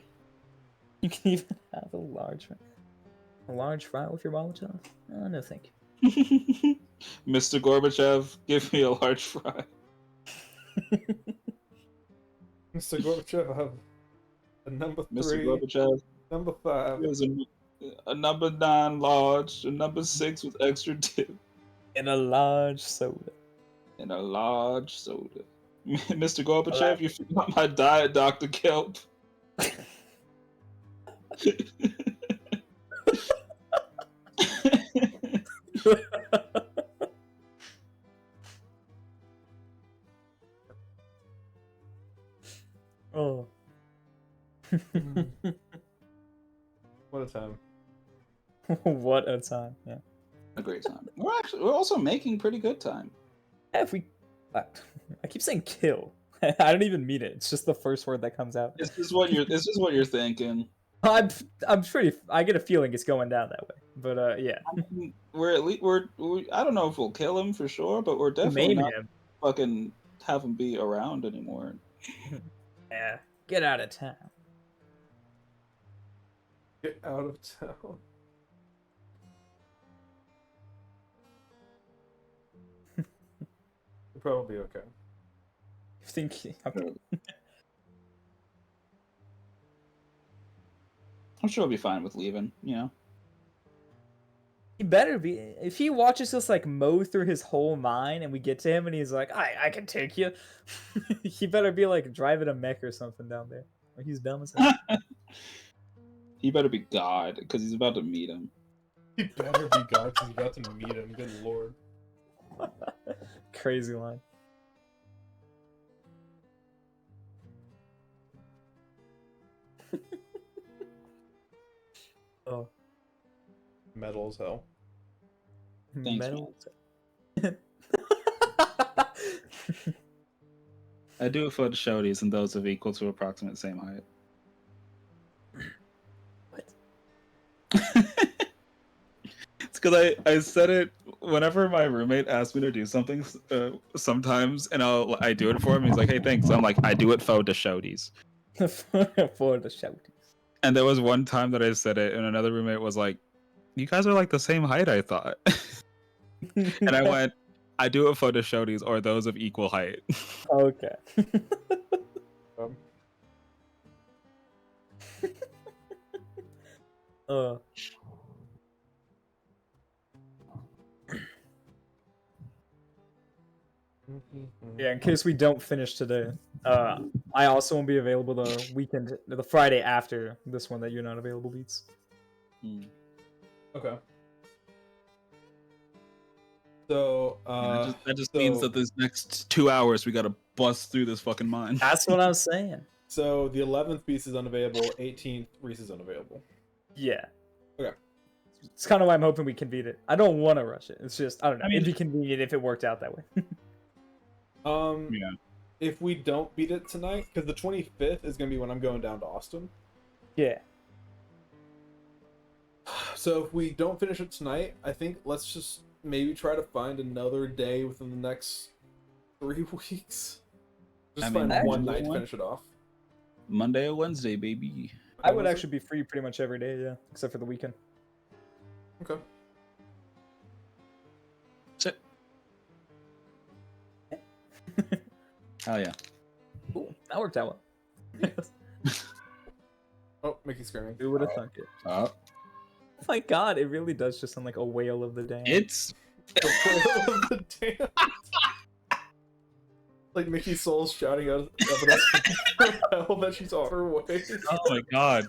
You can even have a large fry with your Molotov. No, thank you. Mr. Gorbachev, give me a large fry. Mr. Gorbachev, I have a number 3, Mr. Gorbachev, number 5. there's a number 9 large, a number 6 with extra dip, In a large soda. and a large soda. Mr. Gorbachev, you forgot my diet, Dr. Kelp. Oh. What a time. What a time. Yeah. A great time. We're also making pretty good time. If we I keep saying kill. I don't even mean it. It's just the first word that comes out. This is what you're thinking. I'm pretty. I get a feeling it's going down that way. But yeah. I mean, we're at least I don't know if we'll kill him for sure, but we're definitely Maim not him. fucking have him be around anymore. Yeah. Get out of town. Get out of town. You'll probably be okay. You think? Okay. I'm sure he'll be fine with leaving. You know. He better be. If he watches us like mow through his whole mine, and we get to him, and he's like, "I can take you," he better be like driving a mech or something down there. Like he's dumb as hell. He better be God, because he's about to meet him. He better be God because he's about to meet him. Good lord. Crazy line. Oh, Metal as hell. Thanks, metal. I do it for the shorties and those of equal to approximate same height. What? It's because I said it whenever my roommate asks me to do something sometimes, and I do it for him. He's like, "Hey, thanks." I'm like, "I do it for the shorties." For the shouties. And there was one time that I said it, and another roommate was like, "You guys are like the same height, I thought." And I went, "I do it for the shorties or those of equal height." Okay. uh, yeah, in case we don't finish today, I also won't be available the Friday after this one that you're not available, Beats. Okay. So that just means that this next 2 hours we gotta bust through this fucking mine. That's what I'm saying. So the 11th piece is unavailable. 18th Reese is unavailable. Yeah. Okay. It's kind of why I'm hoping we can beat it. I don't want to rush it. It's just I don't know. I mean- It'd be convenient if it worked out that way. Yeah. If we don't beat it tonight, because the 25th is gonna be when I'm going down to Austin. Yeah. So if we don't finish it tonight, I think let's just maybe try to find another day within the next 3 weeks. Just I mean, find one actually, night to finish it off. Monday or Wednesday, baby. I would actually be free pretty much every day, yeah, except for the weekend. Okay. Sit. Hell yeah. Cool. That worked out well. Oh, Mickey's screaming. Who would have thunk it? Oh my god, it really does just sound like a whale of the dam. It's The damn. Like Mickey's soul's shouting out of hell that she's on her way. oh my god.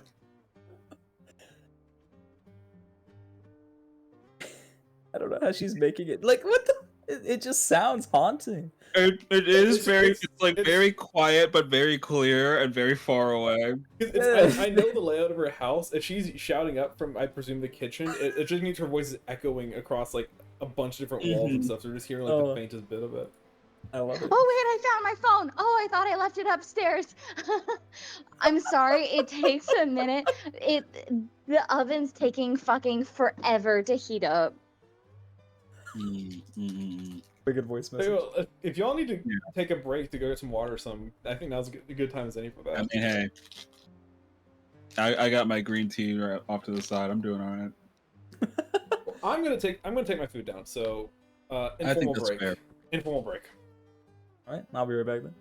I don't know how she's making it. Like, what the? It just sounds haunting. It is very it's very quiet but very clear and very far away. I know the layout of her house. If she's shouting up from, I presume, the kitchen, it just means her voice is echoing across like a bunch of different walls and stuff. So we're just hearing like the faintest bit of it. I love it. Oh wait, I found my phone. Oh, I thought I left it upstairs. I'm sorry, it takes a minute. The oven's taking fucking forever to heat up. A good voice Hey, message. well, if y'all need to take a break to go get some water or something, I think now's a good time as any for that. I mean, hey, I got my green tea right off to the side. I'm doing all right. Well, I'm gonna take my food down. So, I think informal that's break. fair. Informal break. All right, I'll be right back then.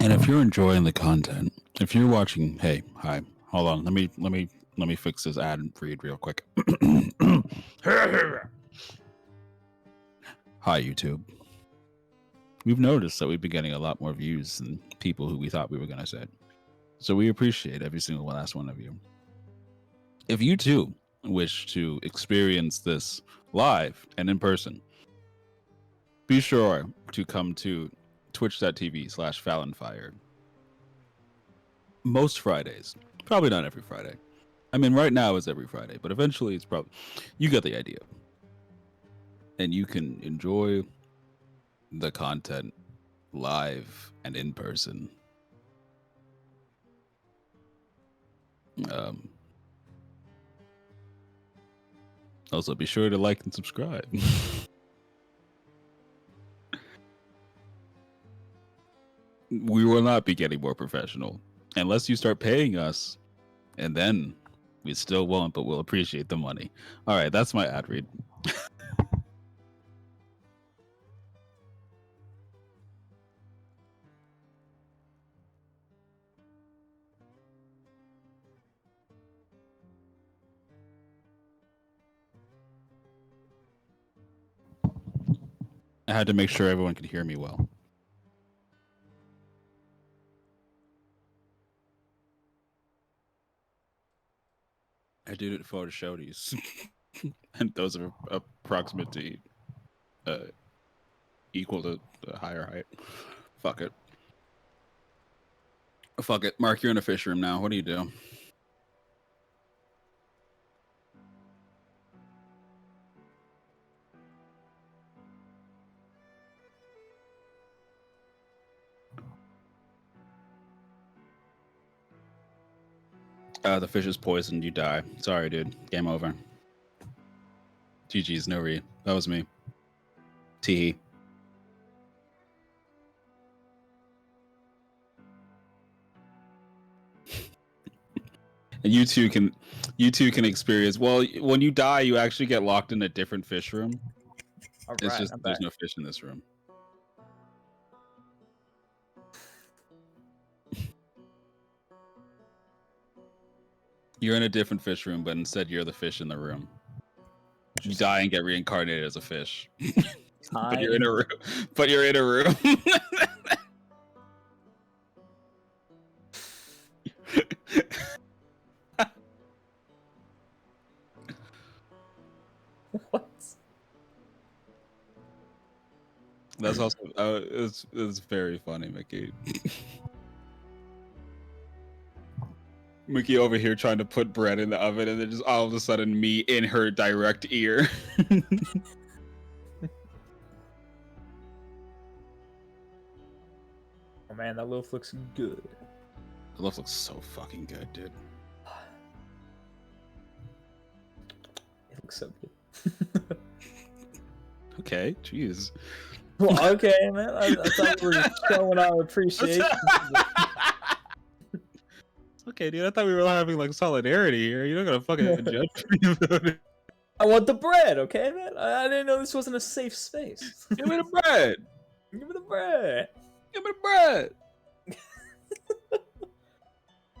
And if you're enjoying the content, if you're watching, hey, hi, hold on, let me fix this ad read real quick. Hi, YouTube. We've noticed that we've been getting a lot more views than people who we thought we were going to say. So we appreciate every single last one of you. If you too wish to experience this live and in person, be sure to come to twitch.tv/FallonFire most Fridays. Probably not every Friday. I mean, right now is every Friday, but eventually it's probably... You get the idea. And you can enjoy the content live and in person. Also, be sure to like and subscribe. We will not be getting more professional unless you start paying us, and then we still won't, but we'll appreciate the money. All right, that's my ad read. I had to make sure everyone could hear me well. I did it for the shouties. And those are approximate to equal to the higher height. Fuck it. Fuck it. Mark, you're in a fish room now. What do you do? The fish is poisoned. You die. Sorry, dude. Game over. GG's. No read. That was me. Tee. And you two can experience. Well, when you die, you actually get locked in a different fish room. All It's right, just I'm there's back. no fish in this room. You're in a different fish room, but instead you're the fish in the room. You die and get reincarnated as a fish. But you're in a room. But you're in a room. What? That's also it's very funny, Mickey. Mickey over here trying to put bread in the oven, and then just all of a sudden me in her direct ear. Oh man, that loaf looks good. The loaf looks so fucking good, dude. It looks so good. Okay, jeez. Well, okay, man. I thought we were showing our appreciation. Okay, dude. I thought we were having like solidarity here. You're not gonna fucking judge me about it. I want the bread, okay, man? I didn't know this wasn't a safe space. Give me the bread. Give me the bread. Give me the bread.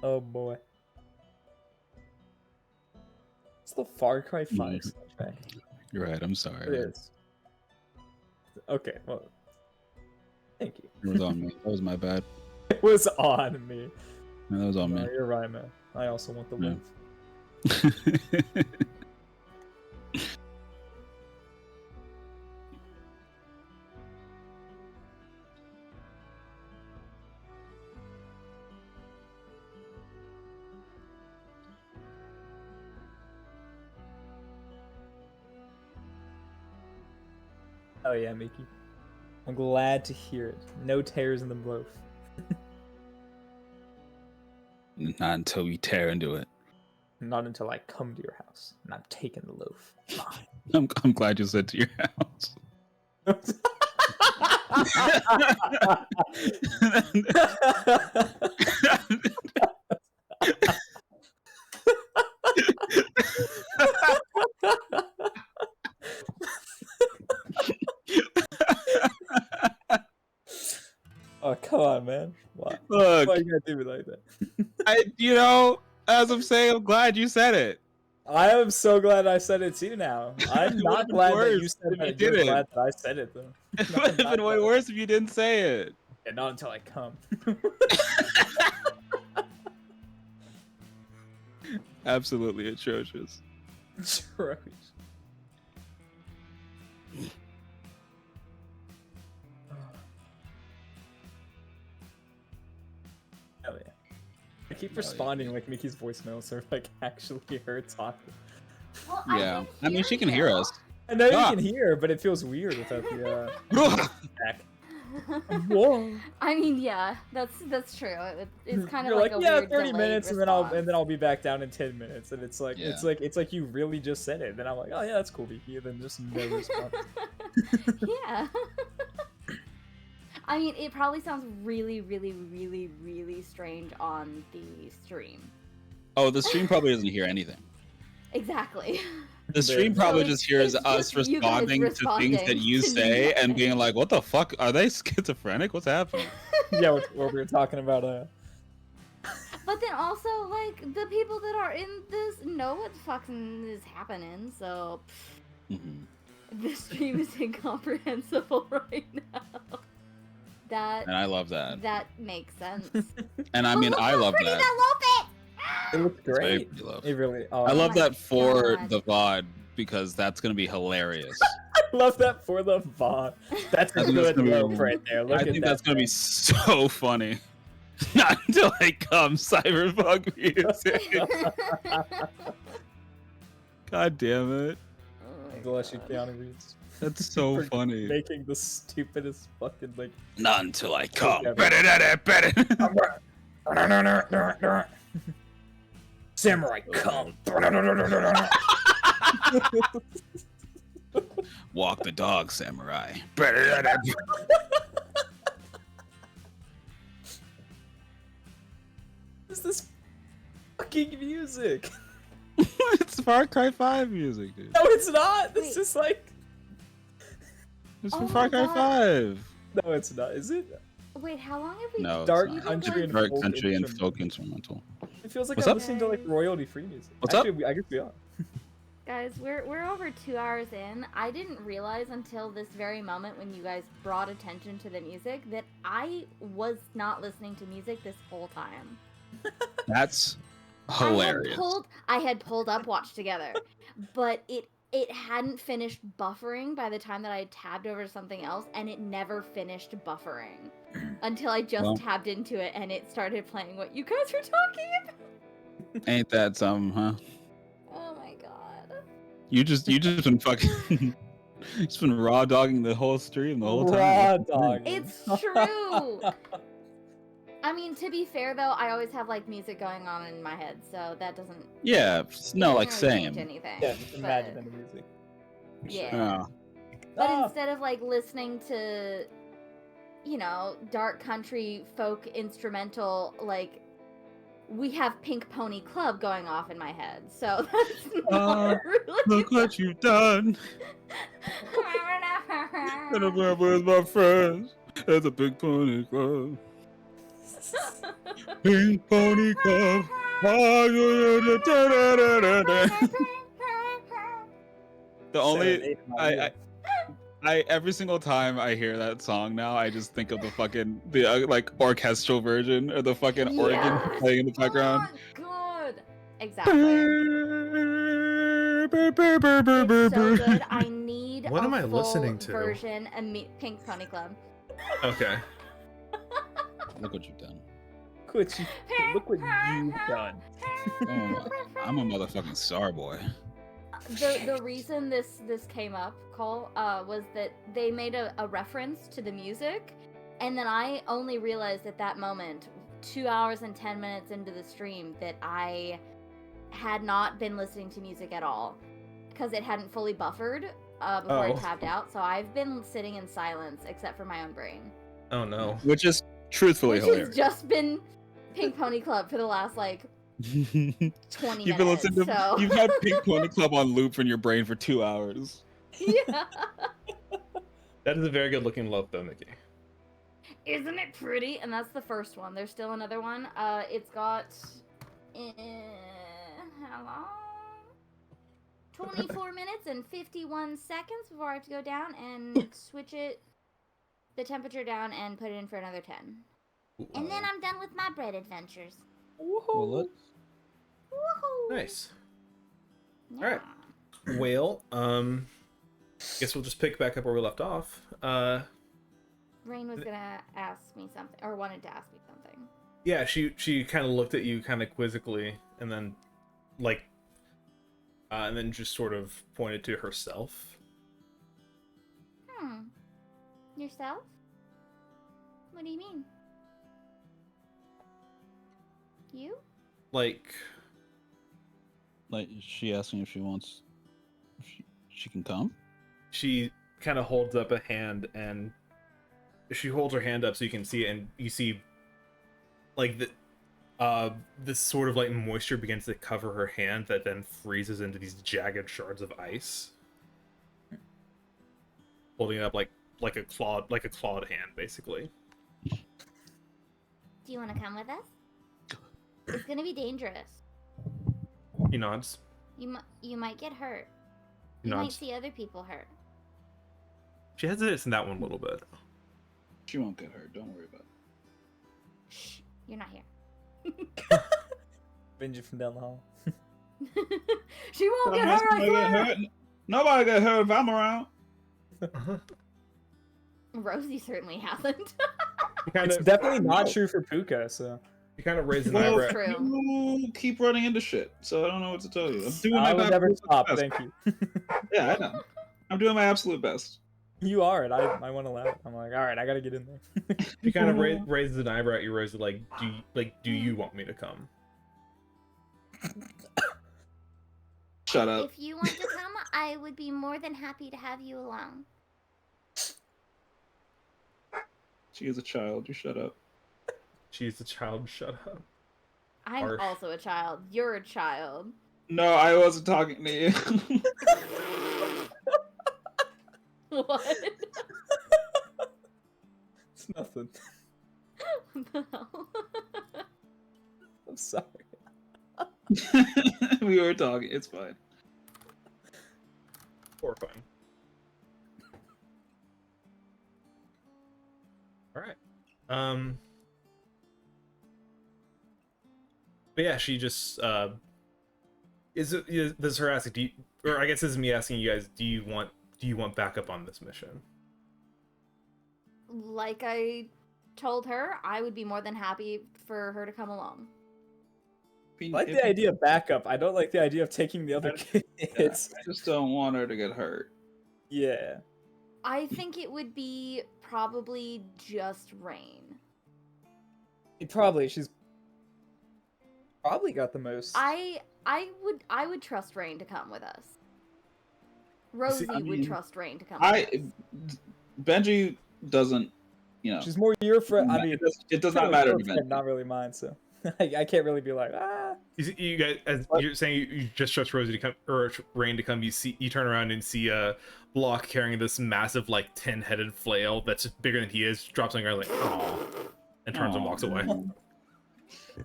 Oh boy. It's the Far Cry 5 soundtrack. You're right. I'm sorry. It is. Okay, well, thank you. It was on me. That was my bad. It was on me. No, that was on No, me. you're right, man. I also want the Yeah. loaf. Oh yeah, Mickey. I'm glad to hear it. No tears in the loaf. Not until we tear into it. Not until I come to your house and I'm taking the loaf. Fine. I'm glad you said to your house. Oh, come on, man. Why? Look, Why you gotta do me like that? as I'm saying, I'm glad you said it. I am so glad I said it too now. I'm It not would've been glad that you worse said if that. you You're didn't. glad that I said it, though. It would have been way worse if you didn't say it. Yeah, not until I come. Absolutely atrocious. Trash. Hell yeah. I keep yeah. responding like Mickey's voicemail, so like actually her talking. Well, Yeah, I mean she can hear us. I know Ah. you can hear, but it feels weird without the back. Whoa. I mean, yeah, that's true. It's kind of You're like, like, a yeah, weird 30 delayed minutes, response. and then I'll be back down in 10 minutes, and it's like Yeah. it's like you really just said it. Then I'm like, oh yeah, that's cool, Vicky. And then just no response. Yeah. I mean, it probably sounds really, really, really, really strange on the stream. Oh, the stream probably doesn't hear anything. Exactly. The stream No, probably it's- just hears it's us just you guys responding to things that you responding to say and nothing. being like, "What the fuck? Are they schizophrenic? What's happening?" Yeah, what we were talking about. But then also, like, the people that are in this know what fucking is happening, so Mhm. the stream is incomprehensible right now. That And I love that. that makes sense. And I But mean, look I how love pretty that. loaf is! It looks It's very great. pretty loaf. It really. Oh, I love my that for God. the VOD because that's gonna be hilarious. I love that for the VOD. That's I a think that's good gonna be- loaf right there. Look I at think that that's gonna be thing. so funny. Not until I come, cyberpunk music. God damn it. Oh my Bless you, God. Keanu Reeves. That's so For funny. Making the stupidest fucking like. Not until I come. Yeah. Better. Samurai come. Walk the dog, samurai. What's this fucking music? It's Far Cry 5 music, dude. No, it's not. It's Wait. just like. It's Oh from my Far Cry God. 5. No, it's not. Is it? Wait, how long have we? No, it's Dark not. Country and Dark folk Country and instrumental. folk instrumental. It feels like What's I'm up? listening to like royalty-free music. What's up? Actually, I guess we are. Guys, we're over 2 hours in. I didn't realize until this very moment when you guys brought attention to the music that I was not listening to music this whole time. That's hilarious. I had pulled up Watch Together, but it hadn't finished buffering by the time that I had tabbed over to something else, and it never finished buffering until I just Well. tabbed into it and it started playing what you guys were talking about. Ain't that something, huh? Oh my god. You just been fucking just been raw dogging the whole stream the whole time. Raw dog. It's true. I mean, to be fair though, I always have like music going on in my head, so that doesn't. Yeah, no, like doesn't really change same. anything. Yeah, just but- imagine the music. Yeah. Oh. But Ah. instead of like listening to, you know, dark country folk instrumental, like we have Pink Pony Club going off in my head, so that's not really. Look what you've done. And I'm playing with my friends at the Big Pony Club. Pink Pony Club. The only Serenade my I every single time I hear that song now, I just think of the fucking like orchestral version or the fucking organ Yes. playing in the background. Oh, good. Exactly. It's so good. I need What a am I full listening to? version of Pink Pony Club. Okay. Look what you've done. Look what you've done. Oh, I'm a motherfucking star boy. The reason this came up, Cole, was that they made a reference to the music, and then I only realized at that moment, 2 hours and 10 minutes into the stream, that I had not been listening to music at all because it hadn't fully buffered before I Oh. tabbed out. So I've been sitting in silence except for my own brain, Oh no. Which is truthfully which hilarious. has just been Pink Pony Club for the last like 20 You've been minutes. listening to So you've had Pink Pony Club on loop in your brain for 2 hours. yeah. That is a very good looking loaf though, Mickey. Isn't it pretty? And that's the first one. There's still another one. It's got how long? 24 minutes and 51 seconds before I have to go down and switch the temperature down and put it in for another 10. And then I'm done with my bread adventures. Well, let's Woohoo! Nice. Yeah. Alright. Whale, guess we'll just pick back up where we left off. Rain was gonna ask me something, or wanted to ask me something. Yeah, she kind of looked at you kind of quizzically, and then, and then just sort of pointed to herself. Yourself? What do you mean? You? Like, she asking if she wants if she can come. she kind of holds up a hand, and she holds her hand up so you can see it, and you see, like, this sort of like moisture begins to cover her hand that then freezes into these jagged shards of ice. Holding it up like a clawed hand, basically. Do you want to come with us? It's gonna be dangerous. He nods. You might get hurt. He You might nods. see other people hurt. She hesitates in that one a little bit. She won't get hurt. Don't worry about it. Shh, you're not here. Benji from down the hall. She won't get hurt, I swear! Nobody get hurt if I'm around. Rosie certainly hasn't. It's definitely not true for Puka, so. You kind of raise an Well, eyebrow. True. you keep running into shit, so I don't know what to tell you. I'm doing I my will never absolute stop, best. thank you. Yeah, I know. I'm doing my absolute best. You are, and I want to laugh. I'm like, alright, I gotta get in there. She kind of raises an eyebrow at you, Rosie, like, do you want me to come? Shut up. If you want to come, I would be more than happy to have you along. She is a child. You shut up. She's a child. Shut up. I'm Harsh. also a child. You're a child. No, I wasn't talking to you. What? It's nothing. No. I'm sorry. We were talking. It's fine. Horrifying. All right. But yeah, she just this is her asking, or I guess this is me asking you guys, do you want backup on this mission? Like I told her, I would be more than happy for her to come along. I like the idea of backup. I don't like the idea of taking the other kids. I just don't want her to get hurt. Yeah. I think it would be probably just Rain. She's probably got the most. I would trust Rain to come with us. Rosie would trust Rain to come with us. Benji doesn't, She's more your friend. I mean, it does not matter to friend, Benji. not really mine. So I can't really be like, You guys, as you're saying, you just trust Rosie to come, or Rain to come. You turn around and see a Block carrying this massive, like 10-headed flail that's bigger than he is, drops on the ground like, oh, and turns and walks away.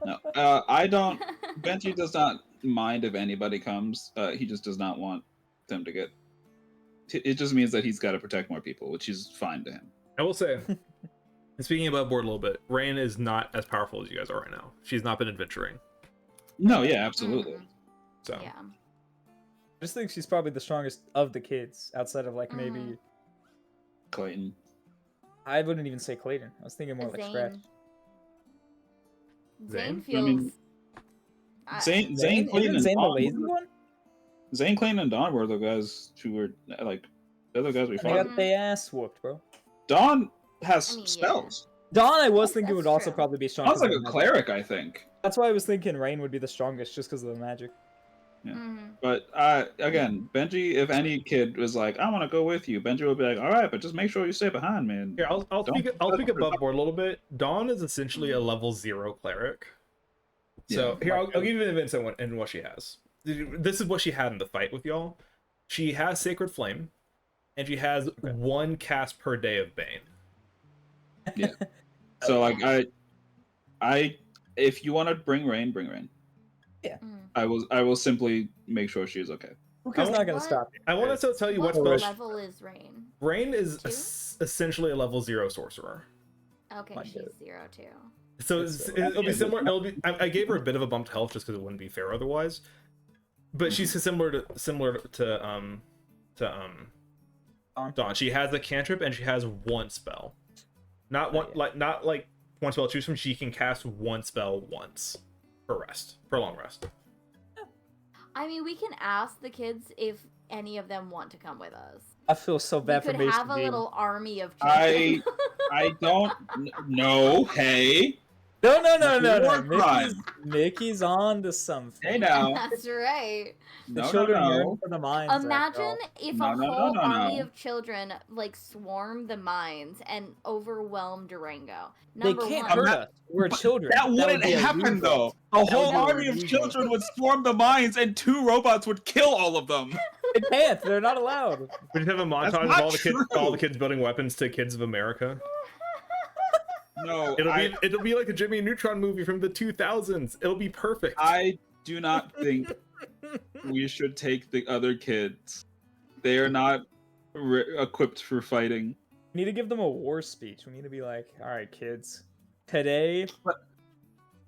No, I don't. Benji does not mind if anybody comes. He just does not want them to get. It just means that he's got to protect more people, which is fine to him. I will say, and speaking above board a little bit, Rain is not as powerful as you guys are right now. She's not been adventuring. No, yeah, absolutely. So Yeah. I just think she's probably the strongest of the kids, outside of like maybe. Clayton. I wouldn't even say Clayton. I was thinking more like Scratch. Zane Zane? I mean, feels. Zane, Clayton, and Zane the Dawn. lazy one? Zane, Clayton, and Dawn were the guys who were like the other guys we They fought. got their ass whooped, bro. Dawn has I mean, yeah. spells. Dawn, I was Yes, thinking that's would also true. probably be strong. Dawn's 'cause like of a the cleric, I think. That's why I was thinking Rain would be the strongest, just because of the magic. But again, Benji, if any kid was like, "I want to go with you," Benji would be like, "All right, but just make sure you stay behind, man." here, I'll Don't- speak above board a little bit. Dawn is essentially a level 0 cleric. So Yeah. here, I'll give you an event in what she has. This is what she had in the fight with y'all. She has Sacred Flame, and she has 1 cast per day of Bane. Yeah. So like I, if you want to bring Rain, bring Rain. I will simply make sure she's okay. Luca's not gonna What? stop. I want to tell you What what's level is Rain? Rain is Two? essentially a level 0 sorcerer. Okay, My she's God. 0 too. So it'll be similar. I gave her a bit of a bump to health just because it wouldn't be fair otherwise. But she's similar to Dawn. She has a cantrip and she has 1 spell. Not one like 1 spell to choose from. She can cast 1 spell once per long rest. I mean, we can ask the kids if any of them want to come with us. I feel so We bad for could Mason have a Dean. little army of I children. I don't know. Hey, No. War crime. Mickey's on to something. Hey now. That's right. The No, children no, yearn no. for the mines. after Imagine all. if No, a no, no, whole no, army no. of children like swarmed the mines and overwhelmed Durango. They Number can't one, hurt us. We're children. That wouldn't would be happen illegal. though. A That whole would be army of illegal. children would swarm the mines, and 2 robots would kill all of them. They can't. They're not allowed. We just have a montage of not all the kids, true. all the kids building weapons to Kids of America. No, It'll be like a Jimmy Neutron movie from the 2000s. It'll be perfect. I do not think we should take the other kids. They are not equipped for fighting. We need to give them a war speech. We need to be like, all right, kids. Today,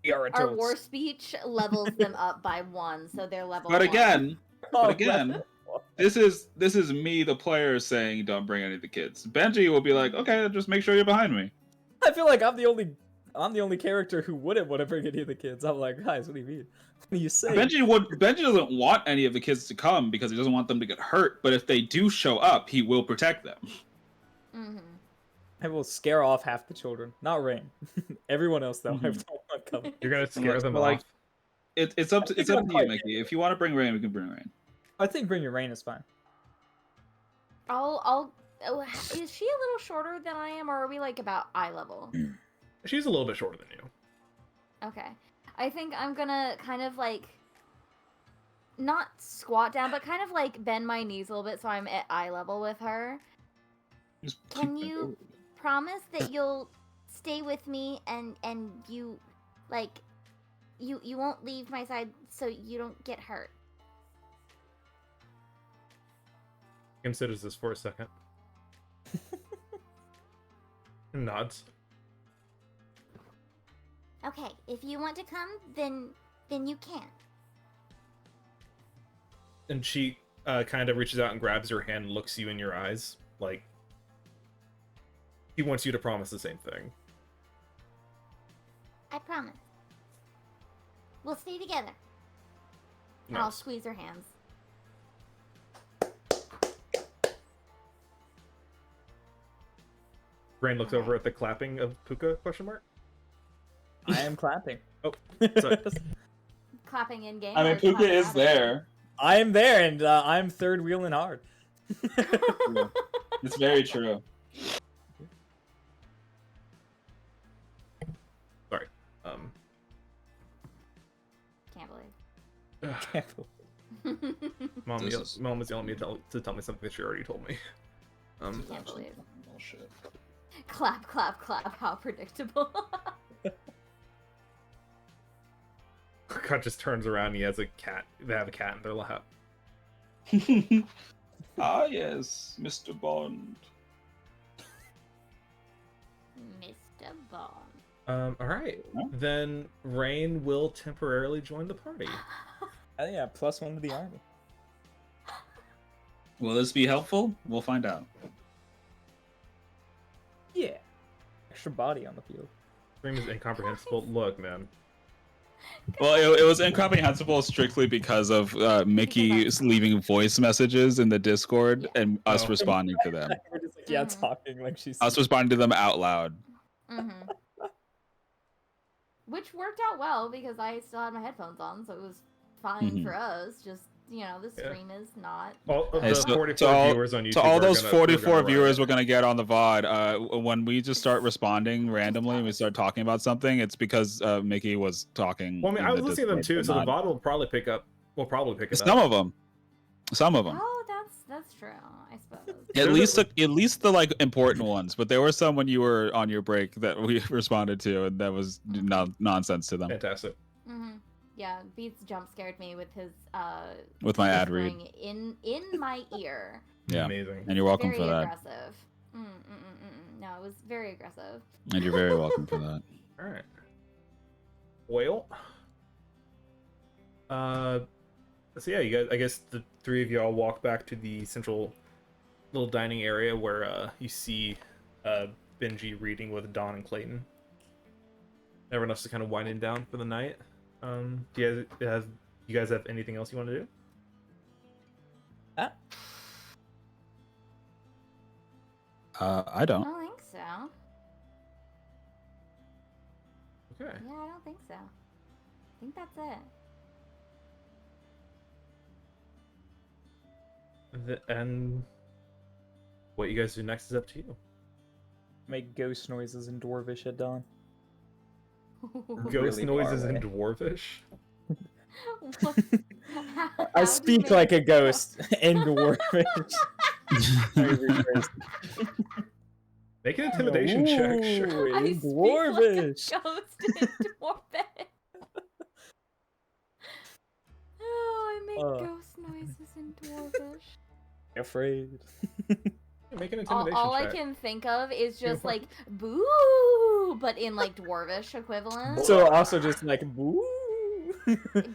we are adults. our war speech levels them up by 1, so they're level. But 1. again, Oh, this is me, the player, saying don't bring any of the kids. Benji will be like, okay, just make sure you're behind me. I feel like I'm the only character who wouldn't want to bring any of the kids. I'm like, guys, what do you mean? What do you say? Benji doesn't want any of the kids to come because he doesn't want them to get hurt. But if they do show up, he will protect them. I will scare off half the children. Not Rain. Everyone else though. I don't want coming. You're gonna scare them Like, off. It's up I to think you, I'm quite Mickey. If you want to bring Rain, we can bring Rain. I think Bring Your Rain is fine. Oh, is she a little shorter than I am, or are we like about eye level? She's a little bit shorter than you. Okay. I think I'm gonna kind of like not squat down, but kind of like bend my knees a little bit so I'm at eye level with her. Just Can keep it you over. promise that you'll stay with me and you like you won't leave my side so you don't get hurt? Considers this for a second. Nods. Okay, if you want to come, then you can. And she kind of reaches out and grabs your hand and looks you in your eyes. Like, he wants you to promise the same thing. I promise. We'll stay together. And I'll Nice. squeeze her hands. Rain looks over at the clapping of Puka, question mark? I am clapping. Oh, sorry. Clapping in game. I mean, or Puka clapping is out? there. I am there, and I'm third wheeling hard. It's very true. Sorry. Can't believe. Mom, This is- Mom was yelling at me to tell me something that she already told me. Can't believe. Bullshit. Clap, clap, clap. How predictable. Cut just turns around and he has a cat. They have a cat in their lap. Ah, yes, Mr. Bond. Mr. Bond. Alright. No? Then Rain will temporarily join the party. Oh, yeah, +1 to the army. Will this be helpful? We'll find out. Yeah. Extra body on the field. Dream is incomprehensible. Look, man. Well, it was incomprehensible strictly because of Mickey leaving voice messages in the Discord and us Oh. responding to them. We're just like, yeah, Mhm. talking like she's. Us responding to them out loud. Mm-hmm. Which worked out well because I still had my headphones on, so it was fine Mhm. for us. Just, the Yeah. stream is not. All of Hey, the so- 44 to all- viewers on YouTube. To all are those gonna- 44 we're gonna viewers riot. we're gonna get on the VOD, when we just start responding randomly and we start talking about something, it's because Mickey was talking. Well, I mean, in I was the listening to them Discord, too, so the not- VOD will probably pick up. We'll probably pick it Some up. of them. Some of them. Oh, that's true. I suppose. At least the like important ones, but there were some when you were on your break that we responded to, and that was nonsense to them. Fantastic. Mm-hmm. Yeah, Beats jump scared me with his With my ad read. whispering in my ear. Yeah. Amazing. And you're welcome Very for that. aggressive. No, it was very aggressive. And you're very welcome for that. All right. Well, so yeah, you guys. I guess the three of you all walk back to the central little dining area where you see Benji reading with Don and Clayton. Everyone else is kind of winding down for the night. Do you guys have anything else you want to do? I I don't. don't think so. Okay. Yeah, I don't think so. I think that's it. And what you guys do next is up to you. Make ghost noises in Dwarvish at dawn. Ghost Really noises far in away. Dwarvish. What? How I do speak you like a make- ghost in Dwarvish. Very rephrased. Make an intimidation check. Sure. Ooh, I in speak Dwarvish. like a ghost in Dwarvish. Oh, I make ghost noises in Dwarvish. Afraid. Make an All, intimidation all I check. can think of is just like boo, but in like Dwarvish equivalent. So also just like boo.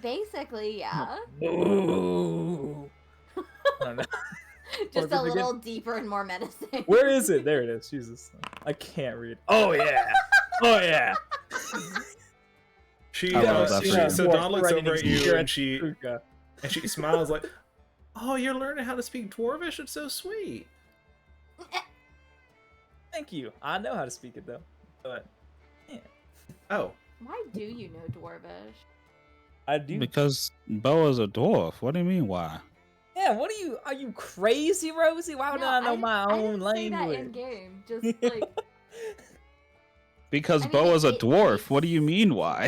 Basically, yeah. Boo. I don't know. Just did a we get- little deeper and more menacing. Where is it? There it is. Jesus. I can't read. Oh yeah. Oh yeah. She, I love that for you. so More Dawn looks over at you threatening and she Puka. smiles like, "Oh, you're learning how to speak Dwarvish. It's so sweet." Thank you. I know how to speak it though. But Oh, Why do you know Dwarvish? I do. Because Boa's a dwarf. What do you mean, why? Yeah, what are you crazy, Rosie? Why would I know my I own didn't say that in language? game. Just like Because I mean, Boa's a it dwarf. What do you makes mean, why?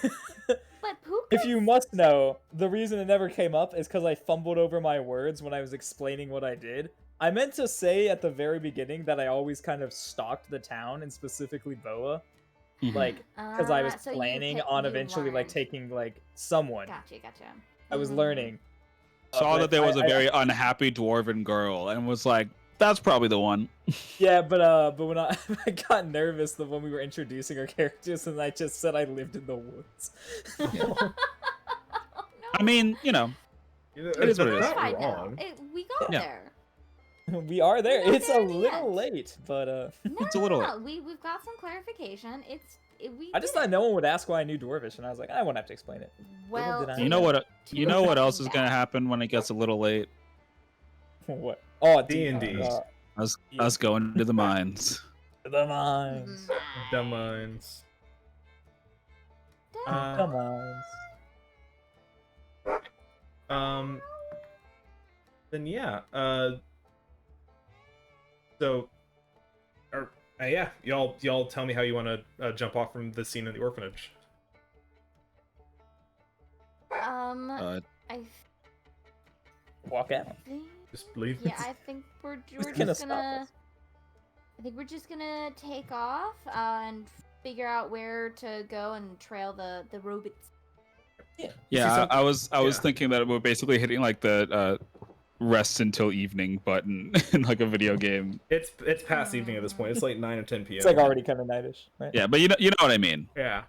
sense. But Puka. If you must know, the reason it never came up is because I fumbled over my words when I was explaining what I did. I meant to say at the very beginning that I always kind of stalked the town, and specifically Boa, like because I was So you planning pick- on you eventually like learned. taking like someone. Gotcha. I was Mhm. learning. Saw but that there was a I- very unhappy dwarven girl and was like, that's probably the one. Yeah, but when I I got nervous when we were introducing our characters, and I just said I lived in the woods. Oh, no. I mean, you know, It is what it is. Not Fine now. wrong. We got Yeah. there. We are there. We're not It's a there yet. little late, but No, It's a little no. We've got some clarification. We. I just did thought it. no one would ask why I knew Dwarvish, and I was like, I won't have to explain it. Well, did I you know what? to You know what else is find gonna out. happen when it gets a little late? What? Oh, D&D. Us going to the mines. The mines. Dumb minds. The mines. Then yeah. So, yeah, y'all tell me how you want to jump off from the scene in the orphanage. Uh, I Walk out. think. Just leave. Yeah, I think we're gonna just stop gonna. us? I think we're just gonna take off and figure out where to go and trail the robots. yeah, I was yeah. thinking that we're basically hitting like the rest until evening button in like a video game. It's past evening at this point. It's like 9 or 10 p.m. It's like already kind of nightish, right? Yeah, but you know what I mean. Yeah.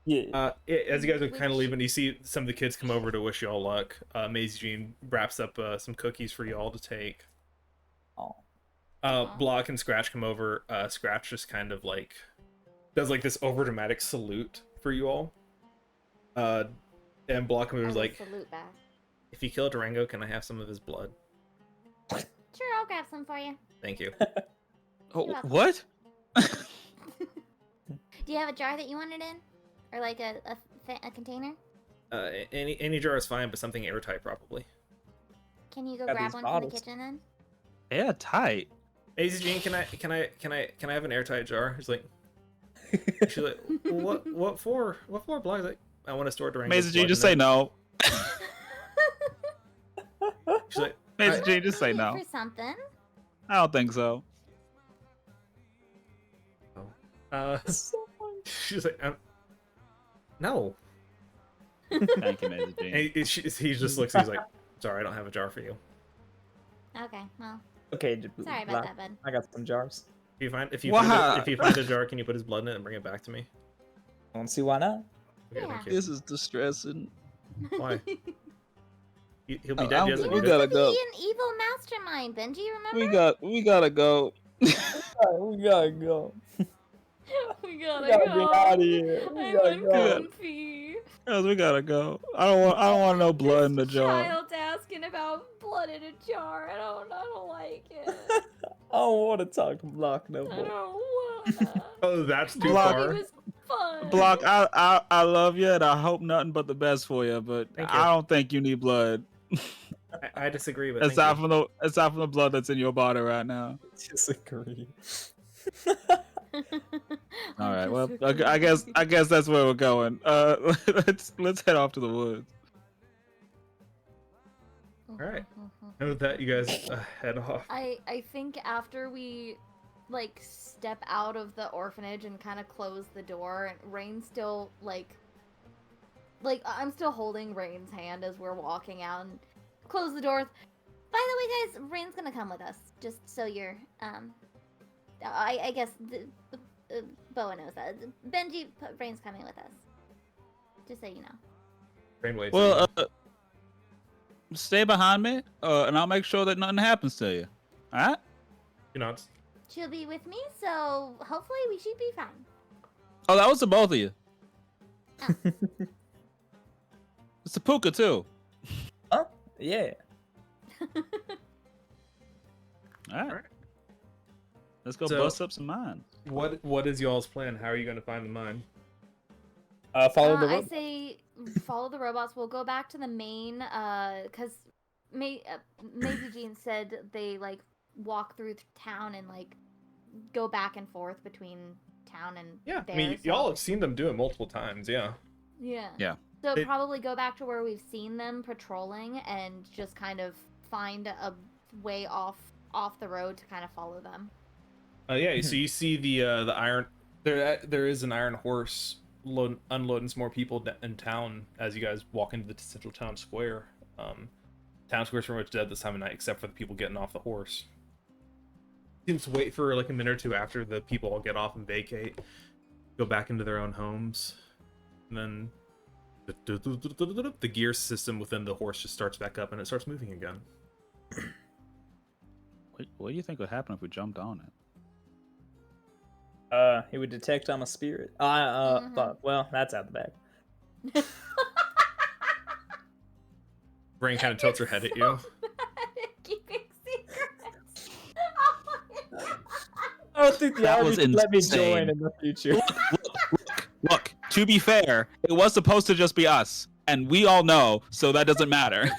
Yeah. As you guys are kind of Which- leaving, you see some of the kids come over to wish y'all luck. Maisie Jean wraps up some cookies for y'all to take. Oh. Block and Scratch come over. Scratch just kind of like does like this overdramatic salute for you all. And Block comes over I is will like, salute back. if you kill Durango, can I have some of his blood? Sure, I'll grab some for you. Thank you. Oh, welcome. what? Do you have a jar that you want it in, or like a container? Any jar is fine, but something airtight probably. Can you go Got grab these one from bottles. the kitchen then? Yeah, tight. Maisie Jean, can I have an airtight jar? He's like, she's like, what for? What for? Block? He's like, I want to store Durango's Maisie G, blood just in say it." no. She's like, Maisie G, just say Need no. For something. I don't think so. she's like, no. Thank you, Maisie G. And he just looks. He's like, sorry, I don't have a jar for you. Okay, well, Okay. sorry about that, bud. I got some jars. If you Wow. find a jar, can you put his blood in it and bring it back to me? I don't see why not. Okay, Yeah. thank you. This is distressing. Why? He'll be I dead. don't He hasn't think He we been wants dead. gotta to go. be an evil mastermind, Benji. Remember? We gotta go. We gotta go. We We gotta gotta get out of here. We gotta go. uncomfy. Guys, we gotta go. I don't want no blood in the jar. Child's asking about blood in a jar. I don't like it. I don't want to talk to Block no I more. don't wanna. Oh, that's too Block. It far. was fun. Block, I love you and I hope nothing but the best for you, but Thank you. I don't think you need blood. I disagree, but Aside thank you. from the blood that's in your body right now. Disagree. All right. Well, I guess that's where we're going. Let's head off to the woods. Alright. And with that, you guys head off. I think after we like step out of the orphanage and kind of close the door, and Rain's still like I'm still holding Rain's hand as we're walking out and close the door. By the way, guys, Rain's gonna come with us, just so you're I guess Boa knows that. Benji, Rain's coming with us, just so you know. Rain waves. Well, stay behind me, and I'll make sure that nothing happens to you. All right? you nods. She'll be with me, so hopefully we should be fine. Oh, that was the both of you. Oh. It's the Puka too. Huh? Yeah. All right. Let's go So- bust up some mines. What is y'all's plan? How are you going to find the mine? Follow the I rope. say follow the robots. We'll go back to the main, because Maisie Jean said they like walk through town and like go back and forth between town and Yeah, there. I mean, so- y'all have seen them do it multiple times. Yeah. Yeah. Yeah. So It- probably go back to where we've seen them patrolling and just kind of find a way off the road to kind of follow them. Yeah. So you see the iron. There is an iron horse unloading some more people in town as you guys walk into the central town square. Town square's pretty much dead this time of night, except for the people getting off the horse. Seems to wait for like a minute or two after the people all get off and vacate, go back into their own homes, and then the gear system within the horse just starts back up and it starts moving again. What do you think would happen if we jumped on it? It would detect I'm a spirit. Mhm. Fuck. Well, that's out the bag. Brain kind of tilts her head at you. Keeping secrets. I don't think the That army was should let me insane. join in the future. Look, to be fair, it was supposed to just be us, and we all know, so that doesn't matter.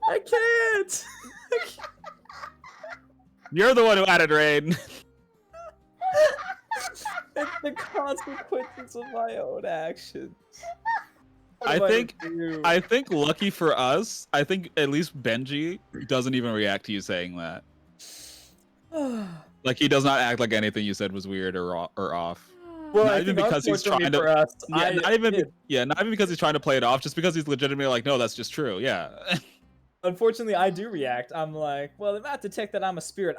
I can't. You're the one who added rain. It's the consequences of my own actions. What I am think- to do? I think lucky for us, I think at least Benji doesn't even react to you saying that. Like he does not act like anything you said was weird or off. Well, Not I even think because he's unfortunately trying to- for us, Not even because he's trying to play it off, just because he's legitimately like, no, that's just true. Yeah. Unfortunately, I do react. I'm like, well, they might detect that I'm a spirit.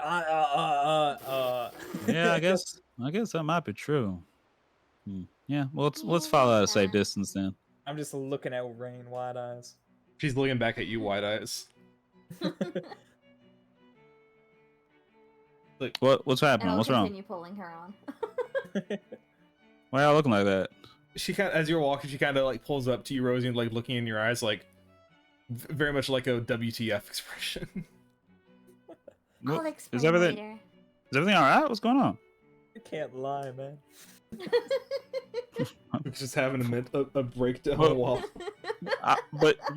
Yeah, I guess that might be true. Yeah, well, let's follow at a safe Yeah. distance then. I'm just looking at Rain wide eyes. She's looking back at you, wide eyes. What's And happening? I'll What's wrong? continue pulling her on. Why y'all looking like that? She kind of, as you're walking, she kind of like pulls up to you, Rosie, and like looking in your eyes, like very much like a WTF expression. I'll Is explain everything later. all right? What's going on? I can't lie, man. Just having a breakdown Well- while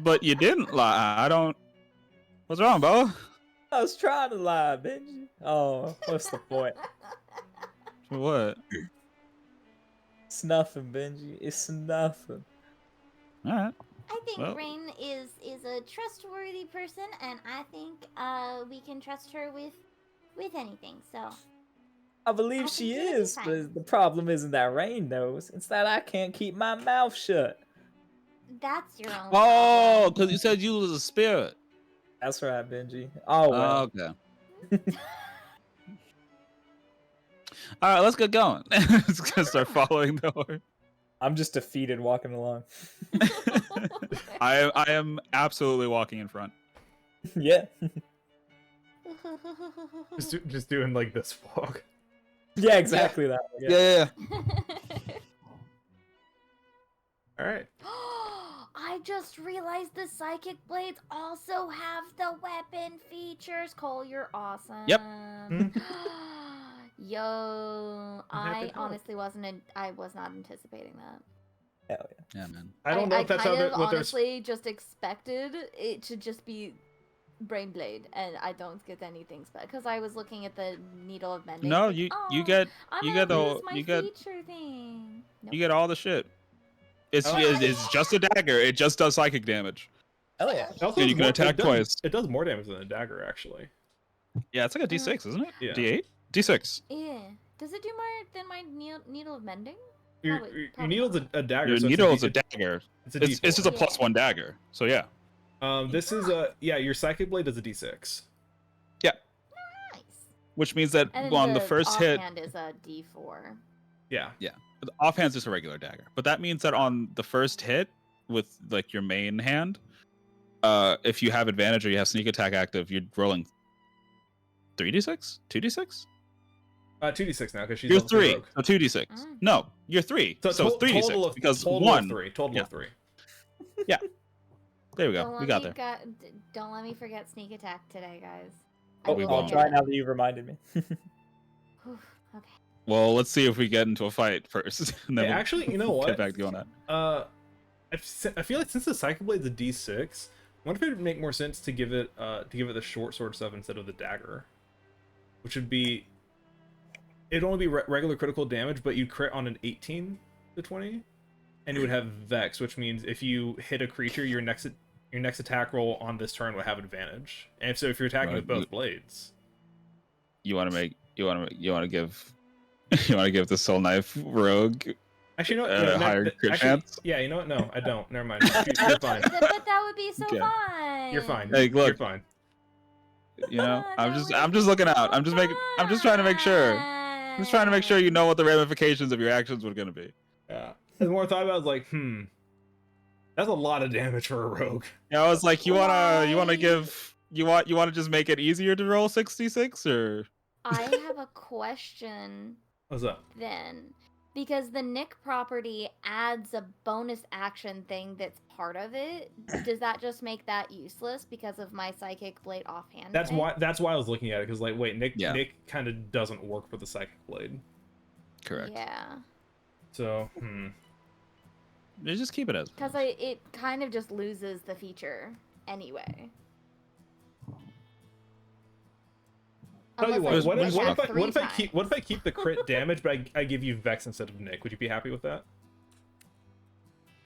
But you didn't lie. I don't. What's wrong, Bo? I was trying to lie, Benji. Oh, what's the point? For what? It's nothing, Benji. It's nothing. All right. I think Well- Rain is a trustworthy person, and I think we can trust her with anything. So I believe I she think you'll be is, fine. but the problem isn't that Rain knows. It's that I can't keep my mouth shut. that's your own. Oh, problem. because you said you was a spirit. That's right, Benji. Oh, well. Okay. All right, let's get going. Let's gonna start following the horse. I'm just defeated walking along. I am absolutely walking in front. Yeah. just doing like this walk. Yeah, exactly that. Yeah. Yeah. All right. I just realized the psychic blades also have the weapon features. Cole, you're awesome. Yep. Yo, happy I to help. honestly I was not anticipating that. Hell yeah. Yeah, man. I don't know if that's how kind of what they're. honestly just expected it to just be brain blade, and I don't get anything because I was looking at the needle of mending. No, like, you "Oh, get I'm you gonna get the lose my you get feature thing. Nope. you get all the shit. It's Oh. it's just a dagger. It just does psychic damage. Hell yeah. It also Yeah, you does can attack it does- twice. It does more damage than a dagger, actually. Yeah, it's like a D6, isn't it? Yeah. D8, D6. Yeah. Does it do more than my needle of mending? Your Probably needle's not. a dagger. Your so needle it's is a dagger. It's a It's just a D4. plus one dagger. So yeah. This is a your psychic blade is a D6. Nice. Which means that And then on the first hit, offhand is a D4. Yeah. the offhand's just a regular dagger. But that means that on the first hit with like your main hand, if you have advantage or you have sneak attack active, you're rolling 3d6, 2d6. 2d6 now because she's You're level 3, rogue. so 2d6. Mm. No, you're 3, so it's total 3d6 of, because total one. of 3. Total yeah. of 3. There we go. Don't We let got me there. don't let me forget sneak attack today, guys. Oh, We will I'll won't. forget try it. now that you've reminded me. Whew, okay. Well, let's see if we get into a fight first, and then Hey, we'll actually, you know what? get back to going at. I feel like since the Psychic Blade's a D6, I wonder if it would make more sense to give it the short sword stuff instead of the dagger, which would be it'd only be regular critical damage, but you'd crit on an 18 to 20, and you would have Vex, which means if you hit a creature, your next attack roll on this turn would have advantage. And so if you're attacking with both blades, you want to give the Soul Knife rogue actually, you know a what? higher crit chance? Yeah, you know what? No, I don't. Never mind. You're fine. But that would be so Okay. fun. You're fine. Hey, look. You're fine. You know, I'm That just would looking be out. I'm just trying to make sure. I'm just trying to make sure you know what the ramifications of your actions were gonna be. Yeah. The more I thought about it, I was like, that's a lot of damage for a rogue. Yeah, I was like, you wanna Why? just make it easier to roll 66 or I have a question What's up? then. Because the Nick property adds a bonus action thing that's part of it. Does that just make that useless because of my Psychic Blade offhand? That's thing? why I was looking at it, because like, wait, Nick Yeah. kind of doesn't work for the Psychic Blade. correct? Yeah. So, You just keep it as. Because it kind of just loses the feature anyway. Tell you Unless what, I what wish if that I, what if I three keep the crit damage, but I give you Vex instead of Nick? Would you be happy with that?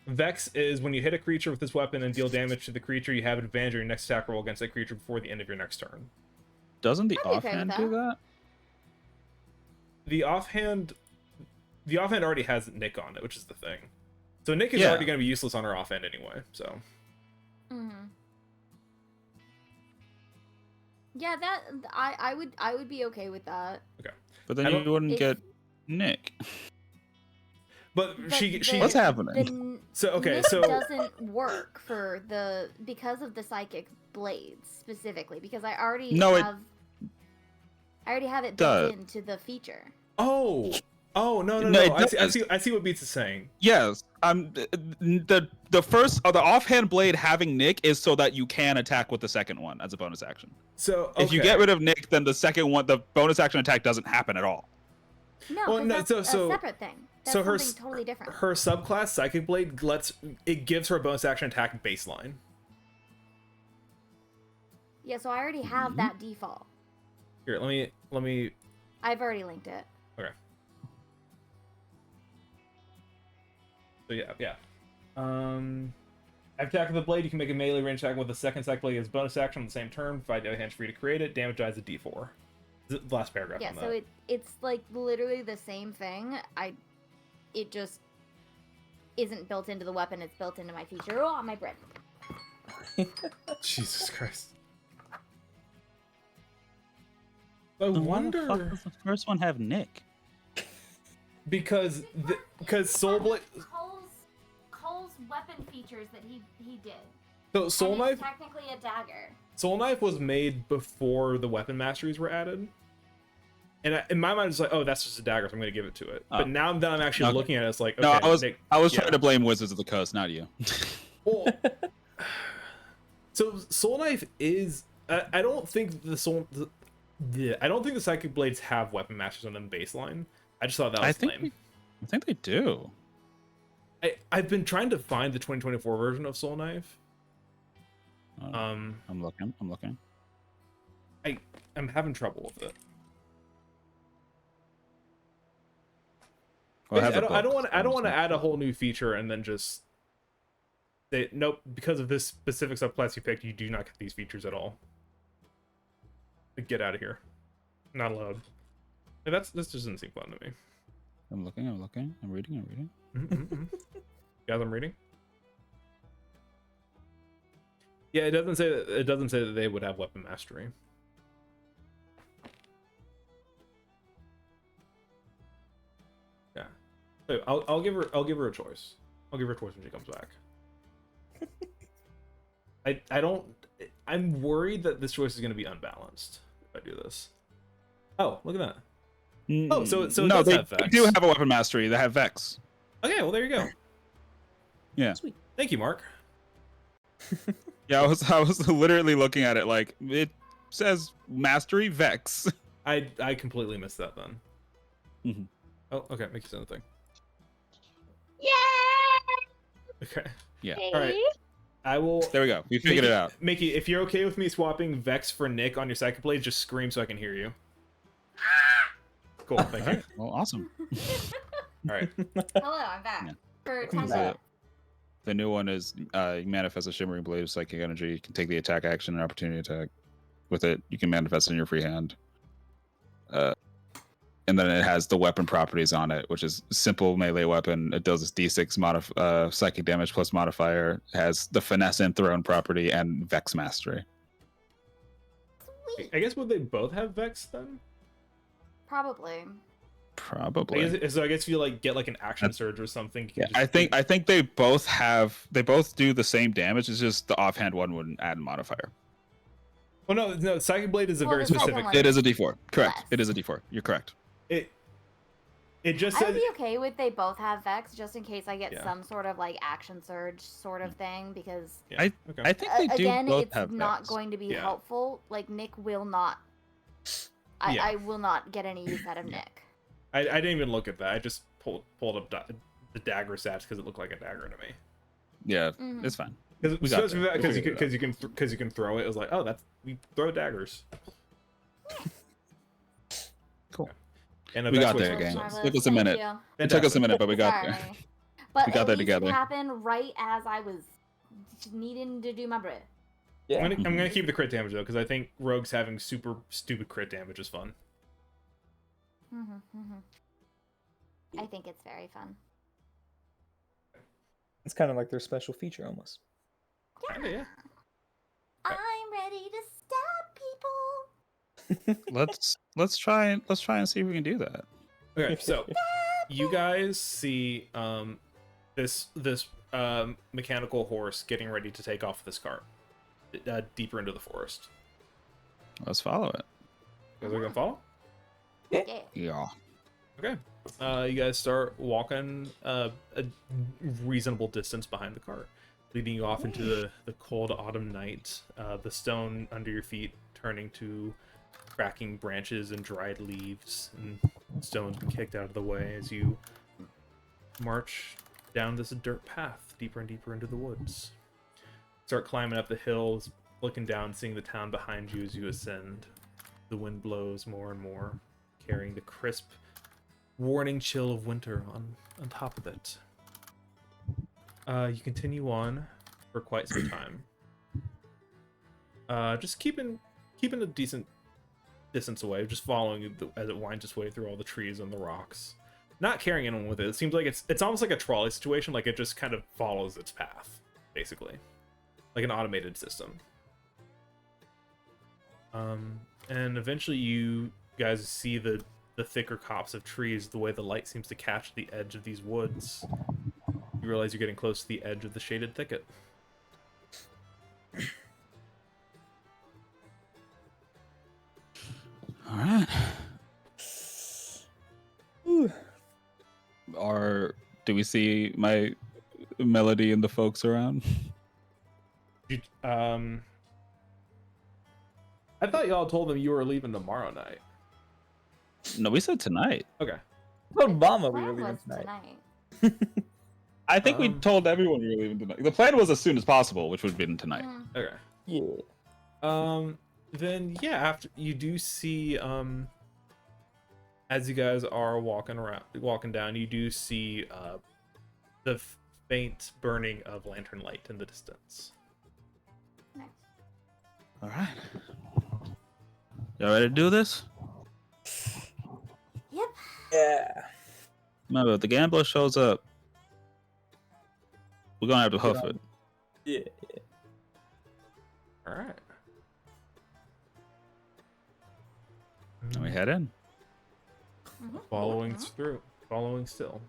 Vex is when you hit a creature with this weapon and deal damage to the creature, you have advantage on your next attack roll against that creature before the end of your next turn. Doesn't the I'd be okay offhand with do that? The offhand already has Nick on it, which is the thing. So Nick is Yeah. already going to be useless on her offhand anyway. So Mm-hmm. Yeah, that I would be okay with that. But then I you don't- wouldn't If- get Nick. but she What's The happening? so okay, Nick so doesn't work for because of the Psychic Blades specifically, because I already No, have it built does. into the feature. oh no, No, it I see what Beats is saying. Yes. The offhand blade having Nick is so that you can attack with the second one as a bonus action. So If you okay. get rid of Nick, then the second one, the bonus action attack doesn't happen at all. No, Well, 'cause no, that's so- a separate thing. That's so her something totally different. her subclass Psychic Blade gives her a bonus action attack baseline. Yeah, so I already have Mhm. that default. Here, let me. I've already linked it. Okay. So yeah. After attack with the blade, you can make a melee range attack with the second Psychic Blade as bonus action on the same turn. Provide no hands free to create it. Damage dies at D4. The last paragraph. Yeah, on so that. it's like literally the same thing. It just isn't built into the weapon. It's built into my feature. Oh, my bread. Jesus Christ. I Then why the wonder fuck does the first one have Nick? because Soul Blade. Cole's weapon features that he did. So Soul Knife. Technically a dagger. Soul Knife was made before the weapon masteries were added. And in my mind, it's like, oh, that's just a dagger, so I'm going to give it to it. Oh. But now that I'm actually Okay. looking at it, it's like, okay, No, I was yeah. trying to blame Wizards of the Coast, not you. Well, so Soul Knife is. I don't think I don't think the Psychic Blades have weapon masters on them baseline. I just thought that was lame. I think they do. I've been trying to find the 2024 version of Soul Knife. I'm looking. I'm having trouble with it. Well, it has a I don't book, want to so- add a whole new feature and then just say nope, because of this specific subclass you picked, you do not get these features at all. Get out of here. Not allowed. Yeah, this just doesn't seem fun to me. I'm looking. I'm reading. Guys, I'm reading. Yeah, it doesn't say that they would have weapon mastery. Yeah. So I'll give her a choice. I'll give her a choice when she comes back. I'm worried that this choice is going to be unbalanced if I do this. Oh, look at that. Oh, so it no, does they, have Vex. they do have a weapon mastery. They have Vex. Okay, well there you go. Yeah. Sweet. Thank you, Mark. Yeah, I was literally looking at it like it says mastery Vex. I completely missed that then. Mhm. Oh, okay, make you send a thing. Yay! Okay. Yeah. Hey? All right. I will. There we go. We figured it out. Mickey, if you're okay with me swapping Vex for Nick on your Psychic Blade, just scream so I can hear you. Cool. Thank All you. right. Well, awesome. All right. Hello, I'm back. Yeah. For Come 10 back. minutes. The new one is you manifest a shimmering blade of psychic energy. You can take the attack action and opportunity attack with it. You can manifest it in your free hand. And then it has the weapon properties on it, which is simple melee weapon. It does D6 psychic damage plus modifier. It has the finesse and throne property and Vex mastery. Sweet. I guess would they both have Vex then? Probably. Probably. So I guess you like get like an action surge or something. You Yeah, can just I think they both do the same damage. It's just the offhand one wouldn't add a modifier. Well, no. Psychic Blade is a Well, very the second specific. one- It is a D4. Correct. Less. It is a D4. You're correct. It just I would said. be okay with they both have Vex, just in case I get Yeah. some sort of like action surge sort of thing, because Yeah. I Okay. think they do again, both it's have not Vex. going to be Yeah. helpful. Like Nick will not. Yeah. I will not get any use out of Nick. I didn't even look at that. I just pulled up the dagger stats because it looked like a dagger to me. Yeah, Mhm. it's fine. Because We got there. We'll figure it out. you can throw it. It was like, oh, we throw daggers. Cool. And We that's got what- there, gang. Marvelous, Took us a thank minute. you. It took us a Fantastic. minute, but we got there. Sorry. But We got at there least together. It happened right as I was needing to do my breath. Yeah. I'm gonna keep the crit damage though, because I think rogues having super stupid crit damage is fun. I think it's very fun. It's kind of like their special feature almost. Kinda, yeah. I'm ready to stab people. Let's try and see if we can do that. Okay, so you guys see this mechanical horse getting ready to take off this cart deeper into the forest. Let's follow it. You guys are gonna follow? Yeah. Yeah. Okay. You guys start walking a reasonable distance behind the cart, leading you off into the cold autumn night. The stone under your feet turning to cracking branches and dried leaves, and stones being kicked out of the way as you march down this dirt path deeper and deeper into the woods. Start climbing up the hills, looking down, seeing the town behind you as you ascend. The wind blows more and more, carrying the crisp warning chill of winter on top of it. You continue on for quite some time. Just keeping a decent distance away, just following it as it winds its way through all the trees and the rocks. Not carrying anyone with it. It seems like it's almost like a trolley situation, like it just kind of follows its path, basically. Like an automated system. And eventually you guys see the thicker copse of trees, the way the light seems to catch the edge of these woods. You realize you're getting close to the edge of the shaded thicket. All right. Ooh. Do we see my Melody and the folks around? I thought y'all told them you were leaving tomorrow night. No, we said tonight. Okay. Told Mama we were Plan leaving was tonight. I think we Um, told everyone we were leaving tonight. The plan was as soon as possible, which would have been tonight. Mm. Okay. Yeah. Then yeah, after you do see as you guys are walking down, you do see the faint burning of lantern light in the distance. Nice. All right. Y'all ready to do this? Yep. Yeah. Remember, if the gambler shows up, we're gonna have to hoof it. Yeah. All right. And we head in. Following still.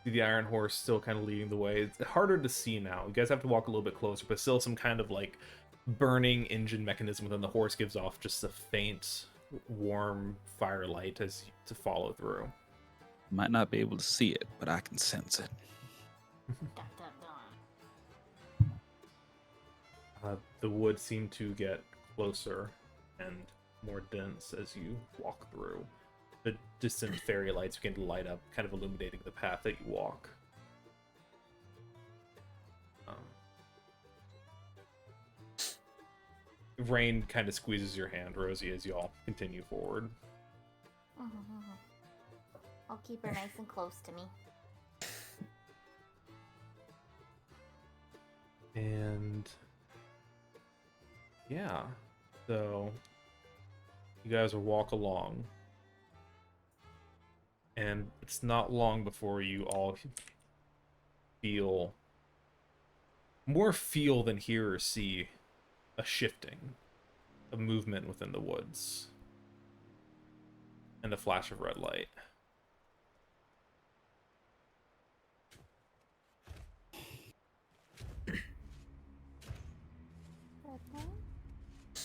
See the iron horse still kind of leading the way. It's harder to see now. You guys have to walk a little bit closer, but still some kind of like burning engine mechanism within the horse gives off just a faint, warm firelight to follow through. Might not be able to see it, but I can sense it. Dun, dun, dun. The woods seem to get closer and more dense as you walk through. The distant fairy lights begin to light up, kind of illuminating the path that you walk. Rain kind of squeezes your hand, Rosie, as you all continue forward. I'll keep her nice and close to me. And yeah, so you guys will walk along, and it's not long before you all feel than hear or see a shifting, a movement within the woods, and a flash of red light.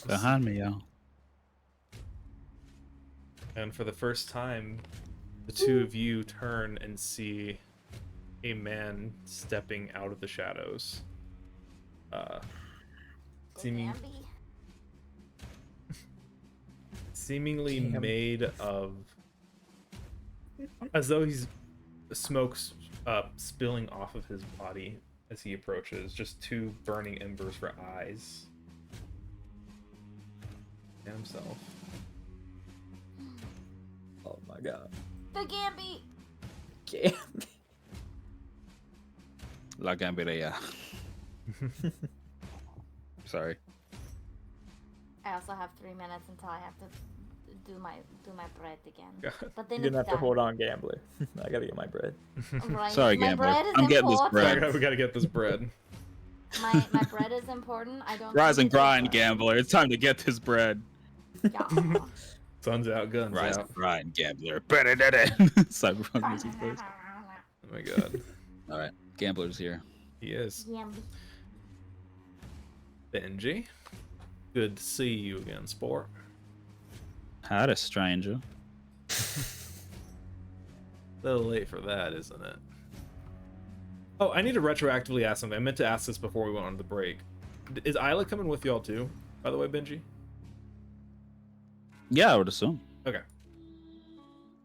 Behind me, y'all. And for the first time, the two of you turn and see a man stepping out of the shadows. Seemingly Damn. made of, as though he's smoke's spilling off of his body as he approaches. Just two burning embers for eyes. And himself. Oh my god. The Gamby! Gamby. La Gambirea. Sorry. I also have 3 minutes until I have to do my bread again. God. But then You're gonna it's have to done. hold on, Gambler. I gotta get my bread. Right? Sorry, my Gambler. bread is I'm getting this important. bread. We gotta get this bread. My bread is important. I don't. Rise and need to grind, bread. gambler. It's time to get this bread. Yeah. Sun's out, guns Rise out. and grind, gambler. Cyberpunk music first. Oh my god. All right, gambler's here. He is. Gamby. Benji. Good to see you again, sport. Howdy, stranger. A little late for that, isn't it? Oh, I need to retroactively ask something. I meant to ask this before we went on the break. Is Isla coming with y'all too, by the way, Benji? Yeah, I would assume. Okay.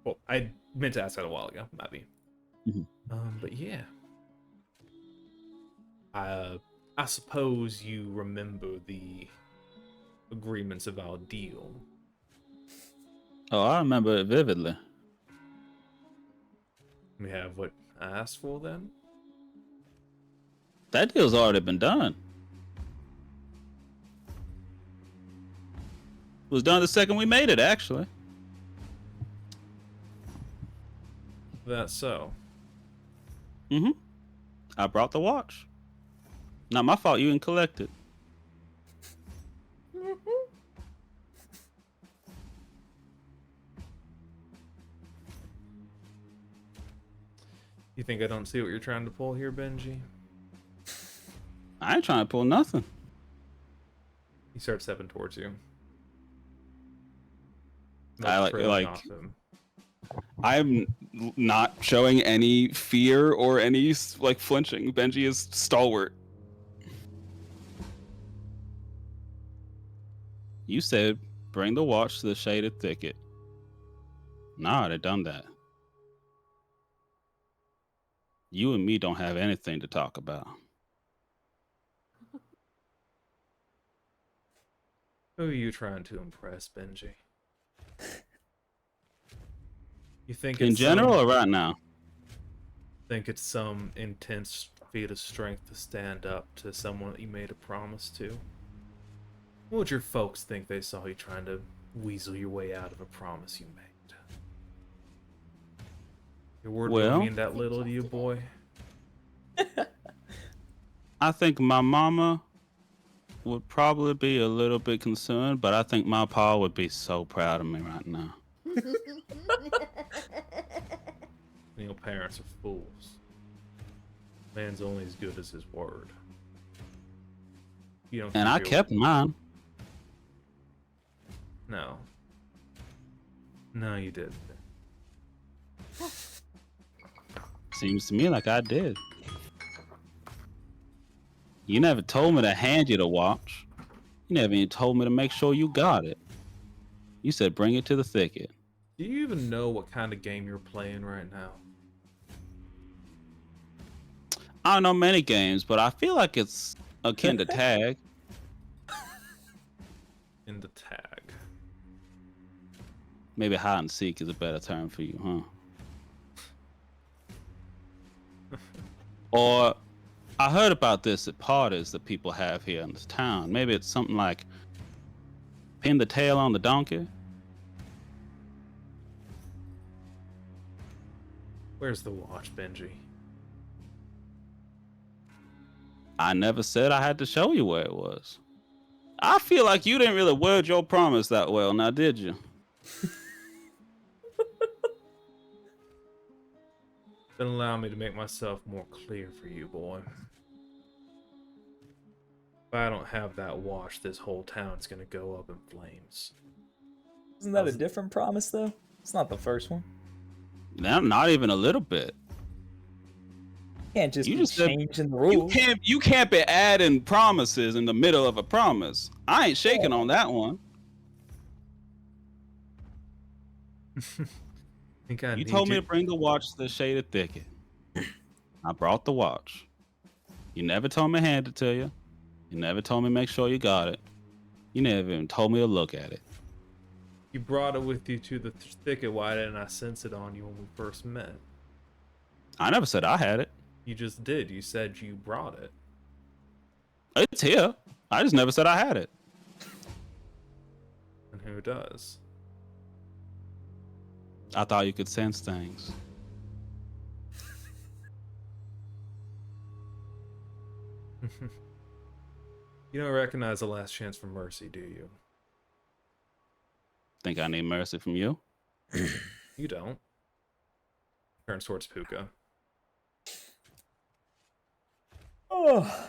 Well, I meant to ask that a while ago. Might be. Mhm. But yeah. I suppose you remember the agreements of our deal. Oh, I remember it vividly. We have what I asked for then? That deal's already been done. It was done the second we made it, actually. That's so. Mm-hmm. I brought the watch. Not my fault you didn't collect it. You think I don't see what you're trying to pull here, Benji? I ain't trying to pull nothing. He starts stepping towards you. I like- trailing like- off him. I'm not showing any fear or any like flinching. Benji is stalwart. You said bring the watch to the shaded thicket. Nah, they done that. You and me don't have anything to talk about. Who are you trying to impress, Benji? You think In it's general some, or right now? think it's some intense feat of strength to stand up to someone that you made a promise to? What would your folks think they saw you trying to weasel your way out of a promise you made? Your word Well- don't mean that little to you, boy. I think my mama would probably be a little bit concerned, but I think my pa would be so proud of me right now. You know, parents are fools. Man's only as good as his word. You don't And keep I your- kept mine. No. No, you didn't. Seems to me like I did. You never told me to hand you the watch. You never even told me to make sure you got it. You said bring it to the thicket. Do you even know what kind of game you're playing right now? I don't know many games, but I feel like it's akin to tag. and a tag. Maybe hide and seek is a better term for you, huh? Or I heard about this at parties that people have here in this town. Maybe it's something like pin the tail on the donkey. Where's the watch, Benji? I never said I had to show you where it was. I feel like you didn't really word your promise that well, now did you? Then allow me to make myself more clear for you, boy. If I don't have that watch, this whole town's gonna go up in flames. Isn't that a different promise though? It's not the first one. Not even a little bit. Can't just You be just said- changing the rules. You can't be adding promises in the middle of a promise. I ain't shaking on that one. Think I You need told me you- to bring the watch to the shaded thicket. I brought the watch. You never told me to hand it to you. You never told me to make sure you got it. You never even told me to look at it. You brought it with you to the thicket. Why didn't I sense it on you when we first met? I never said I had it. You just did. You said you brought it. It's here. I just never said I had it. And who does? I thought you could sense things. You don't recognize the last chance for mercy, do you? Think I need mercy from you? You don't. Turns towards Puka. Oh.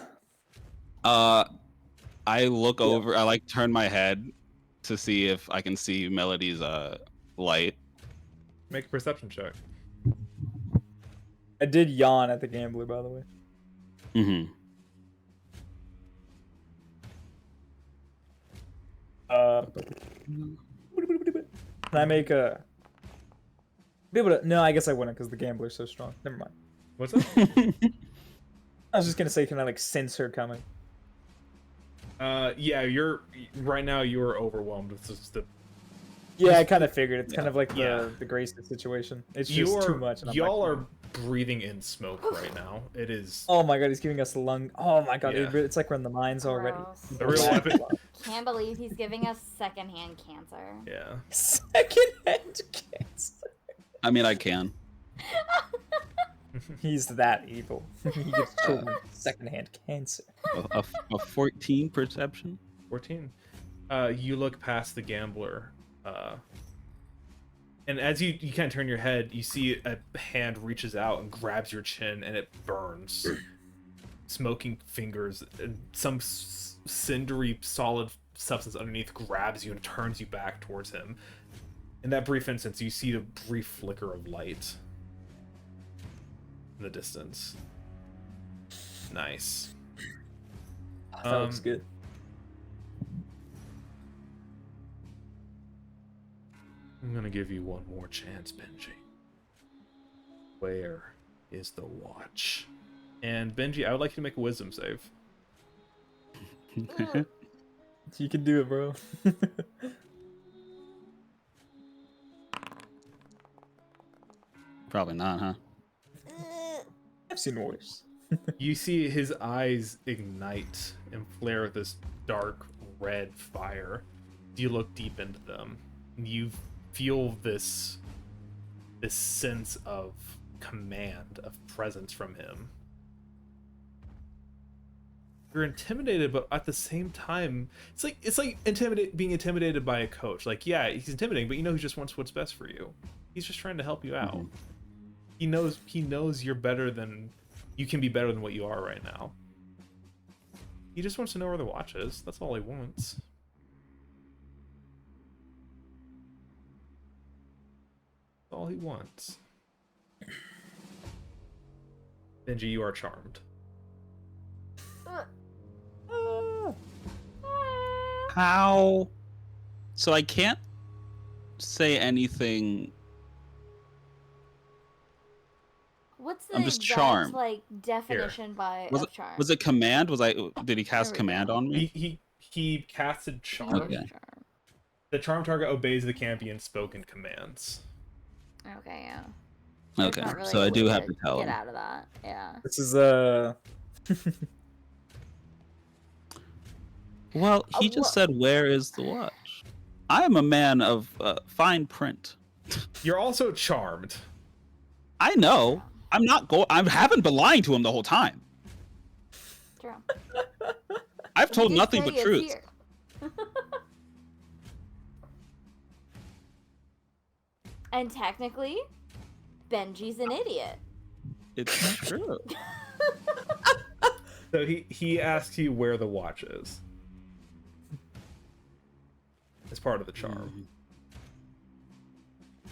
I look over. I like turn my head to see if I can see Melody's light. Make a perception check. I did yawn at the gambler, by the way. Mm-hmm. Can I make a? Be able to? No, I guess I wouldn't because the gambler's so strong. Never mind. What's up? I was just gonna say, can I like sense her coming? Yeah, you're right now. You're overwhelmed with just the. Yeah, I kind of figured. It's kind of like Yeah. the Gracie situation. It's just too much. And I'm Y'all like, are breathing in smoke right now. It is. Oh my god, he's giving us lung. Oh my god, Yeah. it's like we're in the mines already. Gross. A real weapon. Can't believe he's giving us secondhand cancer. Yeah. Secondhand cancer. I mean, I can. He's that evil. He gives children secondhand cancer. A 14 perception. 14. You look past the gambler, and as you kind of turn your head, you see a hand reaches out and grabs your chin, and it burns. Smoking fingers and some cindery solid substance underneath grabs you and turns you back towards him. In that brief instance, you see a brief flicker of light in the distance. Nice. That looks good. I'm gonna give you one more chance, Benji. Where is the watch? And Benji, I would like you to make a wisdom save. You can do it, bro. Probably not, huh? I've seen worse. You see his eyes ignite and flare with this dark red fire. You look deep into them. You feel this sense of command, of presence from him. You're intimidated, but at the same time, it's like being intimidated by a coach. Like, yeah, he's intimidating, but you know he just wants what's best for you. He's just trying to help you out. He knows you're better than you can be better than what you are right now. He just wants to know where the watch is. That's all he wants. That's all he wants. Benji, you are charmed. How? So I can't say anything. What's the I'm just exact, charmed. like definition of charm? Was it command? Did he cast There we command go. on me? He casted charm. Okay. The charm target obeys the champion's spoken commands. Okay, yeah. There's Okay, not really so a I way do have to tell get him. out of that. Yeah. This is Well, he just said, "Where is the watch?" I am a man of fine print. You're also charmed. I know. I'm not go. I haven't been lying to him the whole time. True. I've told He did nothing say but it's truth. here. And technically, Benji's an idiot. It's true. So he asks you where the watch is. It's part of the charm.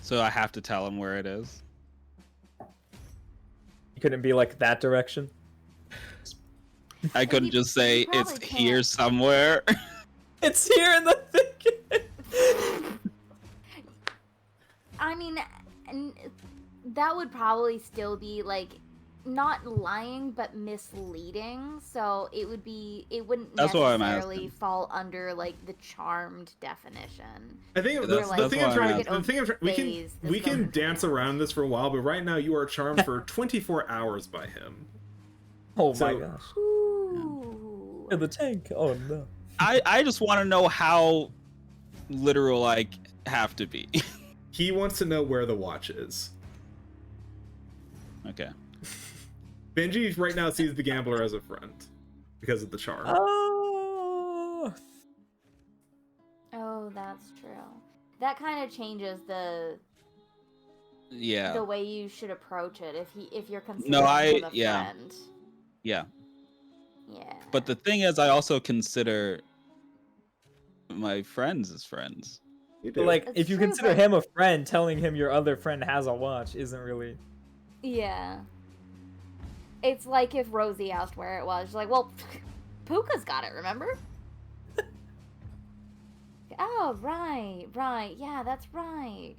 So I have to tell him where it is. You couldn't be like that direction. I couldn't you- just say you probably it's here can't. somewhere. It's here in the thicket. I mean, that would probably still be like not lying but misleading. So it wouldn't That's why I'm necessarily asking. fall under like the charmed definition. I think That's- the that's thing why I'm trying I'm to, the thing I'm trying, obeys the we can spoken dance command. around this for a while, but right now you are charmed for 24 hours by him. Oh So- my gosh. Ooh. In the tank. Oh no. I just want to know how literal I have to be. He wants to know where the watch is. Okay. Benji right now sees the gambler as a friend because of the charm. Oh. Oh, that's true. That kind of changes the Yeah. way you should approach it if you're considering him a yeah. friend. Yeah. Yeah. But the thing is, I also consider my friends as friends. You But do. like, It's if you true, consider but- him a friend, telling him your other friend has a watch isn't really. Yeah. It's like if Rosie asked where it was. She's like, well, Puka's got it, remember? Oh, right. Yeah, that's right.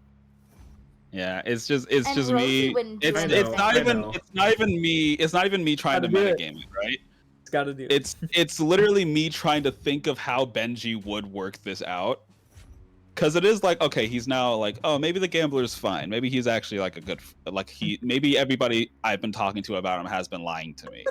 Yeah, it's just And me. Rosie wouldn't do It's anything. not I even know. it's not even me. It's not even me trying to Gotta do it. metagame it, right? It's got to do. It. It's literally me trying to think of how Benji would work this out. Cause it is like, okay, he's now like, oh, maybe the gambler's fine. Maybe he's actually like a good, maybe everybody I've been talking to about him has been lying to me.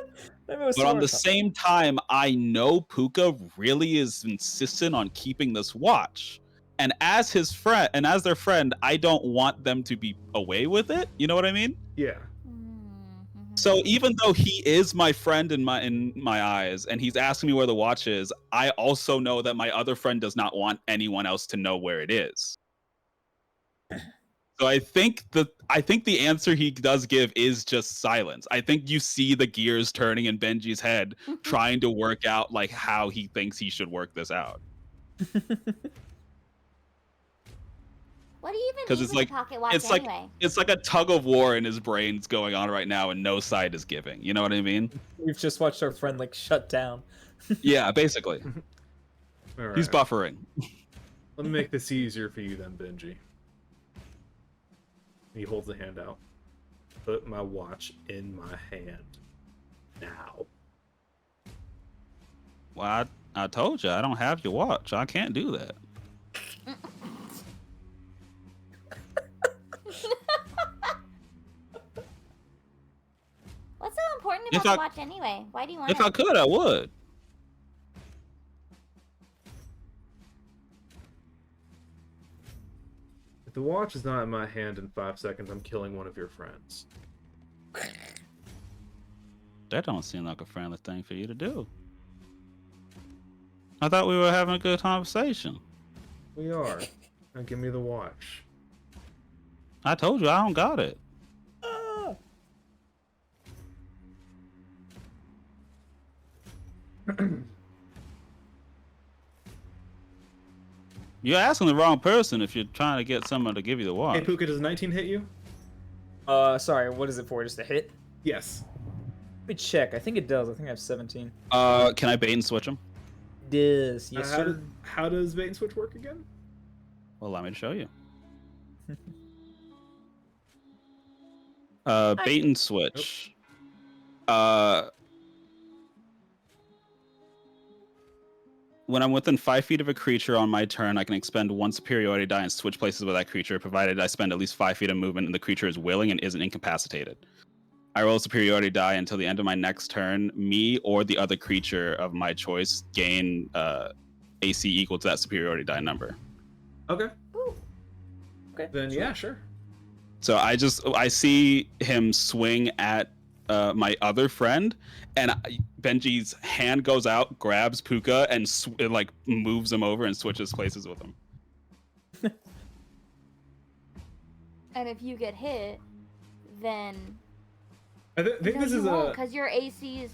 Maybe it was But on the smart. same time, I know Puka really is insistent on keeping this watch. And as his friend, and as their friend, I don't want them to be away with it. You know what I mean? Yeah. Mhm. So even though he is my friend in my eyes, and he's asking me where the watch is, I also know that my other friend does not want anyone else to know where it is. So I think the answer he does give is just silence. I think you see the gears turning in Benji's head, trying to work out like how he thinks he should work this out. What do you even 'Cause need it's with like- a pocket watch it's like- anyway? It's like a tug of war in his brains going on right now, and no side is giving. You know what I mean? We've just watched our friend like shut down. Yeah, basically. All right. He's buffering. Let me make this easier for you then, Benji. He holds the hand out. Put my watch in my hand. Now. Well, I told you I don't have your watch. I can't do that. What's so important If about the I- watch anyway? Why do you want If it? I could, I would. If the watch is not in my hand in 5 seconds, I'm killing one of your friends. That don't seem like a friendly thing for you to do. I thought we were having a good conversation. We are. Now give me the watch. I told you I don't got it. Ah. You're asking the wrong person if you're trying to get someone to give you the Hey, watch. Puka, does 19 hit you? Sorry. What is it for? Just a hit? Yes. Let me check. I think it does. I think I have 17. Can I bait and switch them? Yes. Yes, sir. How does bait and switch work again? Well, let me show you. Bait and switch. when I'm within 5 feet of a creature on my turn, I can expend 1 superiority die and switch places with that creature, provided I spend at least 5 feet of movement and the creature is willing and isn't incapacitated. I roll a superiority die until the end of my next turn. Me or the other creature of my choice gain AC equal to that superiority die number. Okay. Ooh. Okay. Then yeah, sure. So I see him swing at my other friend, and Benji's hand goes out, grabs Puka, and it, like moves him over and switches places with him. And if you get hit, then I think this is because your AC's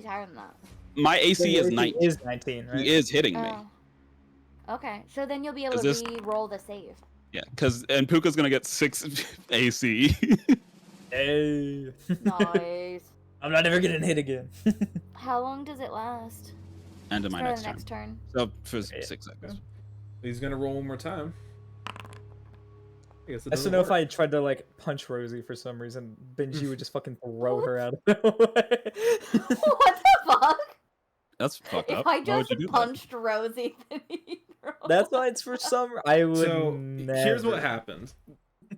higher than that. My AC is 19. Is 19, right? He is hitting me. Oh. Okay, so then you'll be able 'Cause to this- re-roll the save. Yeah, and Puka's gonna get 6 AC. Hey. Nice. I'm not ever getting hit again. How long does it last? End of my Start next the turn. next turn. So for 6 seconds. he's gonna roll one more time. I guess it I still doesn't know if work. I tried to like punch Rosie for some reason, Benji would just fucking throw her out of the way. What the fuck? That's fucked If up. I Why would just you do that? punched Rosie, then he'd roll. That's why it's for some. I would. So never. here's what happened.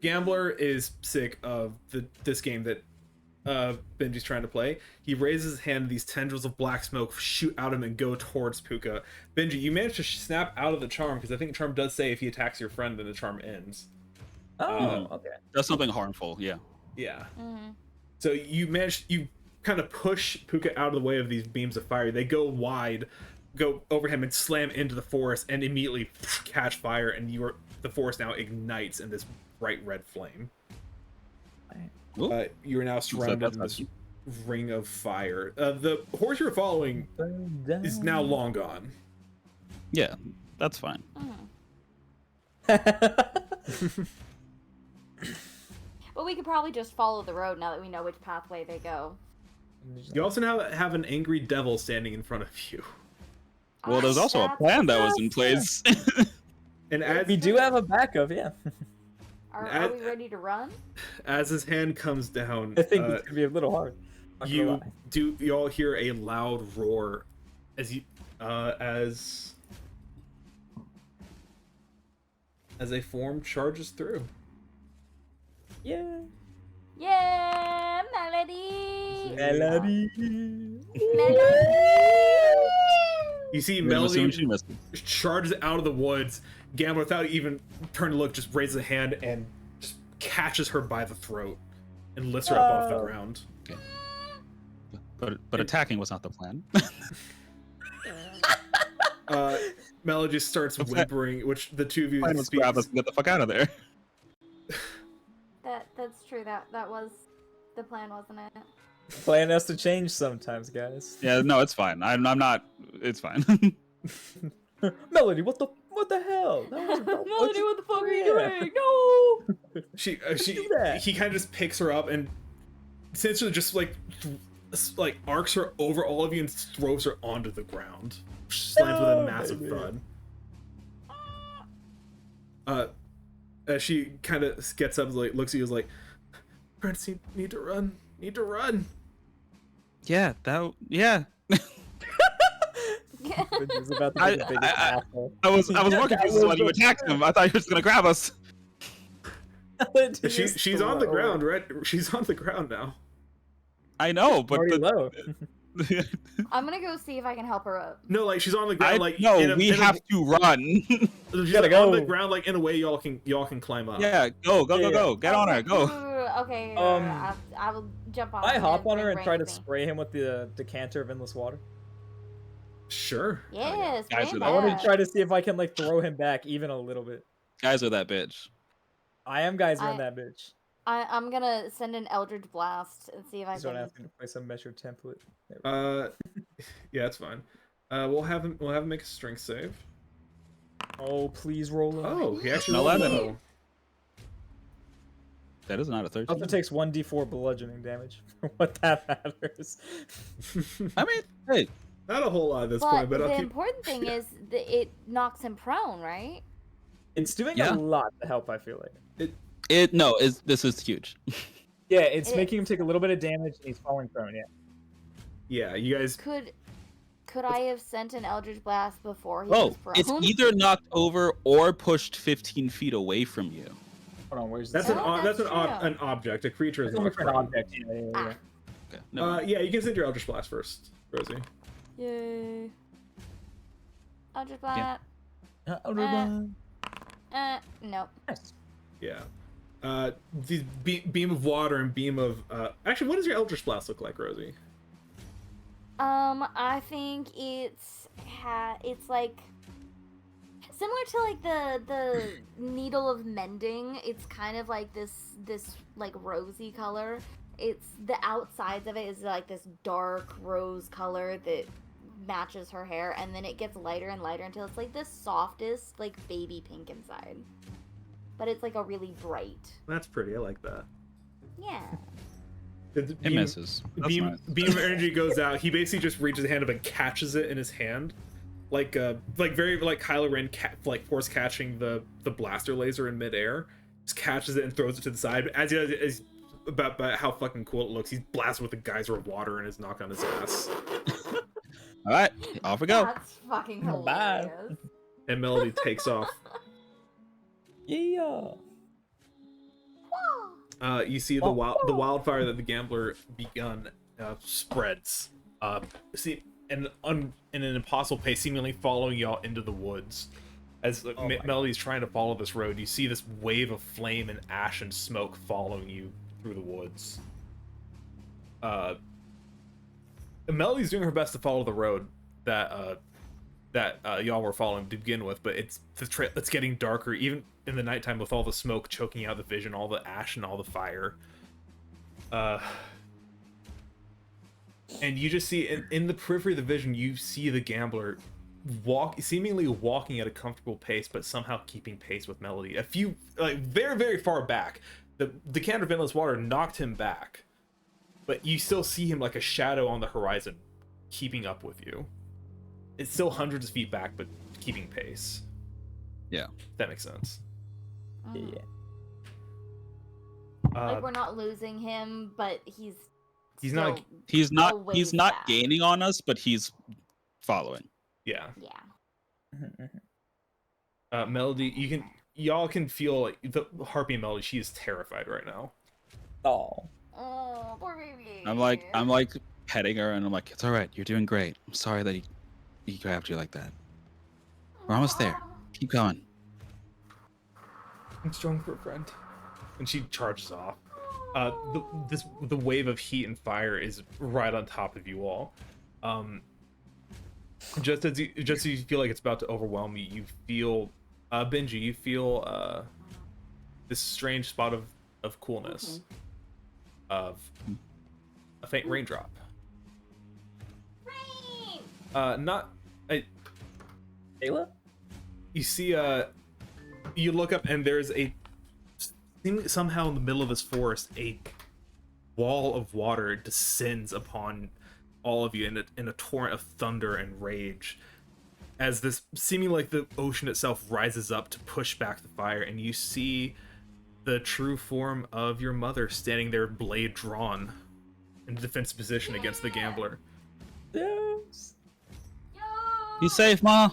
Gambler is sick of this game that Benji's trying to play. He raises his hand, these tendrils of black smoke shoot out of him and go towards Puka. Benji, you managed to snap out of the charm, because I think the charm does say if he attacks your friend, then the charm ends. Oh, okay. That's something harmful, yeah. Yeah. Mhm. So you kind of push Puka out of the way of these beams of fire. They go wide, go over him and slam into the forest and immediately catch fire, and the forest now ignites in this bright red flame. Ooh. You are now surrounded in this ring of fire. The horse you're following is now long gone. Yeah, that's fine. Mhm. But we could probably just follow the road now that we know which pathway they go. You also now have an angry devil standing in front of you. Well, there's also a That's plan that was in awesome. place. And as We do have a backup, yeah. Are we ready to run? as his hand comes down, I think it's gonna be a little hard. Not gonna you lie. all hear a loud roar as a form charges through. Yeah. Yeah, Melody. Melody. You see As soon as Melody you missed it. charges out of the woods. Gambler, without even turning to look, just raises a hand and just catches her by the throat and lifts her up off the Oh. ground. But attacking was not the plan. Melody just starts What's that? whimpering, which the two of you Plan was grab us and get the fuck out of there. That's true. That was the plan, wasn't it? Plan has to change sometimes, guys. Yeah, no, it's fine. I'm not. It's fine. Melody, what the hell? That wasn't- Melody, what the fuck are you Yeah. doing? No. She do that? he kind of just picks her up and essentially just like arcs her over all of you and throws her onto the ground. Slams with a No, massive baby. thud. As she kind of gets up, like looks at you, is like, "Friends, need to run. Need to run." Yeah, yeah. Benji's about to I- be the biggest I- asshole. I was more That confused was when you the attacked him. I thought you were just gonna grab us. She's on the ground, right? She's on the ground now. I know, but Already low. I'm gonna go see if I can help her up. No, like she's on the ground, like no, in a- we in a- have to run. She's Gotta on the go. ground, like in a way y'all can climb up. Yeah, go, get on her, go. Okay. I will jump on. I and hop on bring her and Brain try to with me. spray him with the decanter of endless water. Sure. Yes, Guys bring are I want back. to try to see if I can like throw him back even a little bit. Guys are that bitch. I am guys I- on that bitch. I'm gonna send an Eldritch Blast and see if I He's not can. asking to play some measured template. There we go. Yeah, it's fine. We'll have him make a strength save. Oh, please roll him. Oh, he actually An rolled 11. low. That is not a 13. Also takes 1d4 bludgeoning damage. For what that matters. I mean, hey, Not a whole lot at this But point, but the I'll keep. important thing is that it knocks him prone, right? It's doing Yeah. a lot to help, I feel like. this is huge. Yeah, it's It- making him take a little bit of damage and he's falling prone, yeah. Yeah, you guys. Could Could I have sent an Eldritch Blast before he Oh, was prone? it's either knocked over or pushed 15 feet away from you. Hold on, where's That's this? that's an object. A creature is It's only not for an prone. object. Yeah. Ah. Okay. Never mind. Yeah, you can send your Eldritch Blast first, Rosie. Yay. Eldritch Blast. Nope. Nice. Yeah. The beam of water and beam of actually, what does your Eldritch Blast look like, Rosie? I think it's like similar to like the needle of mending. It's kind of like this like rosy color. It's the outsides of it is like this dark rose color that matches her hair, and then it gets lighter and lighter until it's like the softest like baby pink inside. But it's like a really bright. That's pretty. I like that. Yeah. It misses. That's Beam nice. of energy goes out. He basically just reaches his hand up and catches it in his hand, like very like Kylo Ren like force catching the blaster laser in midair. Just catches it and throws it to the side. As he does it, is about how fucking cool it looks. He's blasted with a geyser of water and is knocked on his ass. All right, off we go. That's fucking Bye. hilarious. And Melody takes off. Yeah. You see the wildfire that the gambler begun spreads. See, in an impossible pace, seemingly following y'all into the woods. As Melody's trying to follow this road, you see this wave of flame and ash and smoke following you through the woods. Melody's doing her best to follow the road that y'all were following to begin with, but it's getting darker, even in the nighttime, with all the smoke choking out the vision, all the ash and all the fire. And you just see in the periphery of the vision, you see the gambler seemingly walking at a comfortable pace, but somehow keeping pace with Melody. A few, like, very, very far back, the decanter of endless water knocked him back, but you still see him like a shadow on the horizon, keeping up with you. It's still hundreds of feet back, but keeping pace. Yeah. If that makes sense. Yeah. Like we're not losing him, but he's not- still He's a not ways back. gaining on us, but he's following. Yeah. Yeah. Melody, y'all can feel like the Harpy Melody. She is terrified right now. Oh. Oh, poor baby. I'm like petting her, and I'm like, it's all right. You're doing great. I'm sorry that he grabbed you like that. We're almost there. Keep going. I'm strong for a friend. And she charges off. The wave of heat and fire is right on top of you all. Just as you feel like it's about to overwhelm you, you feel Benji, you feel this strange spot of coolness, of a faint raindrop. Rain! Ayla? You see you look up and there's somehow in the middle of this forest a wall of water descends upon all of you in a torrent of thunder and rage, as this seeming like the ocean itself rises up to push back the fire, and you see the true form of your mother standing there, blade drawn in defensive position against the gambler. Yes. You safe, Ma?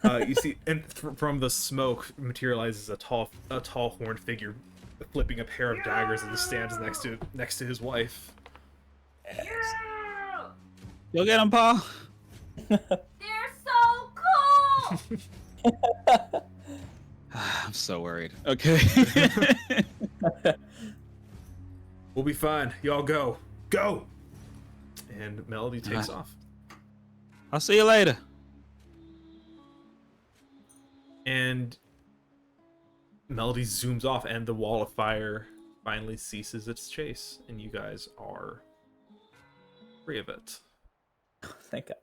You see, and from the smoke materializes a tall horned figure, flipping a pair of daggers, and stands next to his wife. You'll get him, Pa. They're so cool! I'm so worried. Okay. We'll be fine. Y'all go. And Melody takes off. I'll see you later. And Melody zooms off, and the wall of fire finally ceases its chase, and you guys are free of it. Thank God.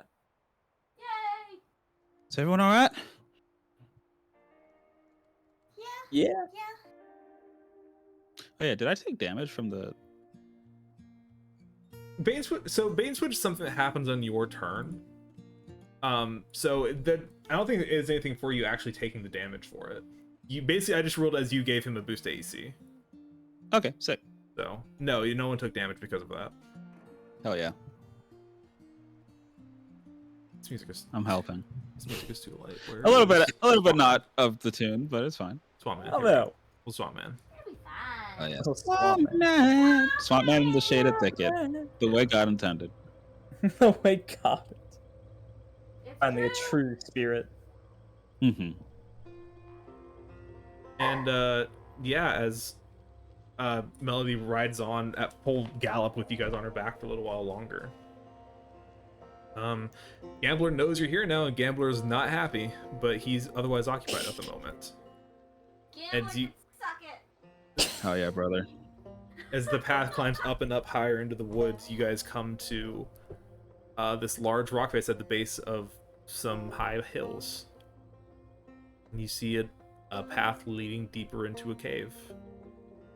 Yay! Is everyone all right? Yeah. Yeah. Oh yeah, did I take damage from the? Bane Switch is something that happens on your turn. So that I don't think there's anything for you actually taking the damage for it. You basically, I just ruled as you gave him a boost to AC. Okay, sick. So no one took damage because of that. Hell yeah. This music is I'm helping. This music is too light. Where A little is- bit not of the tune, but it's fine. Swamp Man. Oh here we go. no. Well, Swamp Man. It'll be fine. Oh yeah. Oh, Swamp Man. Swamp Man in the shaded thicket. The way God intended. Oh my god. It's Finally, a true. true spirit. Mm-hmm. And yeah, as Melody rides on at full gallop with you guys on her back for a little while longer. Gambler knows you're here now, and Gambler is not happy, but he's otherwise occupied at the moment. Gambler you- can suck it. Oh yeah, brother. As the path climbs up and up higher into the woods, you guys come to this large rock face at the base of some high hills. And you see a path leading deeper into a cave.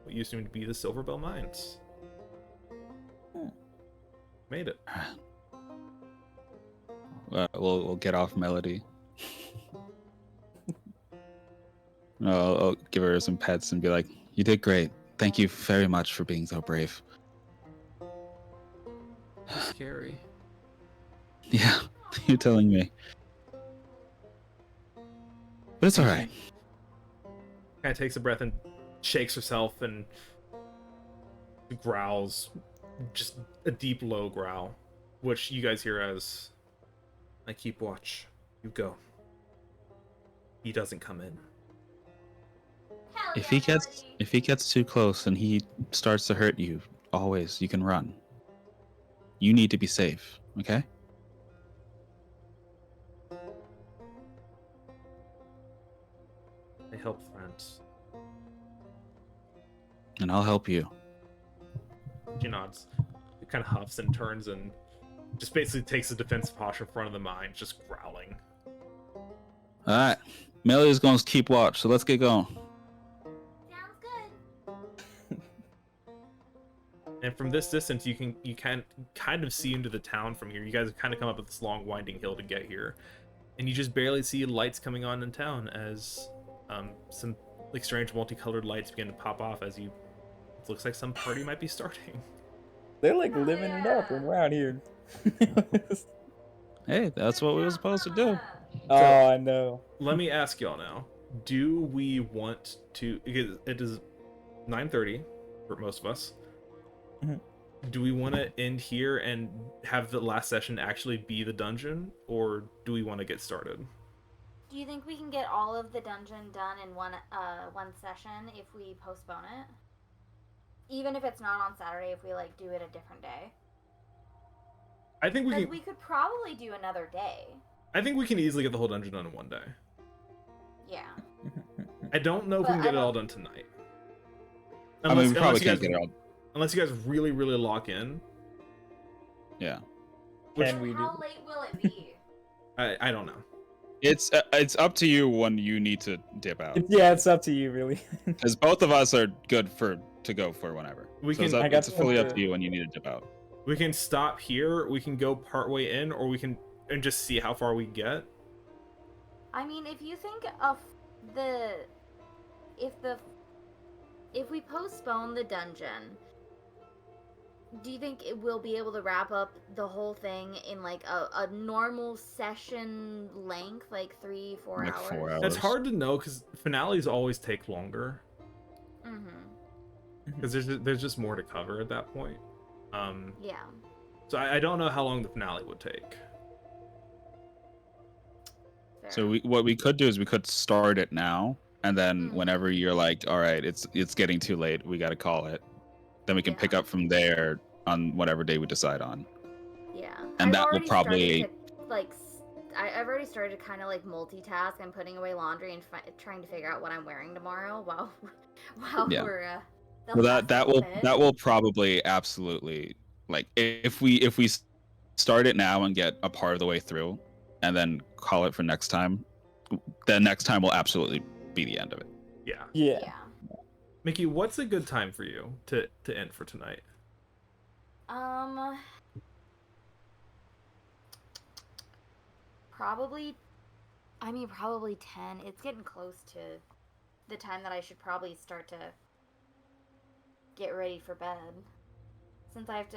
What you assume to be the Silverbell mines. Made it. We'll get off Melody. I'll give her some pets and be like, "You did great. Thank you very much for being so brave." Scary. Yeah, you're telling me. But it's all right. Kind of takes a breath and shakes herself and growls, just a deep, low growl, which you guys hear as, "I keep watch. You go. He doesn't come in." Hell If yeah, Melody. he gets too close and he starts to hurt you, always you can run. You need to be safe, okay? They help friends. And I'll help you. She nods. It kind of huffs and turns and just basically takes a defensive posture in front of the mine, just growling. All right, Melody's going to keep watch, so let's get going. Sounds good. And from this distance, you can kind of see into the town from here. You guys have kind of come up with this long winding hill to get here, and you just barely see lights coming on in town as some like strange multicolored lights begin to pop off as you. It looks like some party might be starting. They're like Hell living it up yeah. around here. Hey, that's what we were supposed to do. Oh, I know. Let me ask y'all now: do we want to? Because it is 9:30 for most of us. Mhm. Do we want to end here and have the last session actually be the dungeon, or do we want to get started? Do you think we can get all of the dungeon done in one session if we postpone it? Even if it's not on Saturday, if we like do it a different day. I think we Because can. we could probably do another day. I think we can easily get the whole dungeon done in one day. Yeah. I don't know if But we can I get it all don't- done tonight. I mean, we probably you guys, can't get it all. unless you guys really, really lock in. Yeah, Which- Can we do? How late will it be? I don't know. it's up to you when you need to dip out, Yeah, it's up to you, really. because both of us are good to go for whenever. We So it's, can- up, I got it's fully up the- to you when you need to dip out. We can stop here. We can go partway in, or we can and just see how far we get. I mean, if you think of if we postpone the dungeon, do you think it will be able to wrap up the whole thing in like a normal session length, like 3-4 Like hours? 4 hours. That's hard to know because finales always take longer Mm-hmm. because there's just more to cover at that point. Yeah. So I don't know how long the finale would take. Fair. So what we could do is we could start it now, and then Mhm. whenever you're like, all right, it's getting too late, we got to call it. Then we can Yeah. pick up from there on whatever day we decide on. Yeah. And that will already probably- started to, like I've already started to kind of like multitask. I'm putting away laundry and trying to figure out what I'm wearing tomorrow while Yeah. we're the Well, last that little will bit. that will probably absolutely, like, if we start it now and get a part of the way through, and then call it for next time, the next time will absolutely be the end of it. Yeah. Yeah. Yeah. Mickey, what's a good time for you to end for tonight? Probably 10. It's getting close to the time that I should probably start to get ready for bed. Since I have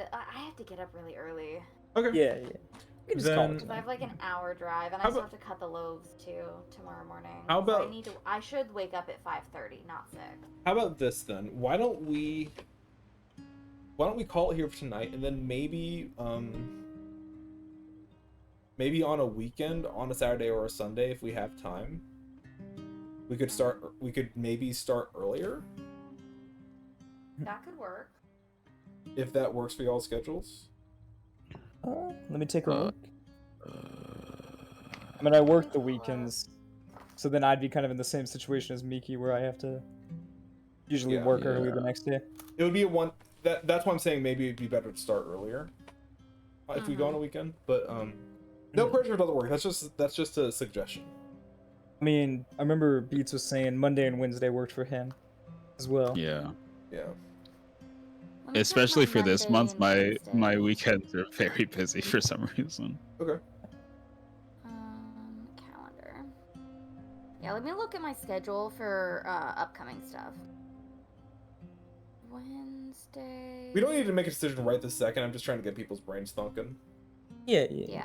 to get up really early. Okay. Yeah, yeah. We can just call it Then- Because I tonight. have like an hour drive, and I How still about- have to cut the loaves too tomorrow morning. How So about- I should wake up at 5:30, not 6. How about this then? Why don't we call it here for tonight, and then maybe on a weekend, on a Saturday or a Sunday, if we have time, we could maybe start earlier, That could work. if that works for y'all's schedules. Let me take a Uh, look. I mean, I work the Let me pull up. weekends, so then I'd be kind of in the same situation as Miki, where I have to usually Yeah. work early the Yeah. next day. It would be that's why I'm saying maybe it'd be better to start earlier, if we go on a weekend. But no pressure, it doesn't work. That's just a suggestion. I mean, I remember Beats was saying Monday and Wednesday worked for him as well. Yeah. Yeah. Let me check Especially my for this Monday month, and my Wednesday. weekends are very busy for some reason. Okay. Calendar. Yeah, let me look at my schedule for upcoming stuff. Wednesday. We don't need to make a decision right this second. I'm just trying to get people's brains thinking. Yeah. Yeah.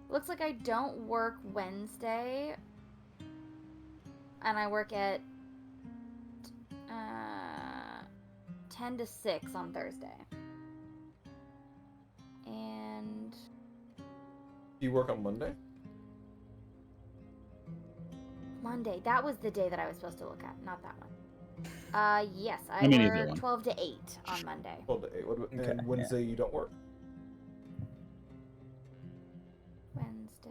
Looks like I don't work Wednesday. And I work at 10 to 6 on Thursday. And Do you work on Monday? Monday. That was the day that I was supposed to look at, not that one. Yes, I I mean, either work one. 12 to 8 on Monday. 12 to 8. What about, Okay, and Wednesday you don't work? Wednesday.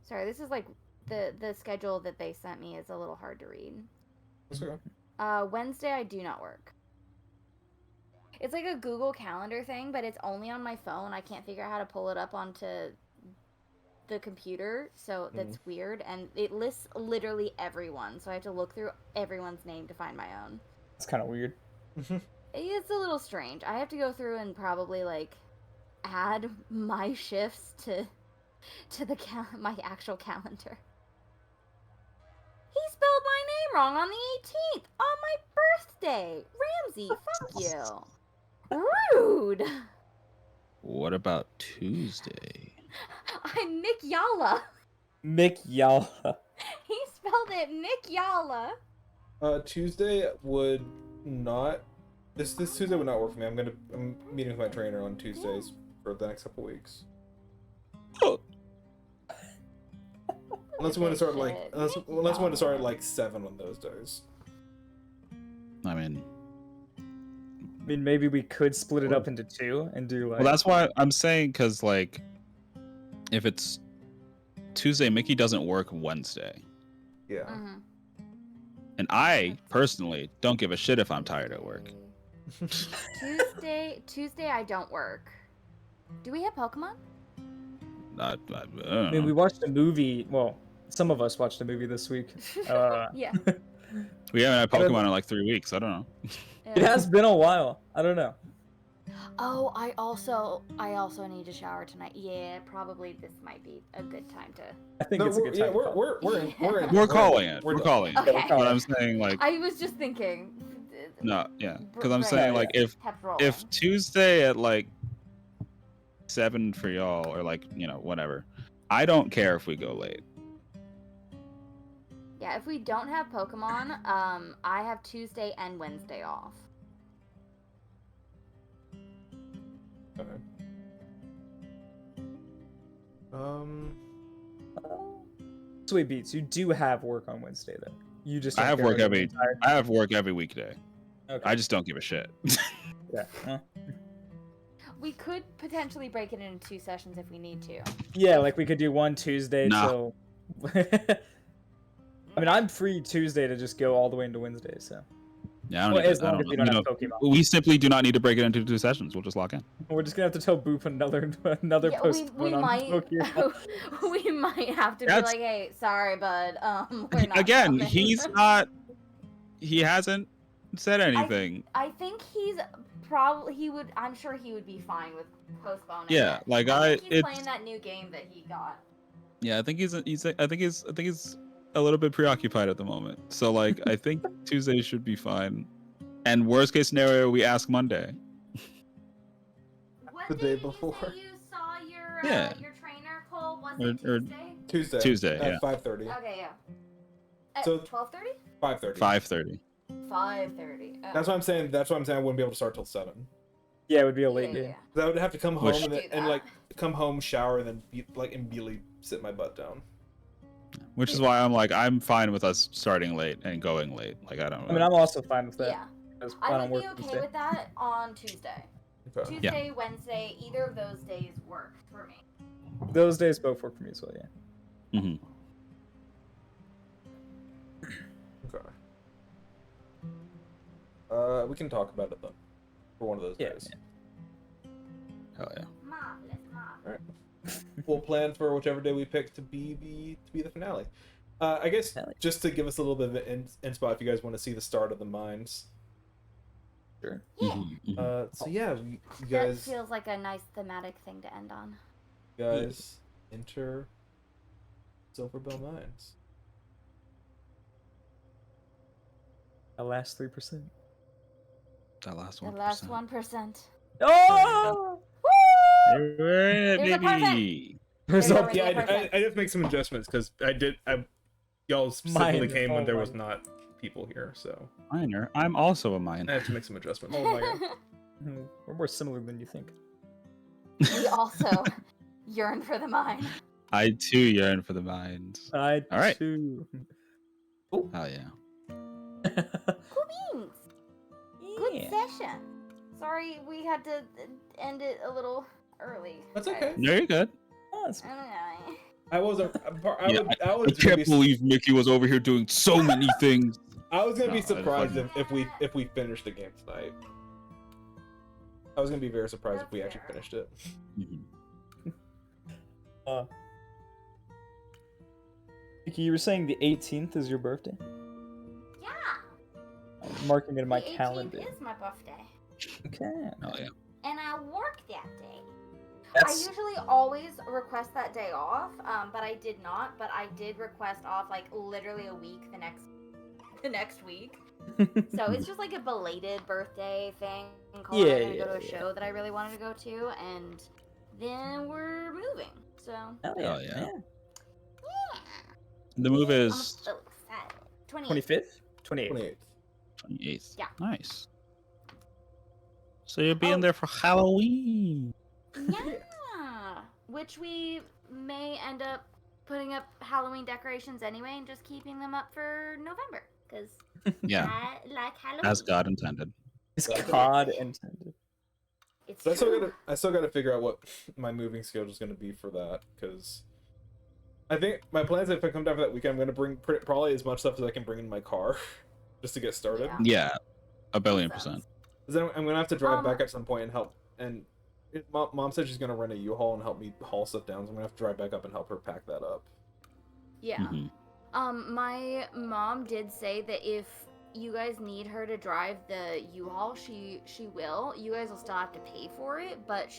Sorry, this is like the schedule that they sent me is a little hard to read. That's okay. Wednesday I do not work. It's like a Google Calendar thing, but it's only on my phone. I can't figure out how to pull it up onto the computer, so that's weird. And it lists literally everyone, so I have to look through everyone's name to find my own. It's kind of weird. It's a little strange. I have to go through and probably like add my shifts to my actual calendar. He spelled my name wrong on the 18th on my birthday. Ramsey, fuck you. Rude. What about Tuesday? I'm Nick Yalla. Mick Yalla. He spelled it Nick Yalla. Tuesday would not. This Tuesday would not work for me. I'm meeting with my trainer on Tuesdays for the next couple weeks. Unless we want to start like unless we want to start at like 7 on those days. I mean, I mean, maybe we could split it up into 2 and do like. well, that's why I'm saying, because like, if it's Tuesday, Mickey doesn't work Wednesday, Yeah. Mm-hmm. and I personally don't give a shit if I'm tired at work. Tuesday I don't work. Do we have Pokemon? I I mean, we watched a movie. Well, some of us watched a movie this week. Yeah. we haven't had I don't- Pokemon in like 3 weeks. I don't know. It has been a while. I don't know. Oh, I also need to shower tonight. Yeah, probably this might be a good time to. I think No, it's a good time. to call. We're calling it. We're done. calling it. Okay. But I'm saying like I was just thinking. no, yeah, because I'm saying like if Kept rolling. Tuesday at like 7 for y'all or like whatever, I don't care if we go late. Yeah, if we don't have Pokemon, I have Tuesday and Wednesday off. Okay. Sweet Beats, you do have work on Wednesday though. You just I don't have care work about every the entire- I have work every weekday. Okay. I just don't give a shit. Yeah. Well, We could potentially break it into 2 sessions if we need to. yeah, like we could do one Tuesday Nah. till. I mean, I'm free Tuesday to just go all the way into Wednesday. So Yeah, I don't well, need as to, I long don't as we know. don't You have know, Pokemon, we simply do not need to break it into 2 sessions. We'll just lock in. we're just gonna have to tell Boop another Yeah, postpone we on might Pokemon. we might have to That's- be like, hey, sorry, bud. We're not Again, coming." he hasn't said anything. I think I'm sure he would be fine with postponing. Yeah, it. like I think he's it's playing that new game that he got. yeah, I think he's a little bit preoccupied at the moment. So like I think Tuesday should be fine. And worst case scenario, we ask Monday. What The day day did you before. say you saw Yeah. your trainer want to say Or- Tuesday? Tuesday. Tuesday, yeah. At 5:30. Okay, yeah. At So- 12:30? 5:30. 5:30. 5:30. Oh. That's what I'm saying. That's what I'm saying. I wouldn't be able to start till 7. Yeah, it would be a Yeah, late yeah, game. yeah. 'Cause I would have to come Which- home Do and that. like come home, shower, and then immediately sit my butt down. Which is why I'm like, I'm fine with us starting late and going late. Like, I don't. I mean, I'm also fine with that. Yeah. Because I don't would be work okay Tuesday. with that on Tuesday. Okay. Tuesday, Wednesday, either of those days work for me. Those days both work for me as well. Yeah. hmm Okay. We can talk about it then. For one of those Yeah, days. Hell yeah. Marvelous, marvelous. We'll plan for whichever day we pick to be the finale. I guess Finale. just to give us a little bit of an inspo if you guys want to see the start of the mines. Sure. Yeah. So yeah, you That guys feels like a nice thematic thing to end on. enter Silverbell Mines. The last 3%. That last The one. last 1%. Oh! Woo! There's a Baby. There's There's a already- Yeah, a person. I just make some adjustments because y'all specifically Mine. came when Oh there my was not people here, so Minor. I'm also a I minor. have to make some adjustments. Oh my god. We're more similar than you think. We also yearn for the mine. I too yearn for the mines. I All right. too. Hell yeah. Cool beans. Good Yeah. session. Sorry we had to end it a little early. That's okay. No, you're good. Oh, it's- I don't know. I wasn't. Yeah, I was I can't believe Mickey was over here doing so many things. I was gonna be No, I surprised fucking- if we finished the game tonight. I was gonna be very surprised if we That's actually fair. finished it. Vicky, you were saying the 18th is your birthday? Yeah. I'm marking it in my the 18th calendar. is my birthday. Okay. Hell yeah. And I work that day. That's I usually always request that day off, but I did not. But I did request off like literally a week the next week. So it's just like a belated birthday thing. In Colorado, Yeah, I'm gonna go to a yeah. show that I really wanted to go to, and then we're moving. So Hell Hell yeah. yeah. yeah. yeah, The move I'm is so excited. 25th? 28th. 28th. 28th. Yeah. Nice. So you'll be Oh. in there for Halloween. Yeah, which we may end up putting up Halloween decorations anyway, and just keeping them up for November because Yeah, I like Halloween. as God intended. It's Okay. God intended. It's So true. I still gotta figure out what my moving schedule is gonna be for that because I think my plans if I come down for that weekend, I'm gonna bring probably as much stuff as I can bring in my car just to get started. Yeah. Yeah, a billion Makes percent. sense. 'Cause then I'm gonna have to drive Um, back at some point and help. And mom said she's gonna rent a U-Haul and help me haul stuff down. So I'm gonna have to drive back up and help her pack that up. Yeah. Mhm. My mom did say that if you guys need her to drive the U-Haul, she will. You guys will still have to pay for it, but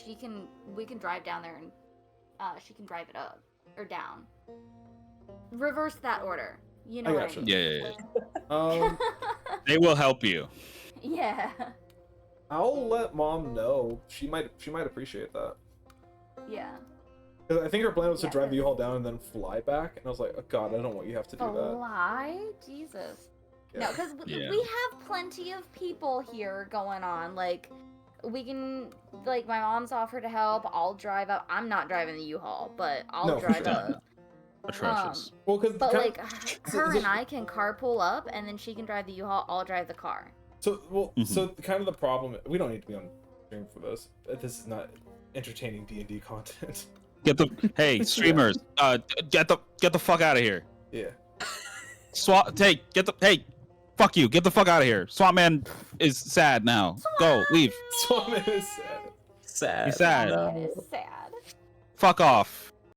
we can drive down there and she can drive it up or down. Reverse that order. You know I what gotcha. I mean. Yeah. They Um, will help you. Yeah. I'll let mom know. She might appreciate that. Yeah. 'Cause I think her plan was to Yeah, drive the 'cause- U-Haul down and then fly back. And I was like, oh, God, I don't want you have to do that. Lie? Jesus. No, Yeah. because Yeah. we have plenty of people here going on. Like, we can, like, my mom's offered to help. I'll drive up. I'm not driving the U-Haul, but I'll No, for drive sure. up. Atrocious. Well, because But, like, so- her so- and I can carpool up, and then she can drive the U-Haul. I'll drive the car. So Mhm. so kind of the problem. We don't need to be on stream for this. This is not entertaining D&D content. Get the hey streamers. Get the fuck out of here. Yeah. Fuck you. Get the fuck out of here. Swamp Man is sad now. Go leave. Swamp is sad. Sad. He's sad. No. It is sad. Fuck off.